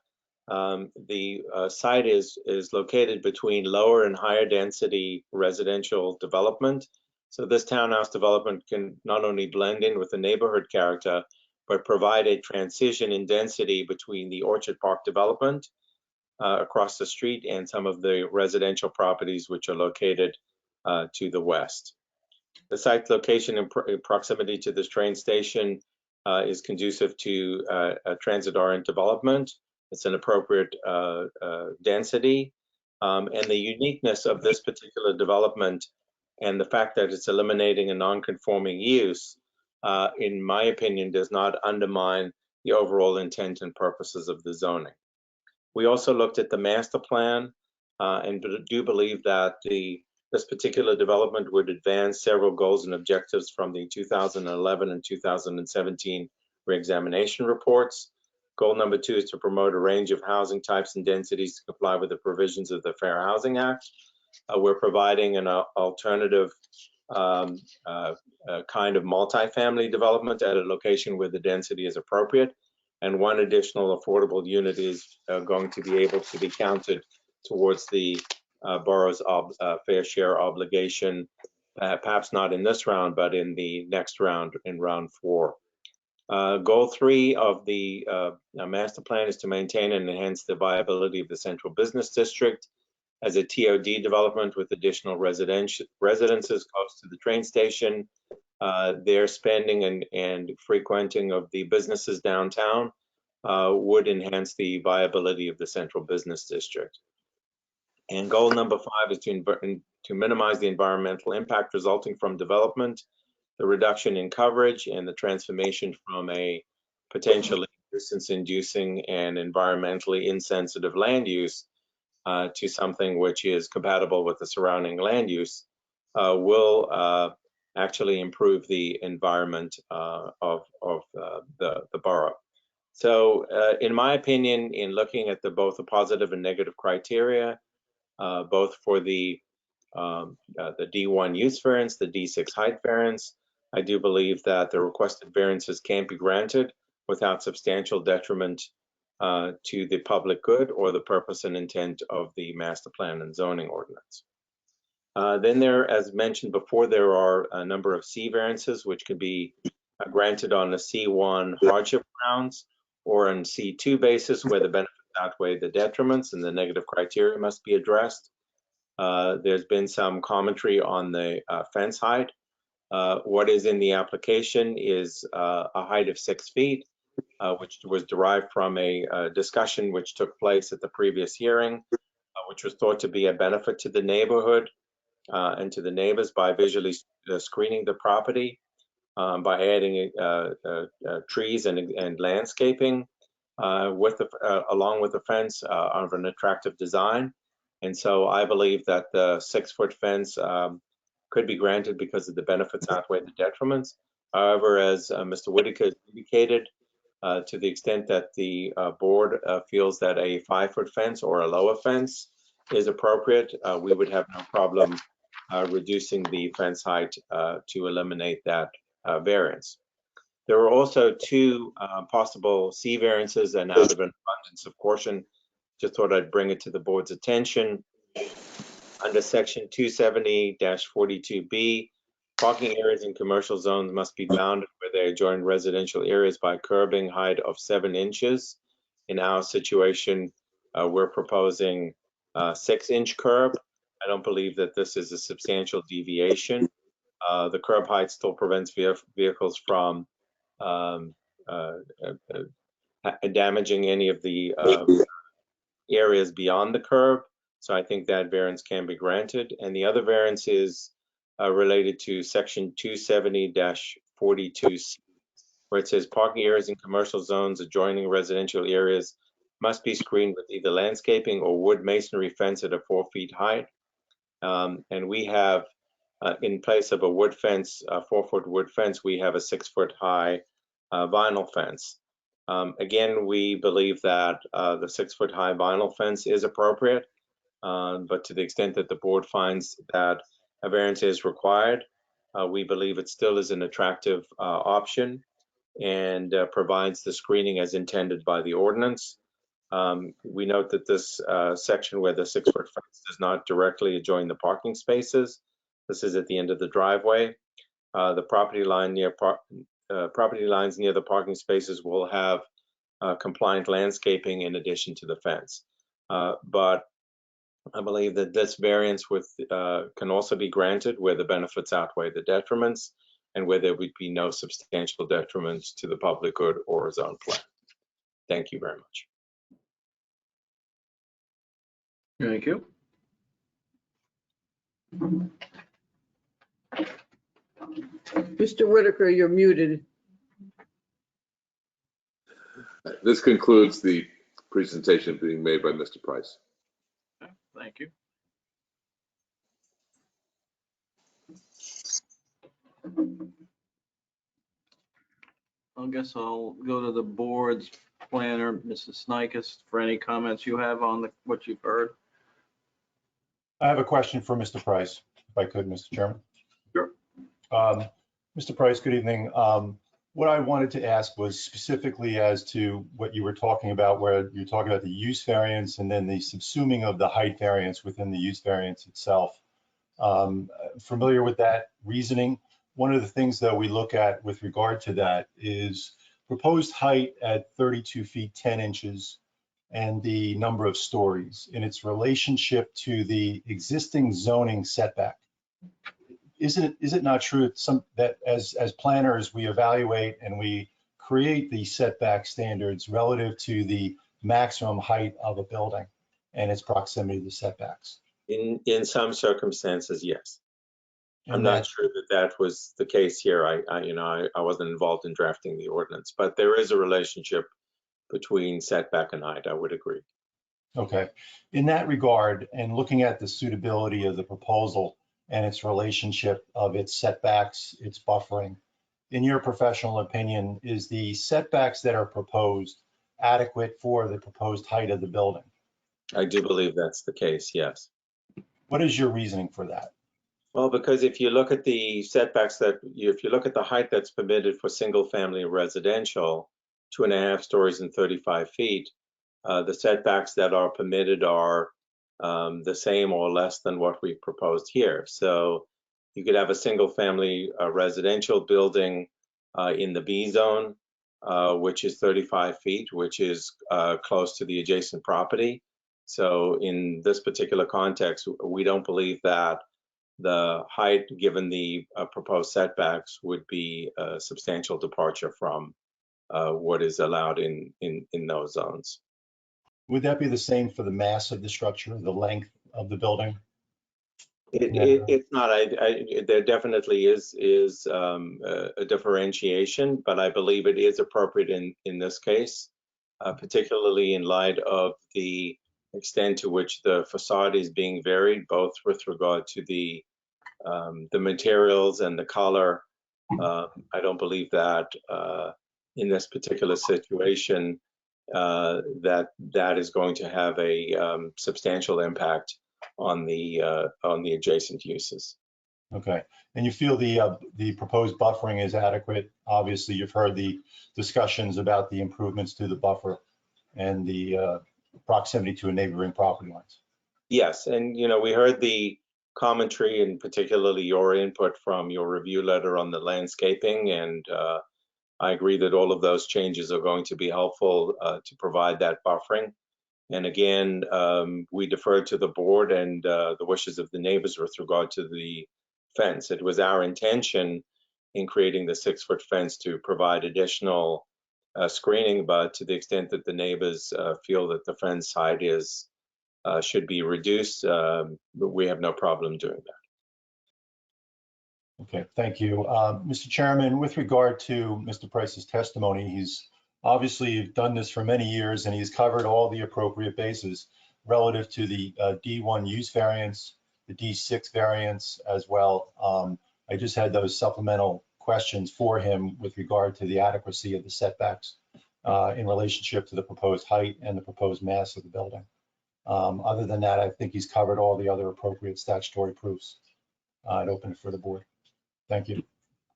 the site is located between lower and higher density residential development. So this townhouse development can not only blend in with the neighborhood character, but provide a transition in density between the Orchard Park development across the street and some of the residential properties which are located to the west. The site's location in proximity to this train station is conducive to a transit-oriented development. It's an appropriate density, and the uniqueness of this particular development and the fact that it's eliminating a non-conforming use, in my opinion, does not undermine the overall intent and purposes of the zoning. We also looked at the master plan and do believe that this particular development would advance several goals and objectives from the 2011 and 2017 reexamination reports. Goal number 2 is to promote a range of housing types and densities to comply with the provisions of the Fair Housing Act. We're providing an alternative kind of multifamily development at a location where the density is appropriate. And one additional affordable unit is going to be able to be counted towards the borough's fair share obligation, perhaps not in this round, but in the next round, in round 4. Goal 3 of the master plan is to maintain and enhance the viability of the central business district as a TOD development with additional residences close to the train station. Their spending and frequenting of the businesses downtown would enhance the viability of the central business district. And goal number 5 is to minimize the environmental impact resulting from development, the reduction in coverage, and the transformation from a potentially distance-inducing and environmentally insensitive land use to something which is compatible with the surrounding land use will actually improve the environment of the borough. So in my opinion, in looking at both the positive and negative criteria, both for the D1 use variance, the D6 height variance, I do believe that the requested variances can be granted without substantial detriment to the public good or the purpose and intent of the master plan and zoning ordinance. Then there, as mentioned before, there are a number of C variances which could be granted on the C1 hardship grounds or on C2 basis where the benefits outweigh the detriments and the negative criteria must be addressed. There's been some commentary on the fence height. What is in the application is a height of 6 feet, which was derived from a discussion which took place at the previous hearing, which was thought to be a benefit to the neighborhood and to the neighbors by visually screening the property, by adding trees and landscaping along with the fence of an attractive design. And so I believe that the 6-foot fence could be granted because of the benefits outweigh the detriments. However, as Mr. Whitaker indicated, To the extent that the board feels that a 5-foot fence or a lower fence is appropriate, we would have no problem reducing the fence height to eliminate that variance. There are also 2 possible C variances, and out of an abundance of caution, just thought I'd bring it to the board's attention. Under section 270-42B, parking areas in commercial zones must be bounded where they adjoin residential areas by curbing height of 7 inches. In our situation, we're proposing 6-inch curb. I don't believe that this is a substantial deviation. The curb height still prevents vehicles from damaging any of the areas beyond the curb. So I think that variance can be granted. And the other variance is related to section 270-42C, where it says parking areas in commercial zones adjoining residential areas must be screened with either landscaping or wood masonry fence at a 4 feet height. And we have, in place of a wood fence, a 4-foot wood fence, we have a 6-foot high vinyl fence. Again, we believe that the 6-foot high vinyl fence is appropriate, but to the extent that the board finds that a variance is required, we believe it still is an attractive option and provides the screening as intended by the ordinance. We note that this section where the 6-foot fence does not directly adjoin the parking spaces. This is at the end of the driveway. The property lines near the parking spaces will have compliant landscaping in addition to the fence. But I believe that this variance can also be granted where the benefits outweigh the detriments and where there would be no substantial detriments to the public good or zone plan. Thank you very much. Thank you. Mr. Whitaker, you're muted. This concludes the presentation being made by Mr. Price. Thank you. I guess I'll go to the board's planner, Mrs. Snikes, for any comments you have on what you've heard. I have a question for Mr. Price, if I could, Mr. Chairman. Sure. Mr. Price, good evening. What I wanted to ask was specifically as to what you were talking about, where you're talking about the use variance and then the subsuming of the height variance within the use variance itself. Familiar with that reasoning? One of the things that we look at with regard to that is proposed height at 32 feet 10 inches and the number of stories in its relationship to the existing zoning setback. Is it not true that as planners we evaluate and we create the setback standards relative to the maximum height of a building and its proximity to setbacks? In some circumstances, yes. I'm not sure that was the case here. I wasn't involved in drafting the ordinance, but there is a relationship between setback and height. I would agree. Okay. In that regard, and looking at the suitability of the proposal and its relationship of its setbacks, its buffering, in your professional opinion, is the setbacks that are proposed adequate for the proposed height of the building? I do believe that's the case, yes. What is your reasoning for that? Well, because if you look at the setbacks if you look at the height that's permitted for single family residential, 2.5 stories and 35 feet, the setbacks that are permitted are the same or less than what we proposed here. So you could have a single family residential building in the B zone, which is 35 feet, which is close to the adjacent property. So in this particular context, we don't believe that the height, given the proposed setbacks, would be a substantial departure from what is allowed in those zones. Would that be the same for the mass of the structure, the length of the building? It's not. There definitely is a differentiation, but I believe it is appropriate in this case, particularly in light of the extent to which the facade is being varied, both with regard to the materials and the color. I don't believe that in this particular situation, that is going to have a substantial impact on the adjacent uses. Okay, and you feel the proposed buffering is adequate? Obviously, you've heard the discussions about the improvements to the buffer and the proximity to neighboring property lines. Yes, and we heard the commentary and particularly your input from your review letter on the landscaping, and I agree that all of those changes are going to be helpful to provide that buffering. And again, we deferred to the board and the wishes of the neighbors with regard to the fence. It was our intention in creating the 6-foot fence to provide additional screening, but to the extent that the neighbors feel that the fence height should be reduced, we have no problem doing that. Okay, thank you. Mr. Chairman, with regard to Mr. Price's testimony, he's obviously done this for many years and he's covered all the appropriate bases relative to the D1 use variance, the D6 variance as well. I just had those supplemental questions for him with regard to the adequacy of the setbacks in relationship to the proposed height and the proposed mass of the building. Other than that, I think he's covered all the other appropriate statutory proofs. I'd open it for the board. Thank you.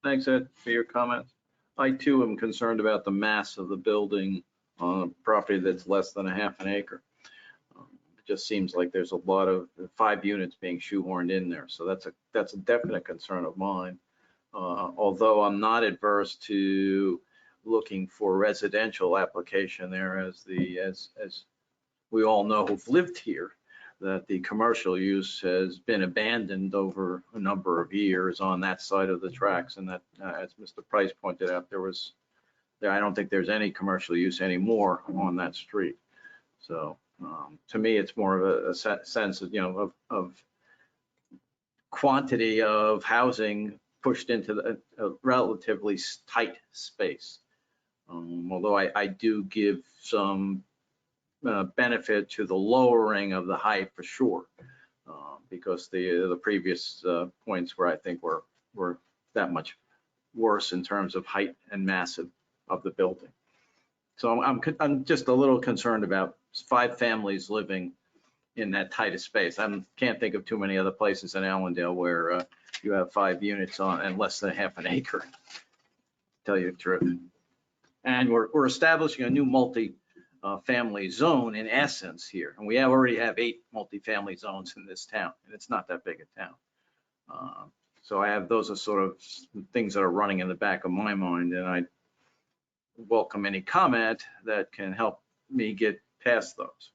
Thanks, Ed, for your comments. I too am concerned about the mass of the building on a property that's less than a half an acre. It just seems like there's a lot of 5 units being shoehorned in there. So that's a definite concern of mine. Although I'm not adverse to looking for residential application there, as we all know who've lived here, that the commercial use has been abandoned over a number of years on that side of the tracks. And that, as Mr. Price pointed out, I don't think there's any commercial use anymore on that street. So to me, it's more of a sense of, of quantity of housing pushed into a relatively tight space. Although I do give some benefit to the lowering of the height for sure, because the previous points where I think were that much worse in terms of height and mass of the building. So I'm just a little concerned about 5 families living in that tightest space. I can't think of too many other places in Allendale where you have 5 units on and less than half an acre. Tell you the truth. And we're establishing a new multi-family zone in essence here, and we already have 8 multi-family zones in this town, and it's not that big a town. So those are sort of things that are running in the back of my mind, and I welcome any comment that can help me get past those.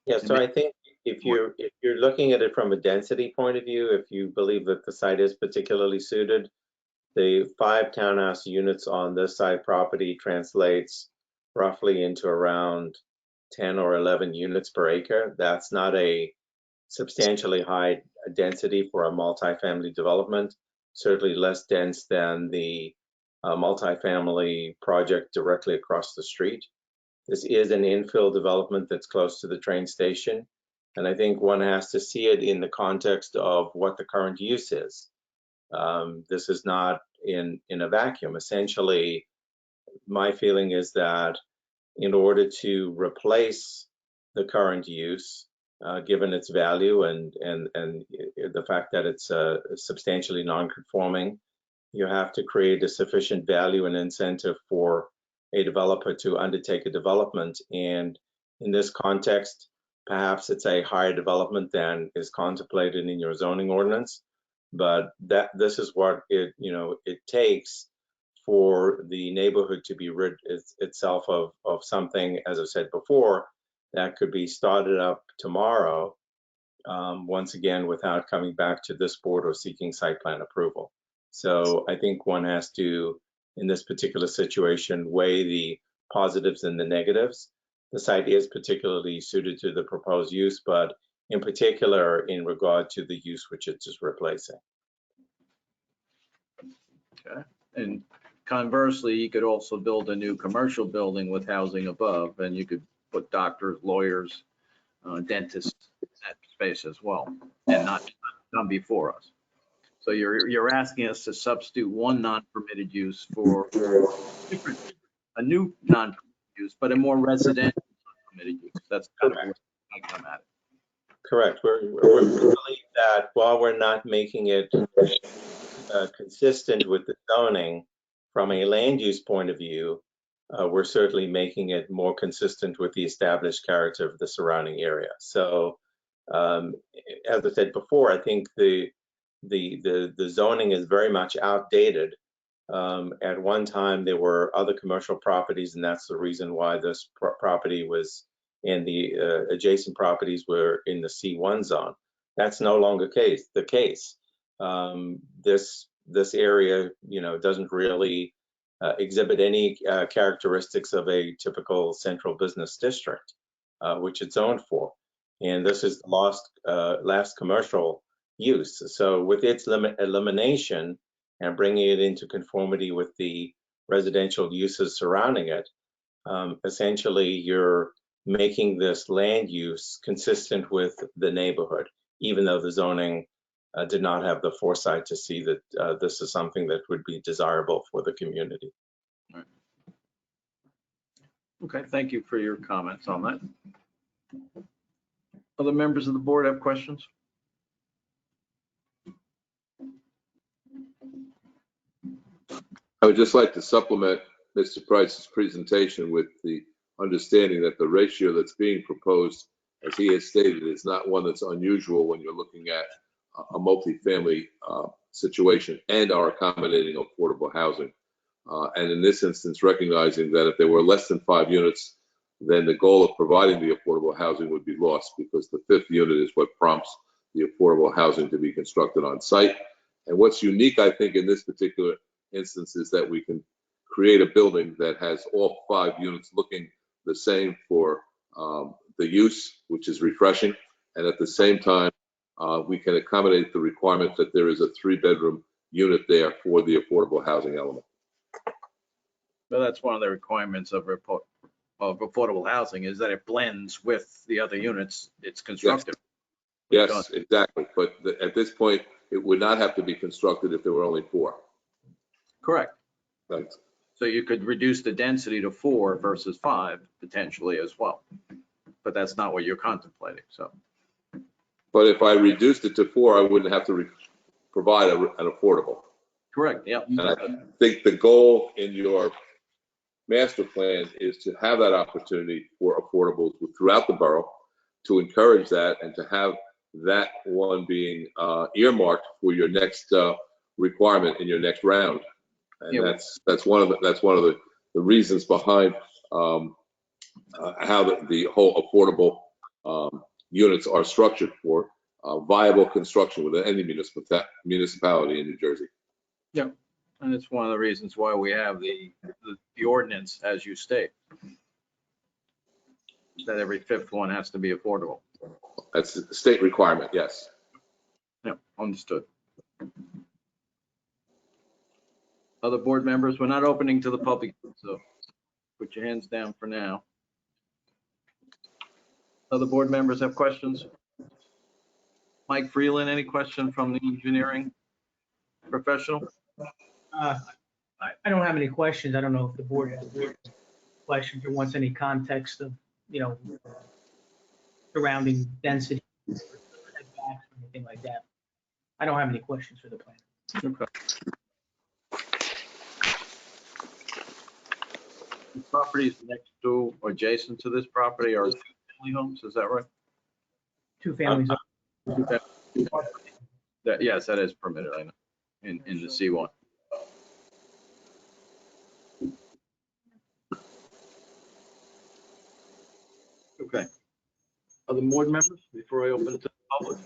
Yeah, so I think if you're looking at it from a density point of view, if you believe that the site is particularly suited, the 5 townhouse units on this side property translates roughly into around 10 or 11 units per acre. That's not a substantially high density for a multifamily development, certainly less dense than the multifamily project directly across the street. This is an infill development that's close to the train station, and I think one has to see it in the context of what the current use is. This is not in a vacuum. Essentially, my feeling is that in order to replace the current use, given its value and the fact that it's substantially non-conforming, you have to create a sufficient value and incentive for a developer to undertake a development. And in this context, perhaps it's a higher development than is contemplated in your zoning ordinance, but this is what it takes for the neighborhood to be rid itself of something, as I said before, that could be started up tomorrow, once again, without coming back to this board or seeking site plan approval. So I think one has to, in this particular situation, weigh the positives and the negatives. The site is particularly suited to the proposed use, but in particular in regard to the use which it's just replacing. Okay. And conversely, you could also build a new commercial building with housing above, and you could put doctors, lawyers, dentists in that space as well, and not come before us. So you're asking us to substitute one non-permitted use for different a new non-use, but a more residential permitted use. That's kind of where I come at it. Correct. We believe that while we're not making it consistent with the zoning from a land use point of view, we're certainly making it more consistent with the established character of the surrounding area. So, as I said before, I think the zoning is very much outdated. At one time, there were other commercial properties, and that's the reason why this property was, and the adjacent properties were in the C1 zone. That's no longer the case. This area, doesn't really exhibit any characteristics of a typical central business district, which it's zoned for. And this is the last commercial use. So with its elimination and bringing it into conformity with the residential uses surrounding it, essentially you're making this land use consistent with the neighborhood, even though the zoning did not have the foresight to see that this is something that would be desirable for the community. Right. Okay, thank you for your comments on that. Other members of the board have questions? I would just like to supplement Mr. Price's presentation with the understanding that the ratio that's being proposed, as he has stated, is not one that's unusual when you're looking at a multifamily situation and are accommodating affordable housing. And in this instance, recognizing that if there were less than 5 units, then the goal of providing the affordable housing would be lost, because the 5th unit is what prompts the affordable housing to be constructed on site. And what's unique, I think, in this particular instance is that we can create a building that has all 5 units looking the same for the use, which is refreshing. And at the same time, we can accommodate the requirement that there is a 3-bedroom unit there for the affordable housing element. Well, that's one of the requirements of affordable housing, is that it blends with the other units it's constructed. Yes, exactly. But at this point, it would not have to be constructed if there were only 4. Correct. Right. So you could reduce the density to 4 versus 5 potentially as well. But that's not what you're contemplating, so. But if I reduced it to 4, I wouldn't have to provide an affordable. Correct, yeah. And I think the goal in your master plan is to have that opportunity for affordables throughout the borough, to encourage that and to have that one being earmarked for your next requirement in your next round. And Yeah. that's one of the reasons behind how the whole affordable units are structured for viable construction within any municipality in New Jersey. Yeah, and it's one of the reasons why we have the ordinance, as you state, that every 5th one has to be affordable. That's a state requirement, yes. Yeah, understood. Other board members, we're not opening to the public, so put your hands down for now. Other board members have questions? Mike Freeland, any question from the engineering professional? I don't have any questions. I don't know if the board has questions or wants any context of, surrounding density, setbacks, or anything like that. I don't have any questions for the plan. Okay. The properties next to or adjacent to this property are 2-family homes, is that right? 2 families. Yes, that is permitted, I know, in the C1. Okay. Other board members before I open it to the public?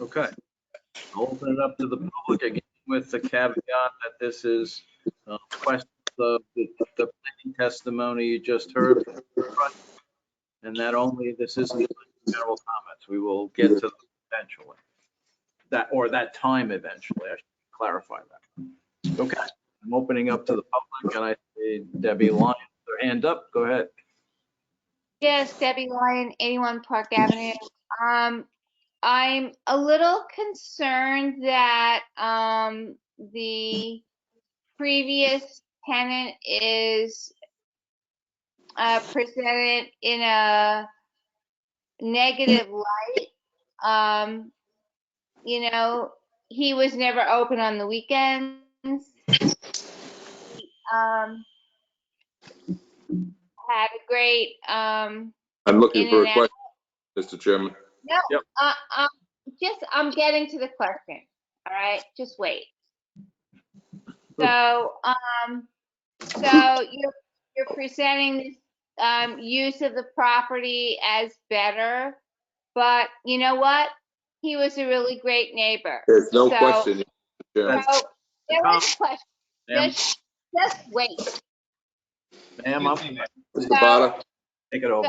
Okay. I'll open it up to the public again with the caveat that this is questions of the planning testimony you just heard. And that only, this isn't general comments. We will get to them eventually. That time eventually, I should clarify that. Okay, I'm opening up to the public, and I see Debbie Lyons, her hand up, go ahead. Yes, Debbie Lyon, 81 Park Avenue. I'm a little concerned that the previous tenant is presented in a negative light. You know, he was never open on the weekends. Had a great I'm looking in for and a out. question, Mr. Chairman. No, I'm getting to the question. All right, just wait. So, you're presenting this use of the property as better, but you know what? He was a really great neighbor. There's no So- question, Mr. Chairman. So there is a question. Ma'am, Just wait. ma'am, I'm- Mr. Bada? take it over.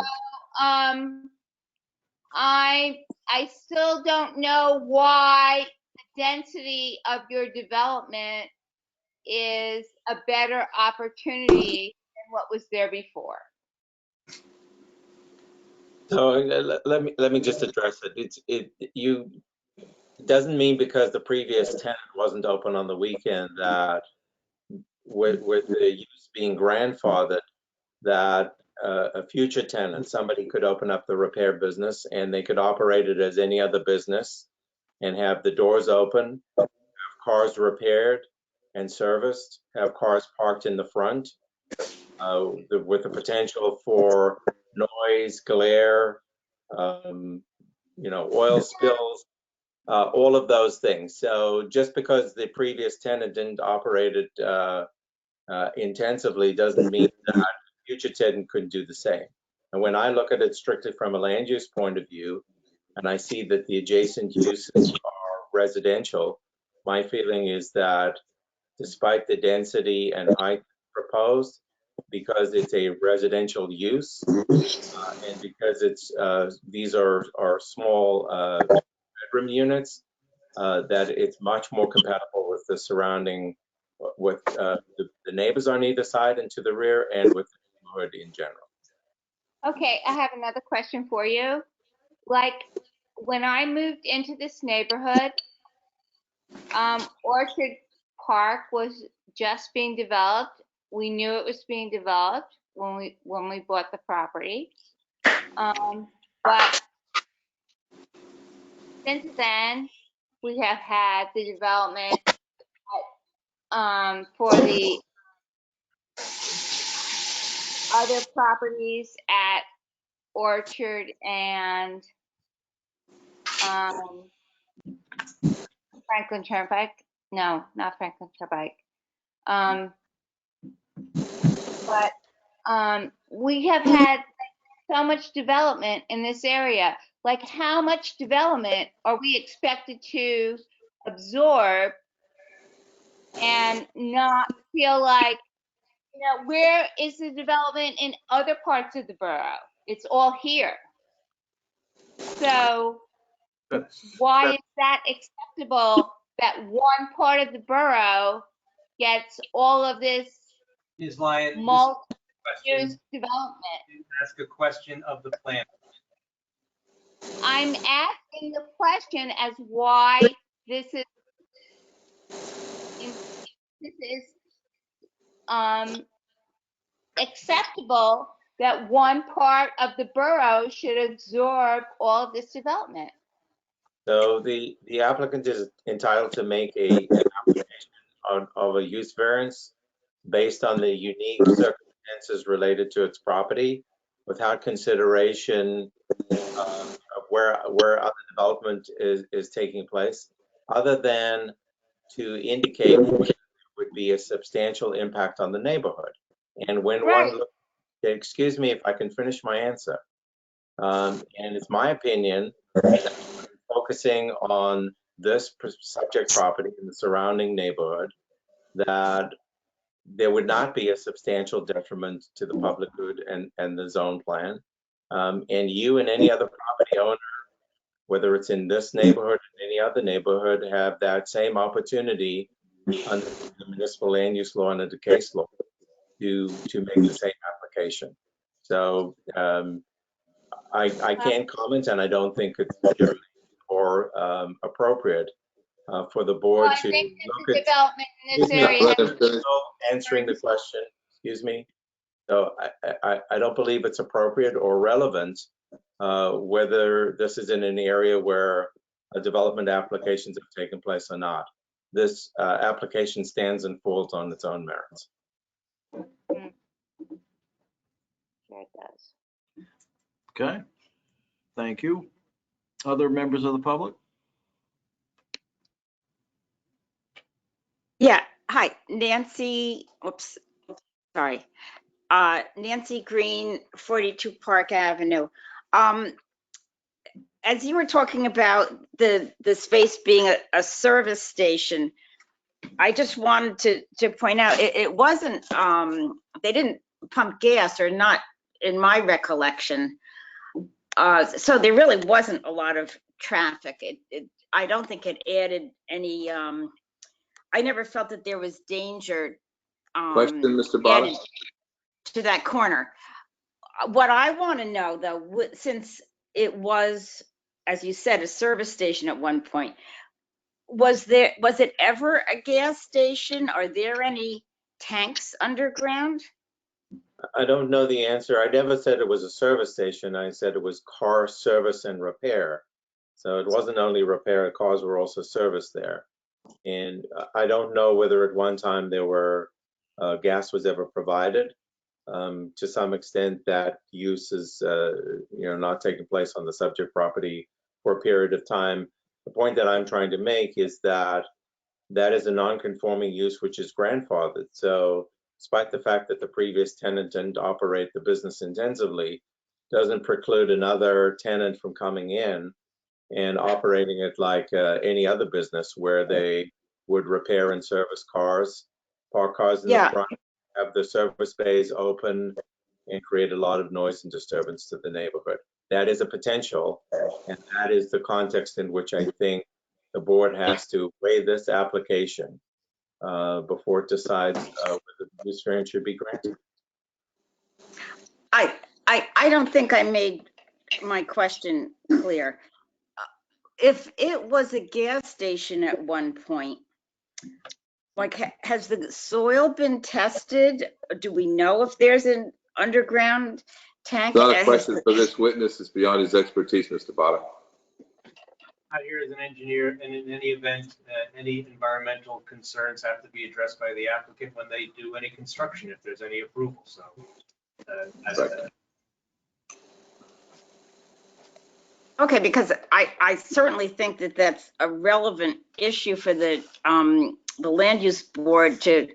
I still don't know why the density of your development is a better opportunity than what was there before. So let me just address it. It doesn't mean because the previous tenant wasn't open on the weekend that with the use being grandfathered, that a future tenant, somebody could open up the repair business and they could operate it as any other business and have the doors open, have cars repaired and serviced, have cars parked in the front, with the potential for noise, glare, oil spills, all of those things. So just because the previous tenant didn't operate it intensively doesn't mean that future tenant couldn't do the same. And when I look at it strictly from a land use point of view, and I see that the adjacent uses are residential, my feeling is that despite the density and height proposed, because it's a residential use, and because these are small bedroom units, that it's much more compatible with the surrounding, with the neighbors on either side and to the rear, and with the neighborhood in general. Okay, I have another question for you. Like, when I moved into this neighborhood, Orchard Park was just being developed. We knew it was being developed when we bought the property. But since then, we have had the development for the other properties at Orchard and Franklin Turnpike. No, not Franklin Turnpike. But we have had so much development in this area. Like, how much development are we expected to absorb and not feel like, where is the development in other parts of the borough? It's all here. So why is that acceptable that one part of the borough gets all of this Ms. Lyon, multi-use development? ask a question of the plan. I'm asking the question as why this is acceptable that one part of the borough should absorb all of this development. So the applicant is entitled to make an application of a use variance based on the unique circumstances related to its property, without consideration of where other development is taking place, other than to indicate whether there would be a substantial impact on the neighborhood. And when one looks, excuse me if I can finish my answer. And it's my opinion that focusing on this subject property in the surrounding neighborhood, that there would not be a substantial detriment to the public good and the zone plan. And you and any other property owner, whether it's in this neighborhood or any other neighborhood, have that same opportunity under the municipal land use law and under case law to make the same application. So I can't comment, and I don't think it's legitimate or appropriate for the board Well, I to think look the at. development in this Excuse me, area I'm has still answering the question, excuse me. So I don't believe it's appropriate or relevant whether this is in an area where development applications have taken place or not. This application stands and falls on its own merits. Sure it does. Okay, thank you. Other members of the public? Yeah, hi, Nancy, oops, sorry. Nancy Green, 42 Park Avenue. As you were talking about the space being a service station, I just wanted to point out, it wasn't, they didn't pump gas, or not in my recollection. So there really wasn't a lot of traffic. I don't think it added any, I never felt that there was danger Question, Mr. added Botta? to that corner. What I want to know, though, since it was, as you said, a service station at one point, was it ever a gas station? Are there any tanks underground? I don't know the answer. I never said it was a service station. I said it was car service and repair. So it wasn't only repair, cars were also serviced there. And I don't know whether at one time there were gas was ever provided. To some extent, that use is not taking place on the subject property for a period of time. The point that I'm trying to make is that that is a non-conforming use which is grandfathered. So despite the fact that the previous tenant didn't operate the business intensively, doesn't preclude another tenant from coming in and operating it like any other business where they would repair and service cars, park cars in the front, have the service bays open, and create a lot of noise and disturbance to the neighborhood. That is a potential, and that is the context in which I think the board has to weigh this application before it decides whether the use variance should be granted. I don't think I made my question clear. If it was a gas station at one point, like, has the soil been tested? Do we know if there's an underground tank? Not a question for this witness. It's beyond his expertise, Mr. Botta. Not here as an engineer, and in any event, any environmental concerns have to be addressed by the applicant when they do any construction, if there's any approval. So Okay, because I certainly think that that's a relevant issue for the land use board to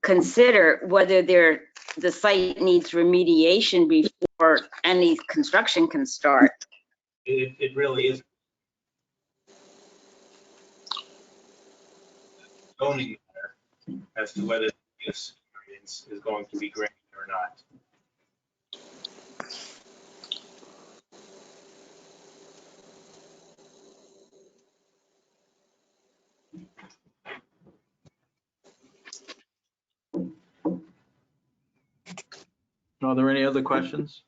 consider, whether the site needs remediation before any construction can start. it really is zoning matter as to whether the use variance is going to be granted or not. Are there any other questions?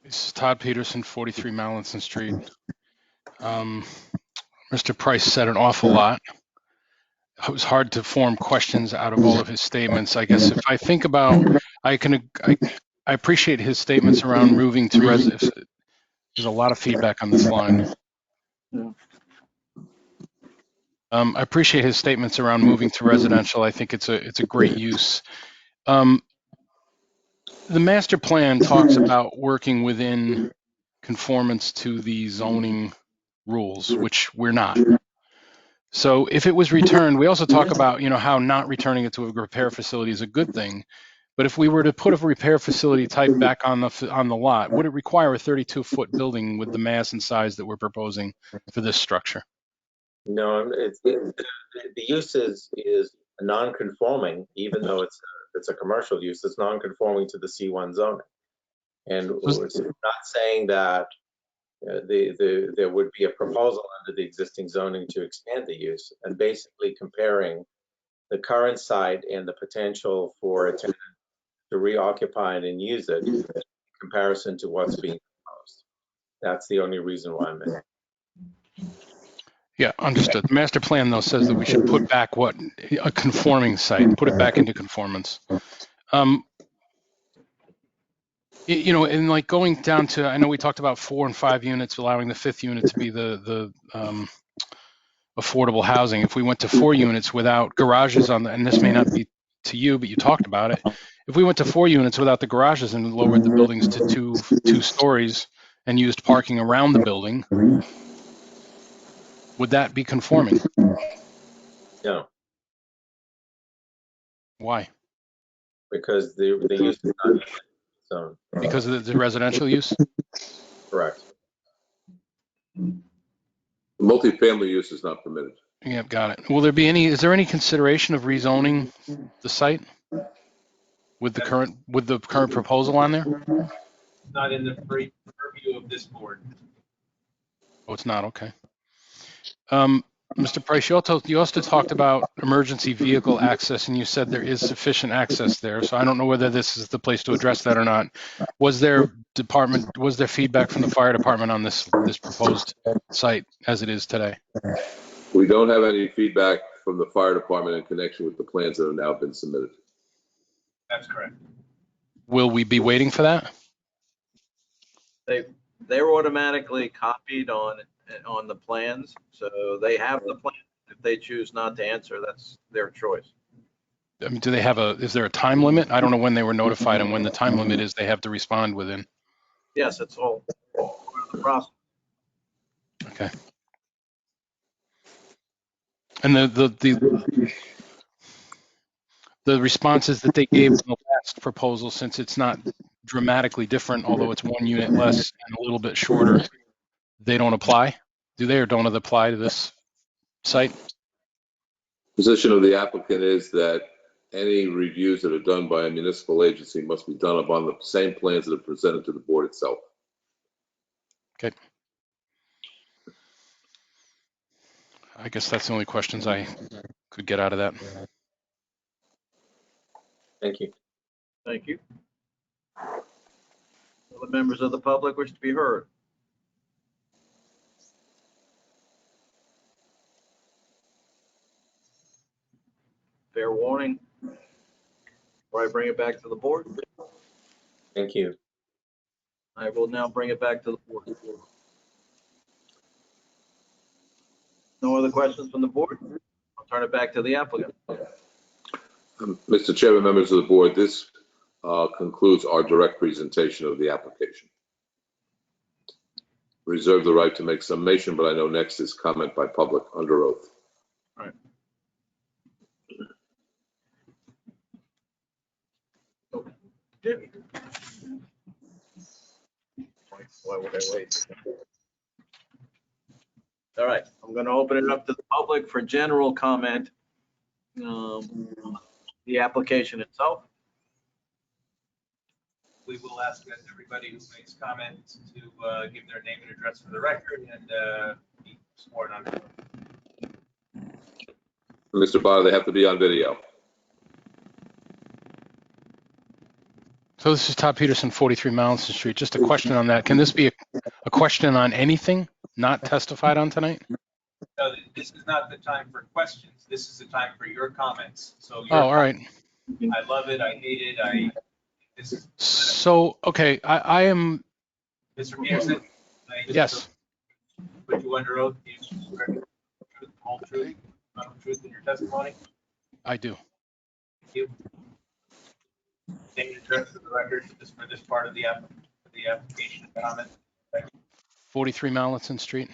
This is Todd Peterson, 43 Mallinson Street. Mr. Price said an awful lot. It was hard to form questions out of all of his statements. I guess if I think about, I appreciate his statements around moving to residence. There's a lot of feedback on this line. I appreciate his statements around moving to residential. I think it's a great use. The master plan talks about working within conformance to the zoning rules, which we're not. So if it was returned, we also talk about, how not returning it to a repair facility is a good thing. But if we were to put a repair facility type back on the lot, would it require a 32-foot building with the mass and size that we're proposing for this structure? No, the use is non-conforming, even though it's a commercial use. It's non-conforming to the C1 zoning, and it's not saying that there would be a proposal under the existing zoning to expand the use, and basically comparing the current site and the potential for a tenant to reoccupy it and use it in comparison to what's being proposed. That's the only reason why I'm in. Yeah, understood. The master plan, though, says that we should put back a conforming site, put it back into conformance. You know, and like going down to, I know we talked about 4 and 5 units, allowing the 5th unit to be the affordable housing. If we went to 4 units without garages on the, and this may not be to you, but you talked about it. If we went to 4 units without the garages and lowered the buildings to two stories and used parking around the building, would that be conforming? No, Why? because the use is not zoned. Because of the residential use? Correct. Multifamily use is not permitted. Yeah, got it. Will there be any, is there any consideration of rezoning the site with the current proposal on there? Not in the purview of this board. Oh, it's not, okay. Mr. Price, you also talked about emergency vehicle access, and you said there is sufficient access there. So I don't know whether this is the place to address that or not. Was there feedback from the fire department on this proposed site as it is today? We don't have any feedback from the fire department in connection with the plans that have now been submitted. That's correct. Will we be waiting for that? They're automatically copied on the plans, so they have the plan. If they choose not to answer, that's their choice. I mean, do they have is there a time limit? I don't know when they were notified and when the time limit is they have to respond within. Yes, it's all part of the process. Okay. And the responses that they gave in the last proposal, since it's not dramatically different, although it's 1 unit less and a little bit shorter, they don't apply? Do they, or don't apply to this site? Position of the applicant is that any reviews that are done by a municipal agency must be done upon the same plans that are presented to the board itself. Okay. I guess that's the only questions I could get out of that. Thank you. Thank you. Other members of the public wish to be heard? Fair warning. Before I bring it back to the board, Thank you. I will now bring it back to the board. No other questions from the board? I'll turn it back to the applicant. Mr. Chairman, members of the board, this concludes our direct presentation of the application. Reserve the right to make summation, but I know next is comment by public under oath. All right. Jimmy. Why would I wait? All right, I'm going to open it up to the public for general comment. The application itself. We will ask that everybody who makes comments to give their name and address for the record and be sworn on. Mr. Barr, they have to be on video. So this is Todd Peterson, 43 Mallinson Street. Just a question on that. Can this be a question on anything not testified on tonight? No, this is not the time for questions. This is the time for your comments. So all right. I love it. I hate it. So, okay, I am. Mr. Peterson. Yes. Put you under oath. Do you swear to the whole truth, truth in your testimony? I do. Thank you. Name and address for the record, just for this part of the application comment. 43 Mallinson Street.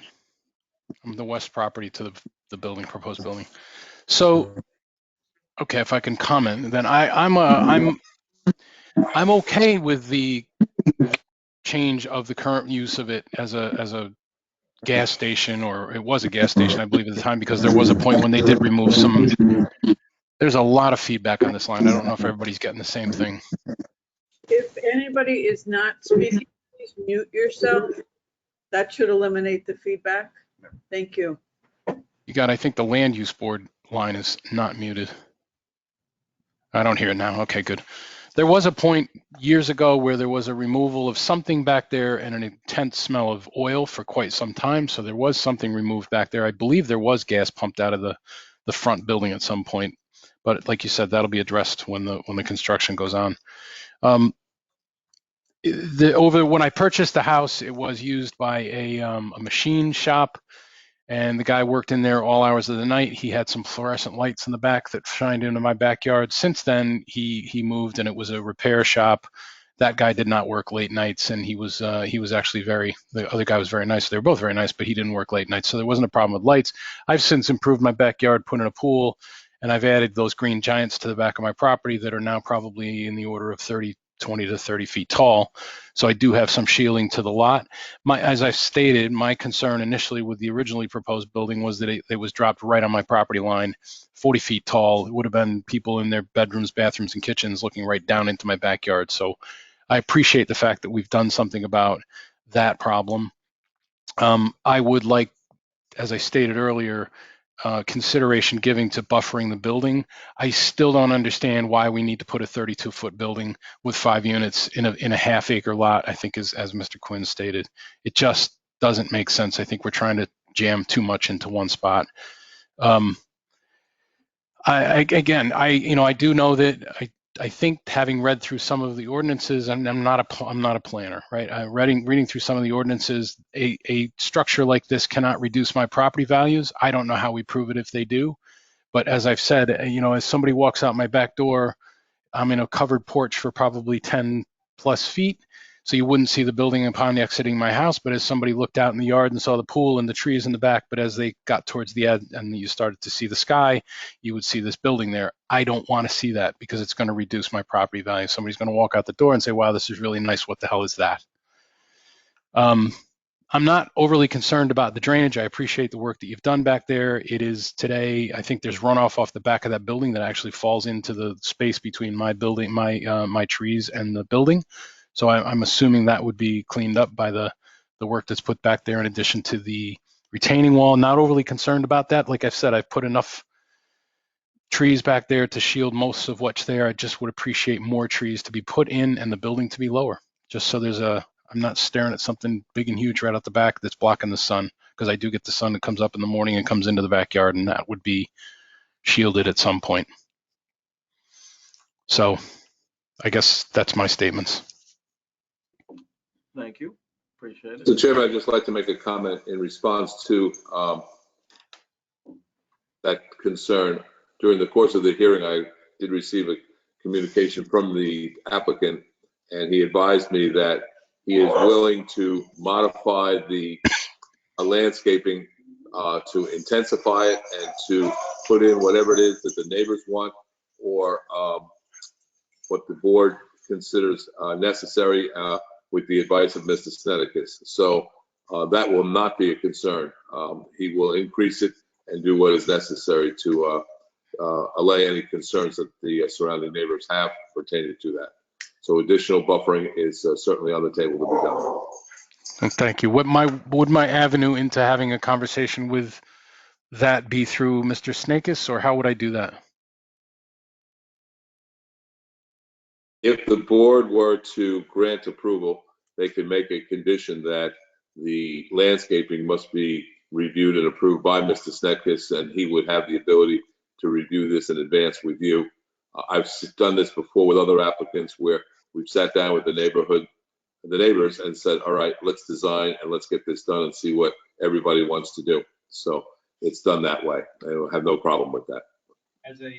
I'm the west property to the building, proposed building. So, okay, if I can comment, then I'm okay with the change of the current use of it as a gas station, or it was a gas station, I believe, at the time, because there was a point when they did remove some. There's a lot of feedback on this line. I don't know if everybody's getting the same thing. If anybody is not speaking, please mute yourself. That should eliminate the feedback. Thank you. You got, I think the land use board line is not muted. I don't hear it now. Okay, good. There was a point years ago where there was a removal of something back there and an intense smell of oil for quite some time. So there was something removed back there. I believe there was gas pumped out of the front building at some point. But like you said, that'll be addressed when the construction goes on. When I purchased the house, it was used by a machine shop, and the guy worked in there all hours of the night. He had some fluorescent lights in the back that shined into my backyard. Since then, he moved, and it was a repair shop. That guy did not work late nights, and he was actually the other guy was very nice. They were both very nice, but he didn't work late nights, so there wasn't a problem with lights. I've since improved my backyard, put in a pool, and I've added those green giants to the back of my property that are now probably in the order of 20 to 30 feet tall. So I do have some shielding to the lot. As I've stated, my concern initially with the originally proposed building was that it was dropped right on my property line, 40 feet tall. It would have been people in their bedrooms, bathrooms, and kitchens looking right down into my backyard. So I appreciate the fact that we've done something about that problem. I would like, as I stated earlier, consideration giving to buffering the building. I still don't understand why we need to put a 32-foot building with 5 units in a half-acre lot. I think, as Mr. Quinn stated, it just doesn't make sense. I think we're trying to jam too much into one spot. I do know that I think, having read through some of the ordinances, I'm not a planner, right? Reading through some of the ordinances, a structure like this cannot reduce my property values. I don't know how we prove it if they do, but as I've said, as somebody walks out my back door, I'm in a covered porch for probably 10 plus feet. So you wouldn't see the building upon exiting my house, but as somebody looked out in the yard and saw the pool and the trees in the back, but as they got towards the end and you started to see the sky, you would see this building there. I don't want to see that because it's going to reduce my property value. Somebody's going to walk out the door and say, wow, this is really nice. What the hell is that? I'm not overly concerned about the drainage. I appreciate the work that you've done back there. It is today, I think there's runoff off the back of that building that actually falls into the space between my building, my trees and the building. So I'm assuming that would be cleaned up by the work that's put back there in addition to the retaining wall. Not overly concerned about that. Like I've said, I've put enough trees back there to shield most of what's there. I just would appreciate more trees to be put in and the building to be lower, just so I'm not staring at something big and huge right out the back that's blocking the sun, because I do get the sun that comes up in the morning and comes into the backyard, and that would be shielded at some point. So I guess that's my statements. Thank you. Appreciate it. Mr. Chairman, I'd just like to make a comment in response to that concern. During the course of the hearing, I did receive a communication from the applicant, and he advised me that he is willing to modify the landscaping to intensify it and to put in whatever it is that the neighbors want, or what the board considers necessary with the advice of Mr. Snedekus. So that will not be a concern. He will increase it and do what is necessary to allay any concerns that the surrounding neighbors have pertaining to that. So additional buffering is certainly on the table to be done. Thank you. Would my avenue into having a conversation with that be through Mr. Snedekus, or how would I do that? If the board were to grant approval, they could make a condition that the landscaping must be reviewed and approved by Mr. Snedekus, and he would have the ability to review this in advance with you. I've done this before with other applicants where we've sat down with the neighbors and said, all right, let's design and let's get this done and see what everybody wants to do. So it's done that way. I have no problem with that. As an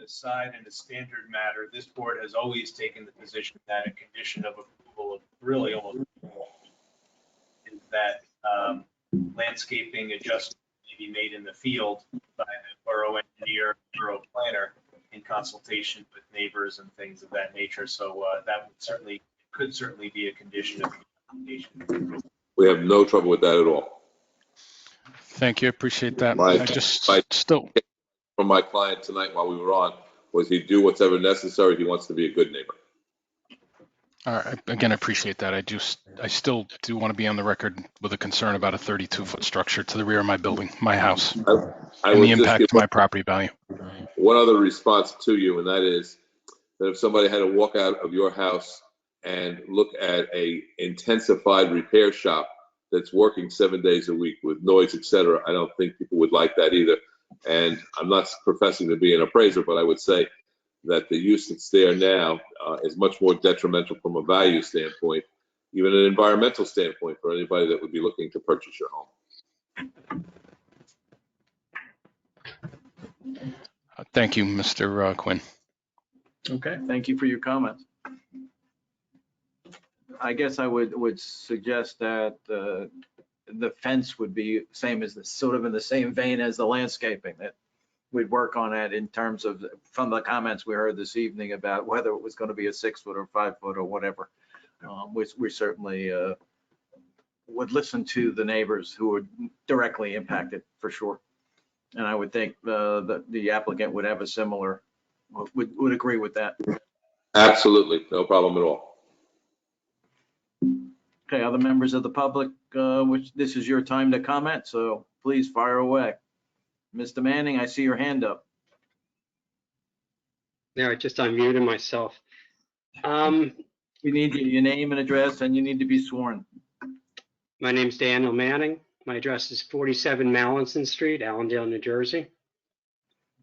aside and a standard matter, this board has always taken the position that a condition of approval of really almost is that landscaping adjustment may be made in the field by the borough engineer, borough planner, in consultation with neighbors and things of that nature. So that could certainly be a condition of the application. We have no trouble with that at all. Thank you. I appreciate that. From my client tonight while we were on was he'd do whatever necessary. He wants to be a good neighbor. All right. Again, I appreciate that. I still do want to be on the record with a concern about a 32-foot structure to the rear of my building, my house, and the impact to my property value. One other response to you, and that is that if somebody had to walk out of your house and look at a intensified repair shop that's working 7 days a week with noise, et cetera, I don't think people would like that either. And I'm not professing to be an appraiser, but I would say that the use that's there now is much more detrimental from a value standpoint, even an environmental standpoint for anybody that would be looking to purchase your home. Thank you, Mr. Quinn. Okay, thank you for your comments. I guess I would suggest that the fence would be same as the, sort of in the same vein as the landscaping, that we'd work on it in terms of, from the comments we heard this evening about whether it was going to be a 6 foot or 5 foot or whatever. We certainly would listen to the neighbors who were directly impacted for sure. And I would think the applicant would have a similar, would agree with that. Absolutely, no problem at all. Okay, other members of the public, which this is your time to comment, so please fire away. Mr. Manning, I see your hand up. There, I just unmuted myself. You need your name and address, and you need to be sworn. My name's Daniel Manning. My address is 47 Mallinson Street, Allendale, New Jersey.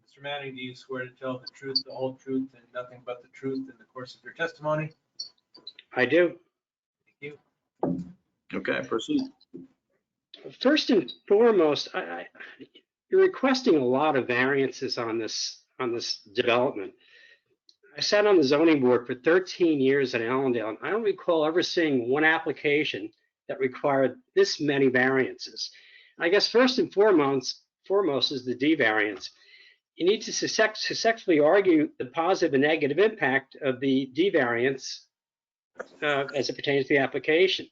Mr. Manning, do you swear to tell the truth, the whole truth, and nothing but the truth in the course of your testimony? I do. Thank you. Okay, proceed. First and foremost, you're requesting a lot of variances on this development. I sat on the zoning board for 13 years in Allendale, and I don't recall ever seeing one application that required this many variances. I guess first and foremost is the D variance. You need to successfully argue the positive and negative impact of the D variance as it pertains to the application.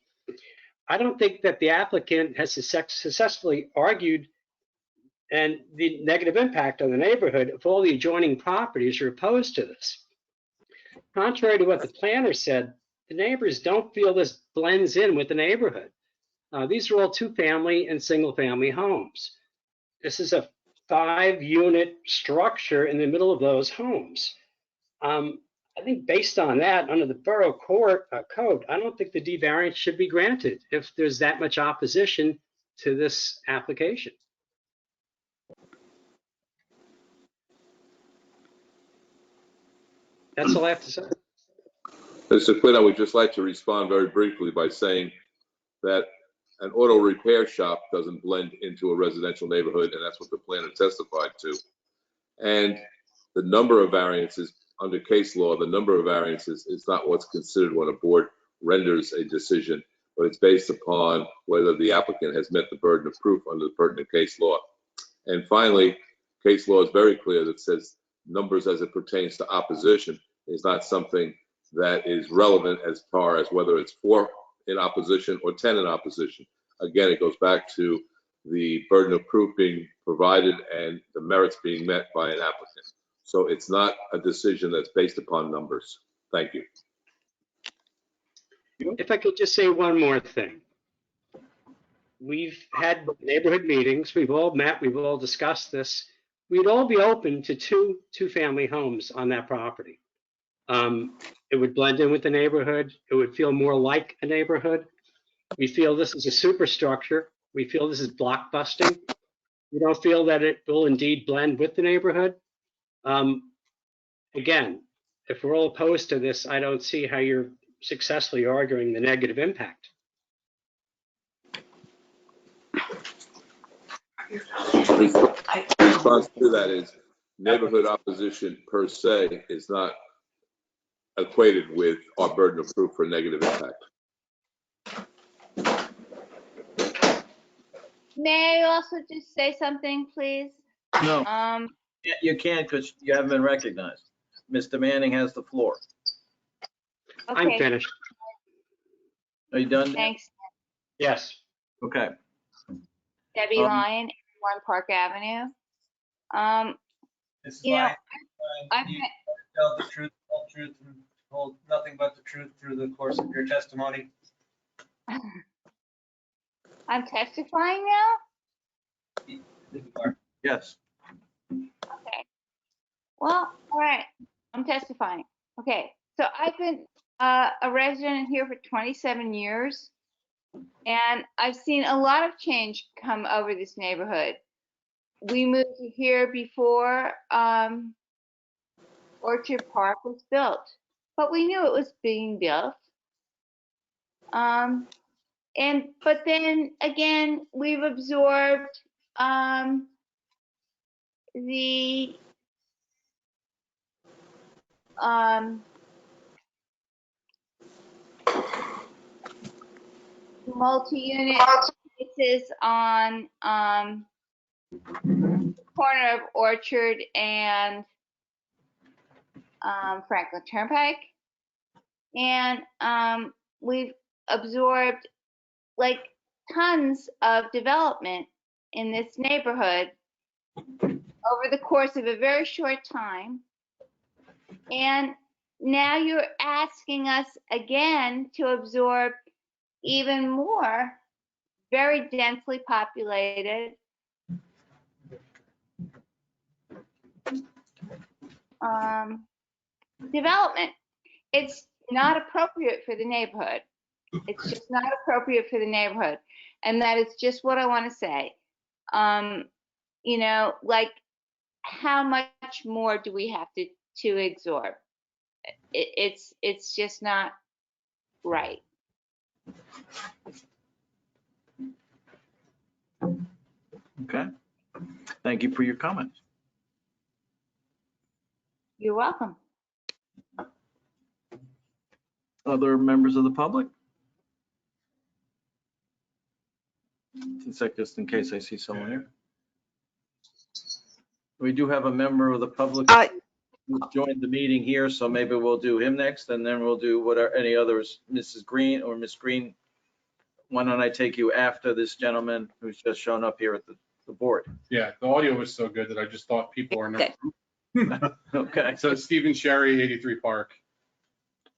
I don't think that the applicant has successfully argued and the negative impact on the neighborhood if all the adjoining properties are opposed to this. Contrary to what the planner said, the neighbors don't feel this blends in with the neighborhood. These are all 2-family and single-family homes. This is a 5-unit structure in the middle of those homes. I think based on that, under the borough code, I don't think the D variance should be granted if there's that much opposition to this application. That's all I have to say. Mr. Quinn, I would just like to respond very briefly by saying that an auto repair shop doesn't blend into a residential neighborhood, and that's what the planner testified to. And the number of variances under case law, the number of variances is not what's considered when a board renders a decision, but it's based upon whether the applicant has met the burden of proof under the pertinent case law. And finally, case law is very clear that says numbers as it pertains to opposition is not something that is relevant as far as whether it's 4 in opposition or 10 in opposition. Again, it goes back to the burden of proof being provided and the merits being met by an applicant. So it's not a decision that's based upon numbers. Thank you. If I could just say one more thing. We've had neighborhood meetings, we've all met, we've all discussed this. We'd all be open to two-family homes on that property. It would blend in with the neighborhood. It would feel more like a neighborhood. We feel this is a superstructure. We feel this is blockbusting. We don't feel that it will indeed blend with the neighborhood. Again, if we're all opposed to this, I don't see how you're successfully arguing the negative impact. Response to that is neighborhood opposition per se is not equated with our burden of proof for negative impact. May I also just say something, please? No, yeah, you can't because you haven't been recognized. Mr. Manning has the floor. Okay. I'm finished. Are you done? Thanks. Yes. Okay. Debbie Lyon, 1 Park Avenue. This is You know, Ryan. I've You tell the truth, whole truth, and hold nothing but the truth through the course of your testimony. I'm testifying now? Yes. Okay. Well, all right. I'm testifying. Okay, so I've been a resident here for 27 years, and I've seen a lot of change come over this neighborhood. We moved here before Orchard Park was built, but we knew it was being built. But then again, we've absorbed the multi-unit spaces on the corner of Orchard and Franklin Turnpike. And we've absorbed like tons of development in this neighborhood over the course of a very short time. And now you're asking us again to absorb even more very densely populated development. It's not appropriate for the neighborhood. It's just not appropriate for the neighborhood. And that is just what I want to say. You know, like, how much more do we have to absorb? It's just not right. Okay. Thank you for your comments. You're welcome. Other members of the public? Just in case I see someone here. We do have a member of the public who joined the meeting here, so maybe we'll do him next, and then we'll do what are any others. Mrs. Green or Miss Green, why don't I take you after this gentleman who's just shown up here at the board? Yeah, the audio was so good that I just thought people were in the room. Okay. So Stephen Sherry, 83 Park,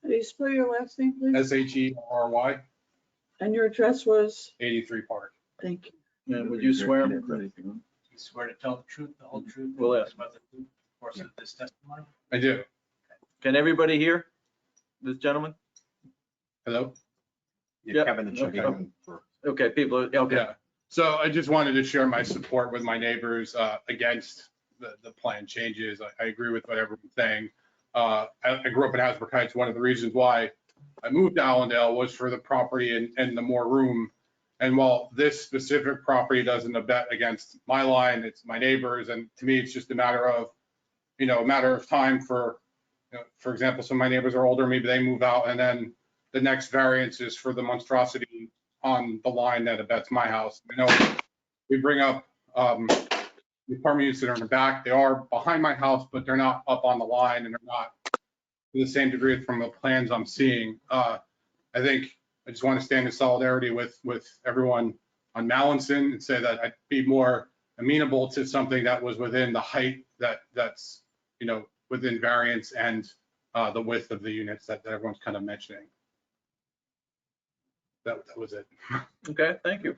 How do you spell your last name, please? SHERY, And your address was? 83 Park. Thank you. And would you swear? You swear to tell the truth, the whole truth? We'll ask. About the course of this testimony? I do. Can everybody hear this gentleman? Hello? Yeah, Kevin and okay. Kevin for- Okay, people, okay. Yeah. So I just wanted to share my support with my neighbors against the planned changes. I agree with what everyone's saying. I grew up in Hasbrook Heights. One of the reasons why I moved to Allendale was for the property and the more room. And while this specific property doesn't abet against my line, it's my neighbors. And to me, it's just a matter of, you know, a matter of time for, you know, for example, some of my neighbors are older, maybe they move out, and then the next variance is for the monstrosity on the line that abets my house. I know we bring up the apartment units that are in the back. They are behind my house, but they're not up on the line, and they're not to the same degree from the plans I'm seeing. I think I just want to stand in solidarity with everyone on Mallinson and say that I'd be more amenable to something that was within the height that's, you know, within variance and the width of the units that everyone's kind of mentioning. That was it. Okay, thank you.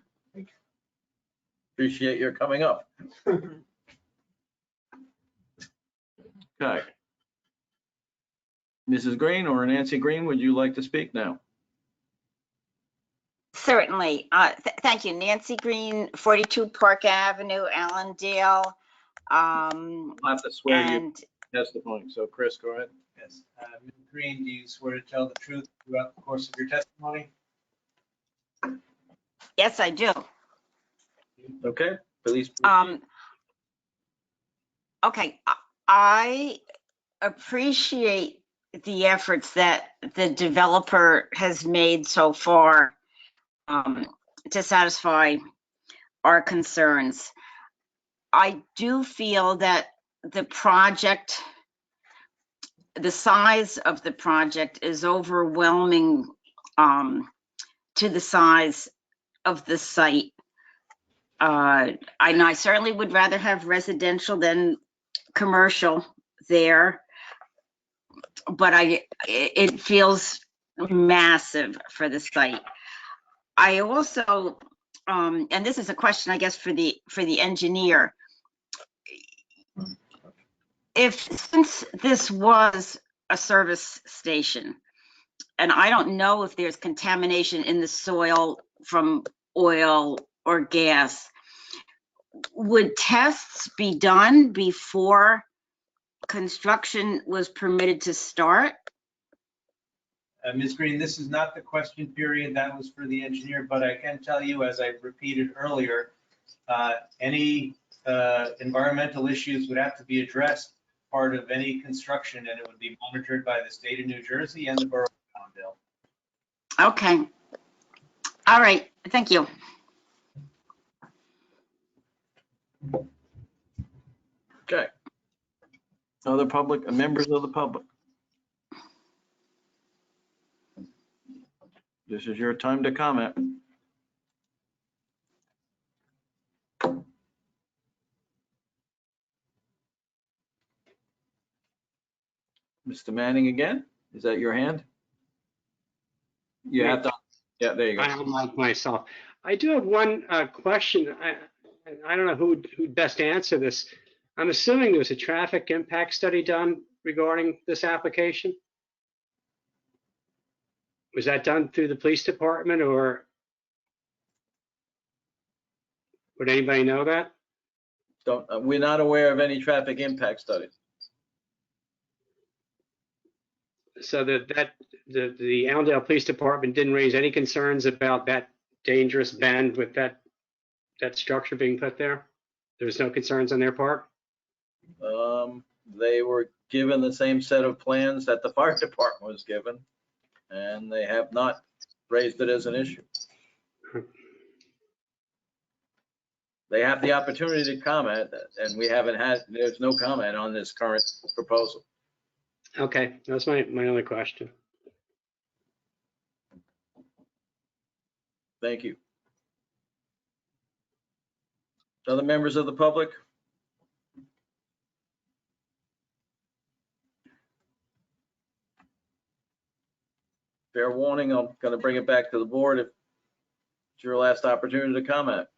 Appreciate your coming up. Okay. Mrs. Green or Nancy Green, would you like to speak now? Certainly. Thank you. Nancy Green, 42 Park Avenue, Allendale. I'll have to swear you And testifying, so Chris, go ahead. Yes. Ms. Green, do you swear to tell the truth throughout the course of your testimony? yes, I do. Okay, please proceed. Okay, I appreciate the efforts that the developer has made so far to satisfy our concerns. I do feel that the project, the size of the project is overwhelming to the size of the site. And I certainly would rather have residential than commercial there, but it feels massive for the site. I also, and this is a question, I guess, for the engineer. Since this was a service station. And I don't know if there's contamination in the soil from oil or gas. Would tests be done before construction was permitted to start? Ms. Green, this is not the question period. That was for the engineer, but I can tell you, as I repeated earlier, any environmental issues would have to be addressed part of any construction, and it would be monitored by the state of New Jersey and the borough of Allendale. Okay. All right. Thank you. Okay. Other public, members of the public. This is your time to comment. Mr. Manning again? Is that your hand? You have to, yeah, there you go. I don't like myself. I do have one question. I don't know who'd best answer this. I'm assuming there was a traffic impact study done regarding this application? Was that done through the police department, or would anybody know that? We're not aware of any traffic impact studies. So the Allendale Police Department didn't raise any concerns about that dangerous bend with that structure being put there? There was no concerns on their part? They were given the same set of plans that the fire department was given, and they have not raised it as an issue. They have the opportunity to comment, and we haven't had, there's no comment on this current proposal. Okay, that's my only question. Thank you. Other members of the public? Fair warning, I'm going to bring it back to the board if it's your last opportunity to comment.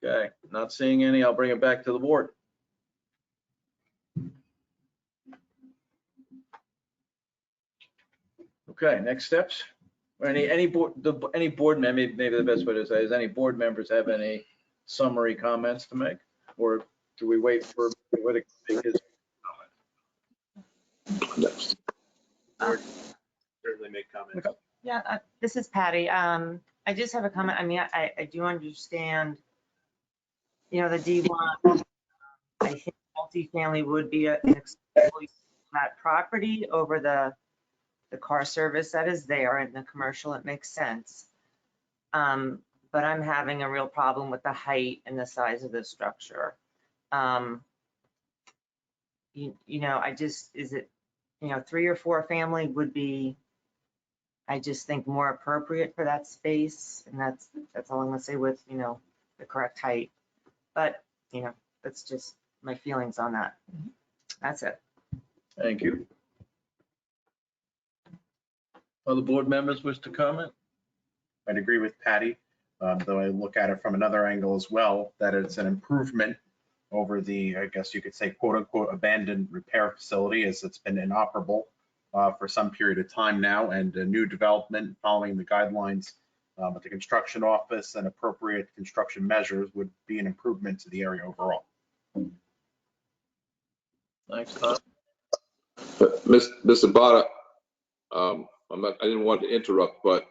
Okay, not seeing any, I'll bring it back to the board. Okay, next steps. Any board member, maybe the best way to say is, any board members have any summary comments to make, or do we wait for Whitaker to make his comment? Certainly make comments. Yeah, this is Patty. I just have a comment. I mean, I do understand, the D1. I think multifamily would be an extremely flat property over the car service that is there, and the commercial, it makes sense. But I'm having a real problem with the height and the size of the structure. I just, is it, 3 or 4 family would be, I just think, more appropriate for that space. And that's all I'm gonna say with, the correct height. But, that's just my feelings on that. That's it. Thank you. Other board members wish to comment? I'd agree with Patty, though I look at it from another angle as well, that it's an improvement over the, I guess you could say, quote unquote, abandoned repair facility, as it's been inoperable for some period of time now, and a new development following the guidelines of the construction office and appropriate construction measures would be an improvement to the area overall. Thanks, Todd. Mr. Bada, I didn't want to interrupt, but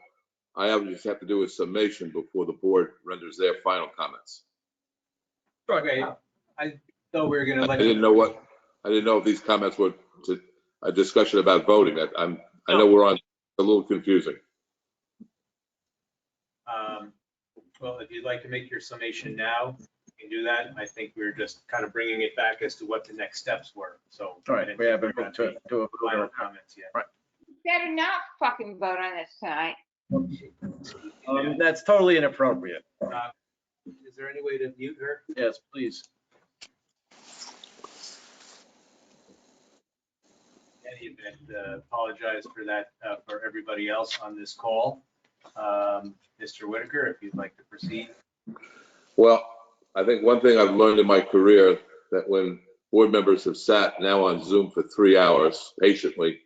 I obviously have to do a summation before the board renders their final comments. Okay, I thought we were gonna let I didn't know if these comments were to a discussion about voting. I know we're on a little confusing. Well, if you'd like to make your summation now, you can do that. I think we're just kind of bringing it back as to what the next steps were. So. All right, we haven't moved to a final comments yet. Right. Better not fucking vote on this tonight. That's totally inappropriate. Is there any way to mute her? Yes, please. In any event, apologize for that for everybody else on this call. Mr. Whitaker, if you'd like to proceed. Well, I think one thing I've learned in my career, that when board members have sat now on Zoom for 3 hours patiently,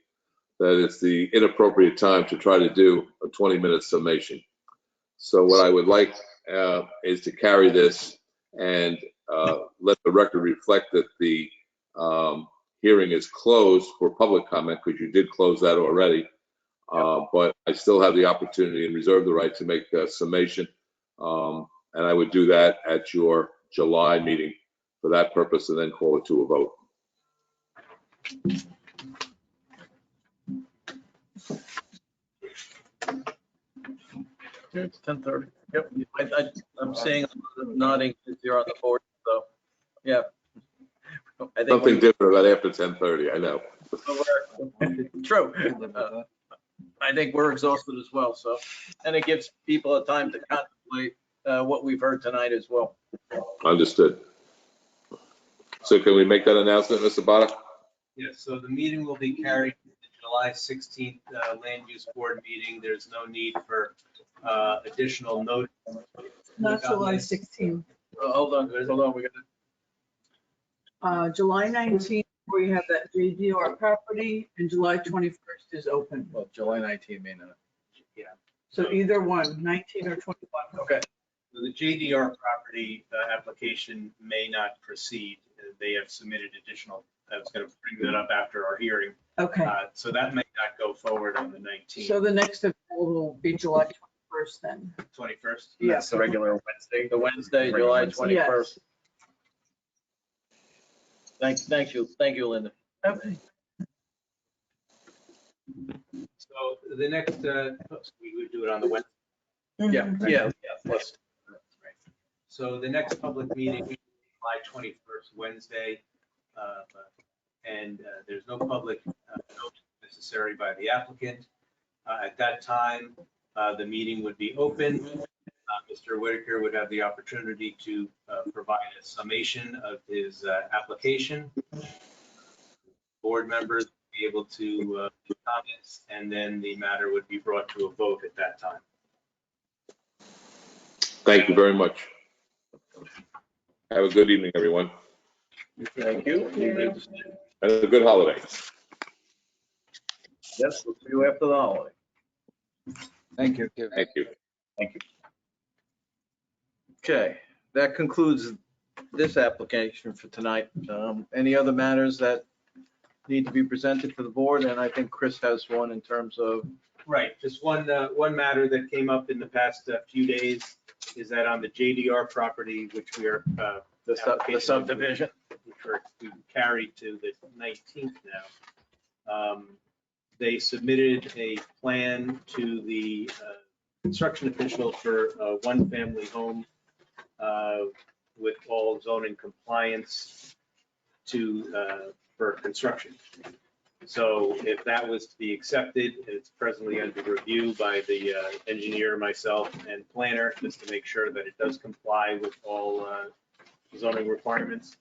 that it's the inappropriate time to try to do a 20-minute summation. So what I would like is to carry this and let the record reflect that the hearing is closed for public comment, because you did close that already. But I still have the opportunity and reserve the right to make a summation. And I would do that at your July meeting for that purpose, and then call it to a vote. It's 10:30. Yep. I'm seeing nodding as you're on the board, so, yeah. I think Something different about after 10:30, I know. True. I think we're exhausted as well, so, and it gives people a time to contemplate what we've heard tonight as well. Understood. So can we make that announcement, Mr. Botta? Yes, so the meeting will be carried to the July 16th Land Use Board meeting. There's no need for additional notice. Not July 16th. Hold on, we got July 19th, where you have that JDR property, and July 21st is open. Well, July 19th, may not. Yeah. So either one, 19 or 21. Okay. So the JDR property application may not proceed. They have submitted additional, I was going to bring that up after our hearing. Okay. So that may not go forward on the 19th. So the next available will be July 21st then. 21st? Yeah. That's the regular Wednesday. The Wednesday, July 21st. Yes. Thank you, Linda. Okay. So the next, we would do it on the Wednesday. Yeah. Let's. So the next public meeting, July 21st, Wednesday, and there's no public notice necessary by the applicant. At that time, the meeting would be open. Mr. Whitaker would have the opportunity to provide a summation of his application. Board members would be able to do comments, and then the matter would be brought to a vote at that time. Thank you very much. Have a good evening, everyone. Thank you. And a good holiday. Yes, we'll see you after the holiday. Thank you. Thank you. Thank you. Okay, that concludes this application for tonight. Any other matters that need to be presented to the board? And I think Chris has one in terms of. Right, just one matter that came up in the past few days is that on the JDR property, which we are. The subdivision. Which we carried to the 19th now. They submitted a plan to the construction official for a one-family home with all zoning compliance for construction. So if that was to be accepted, it's presently under review by the engineer, myself, and planner, just to make sure that it does comply with all zoning requirements.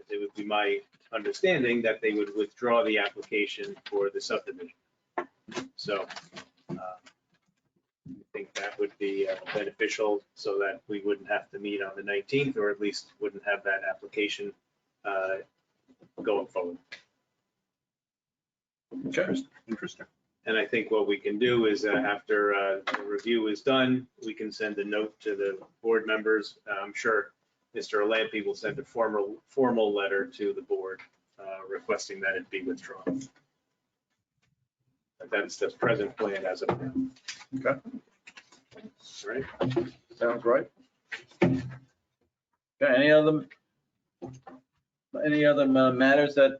It would be my understanding that they would withdraw the application for the subdivision. So I think that would be beneficial so that we wouldn't have to meet on the 19th, or at least wouldn't have that application going forward. Okay. Interesting. And I think what we can do is after the review is done, we can send a note to the board members. I'm sure Mr. Lampe will send a formal letter to the board requesting that it be withdrawn. That's the present plan as of now. Okay. All right. Sounds right. Okay, any other matters that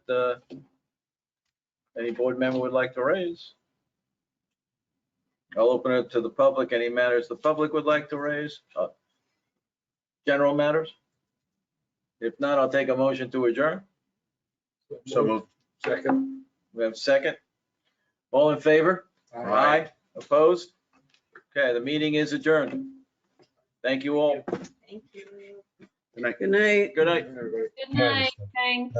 any board member would like to raise? I'll open it to the public. Any matters the public would like to raise? General matters? If not, I'll take a motion to adjourn. So moved. Second. We have a second. All in favor? Aye. Opposed? Okay, the meeting is adjourned. Thank you all. Thank you. Good night. Good night. Good night. Good night, thanks.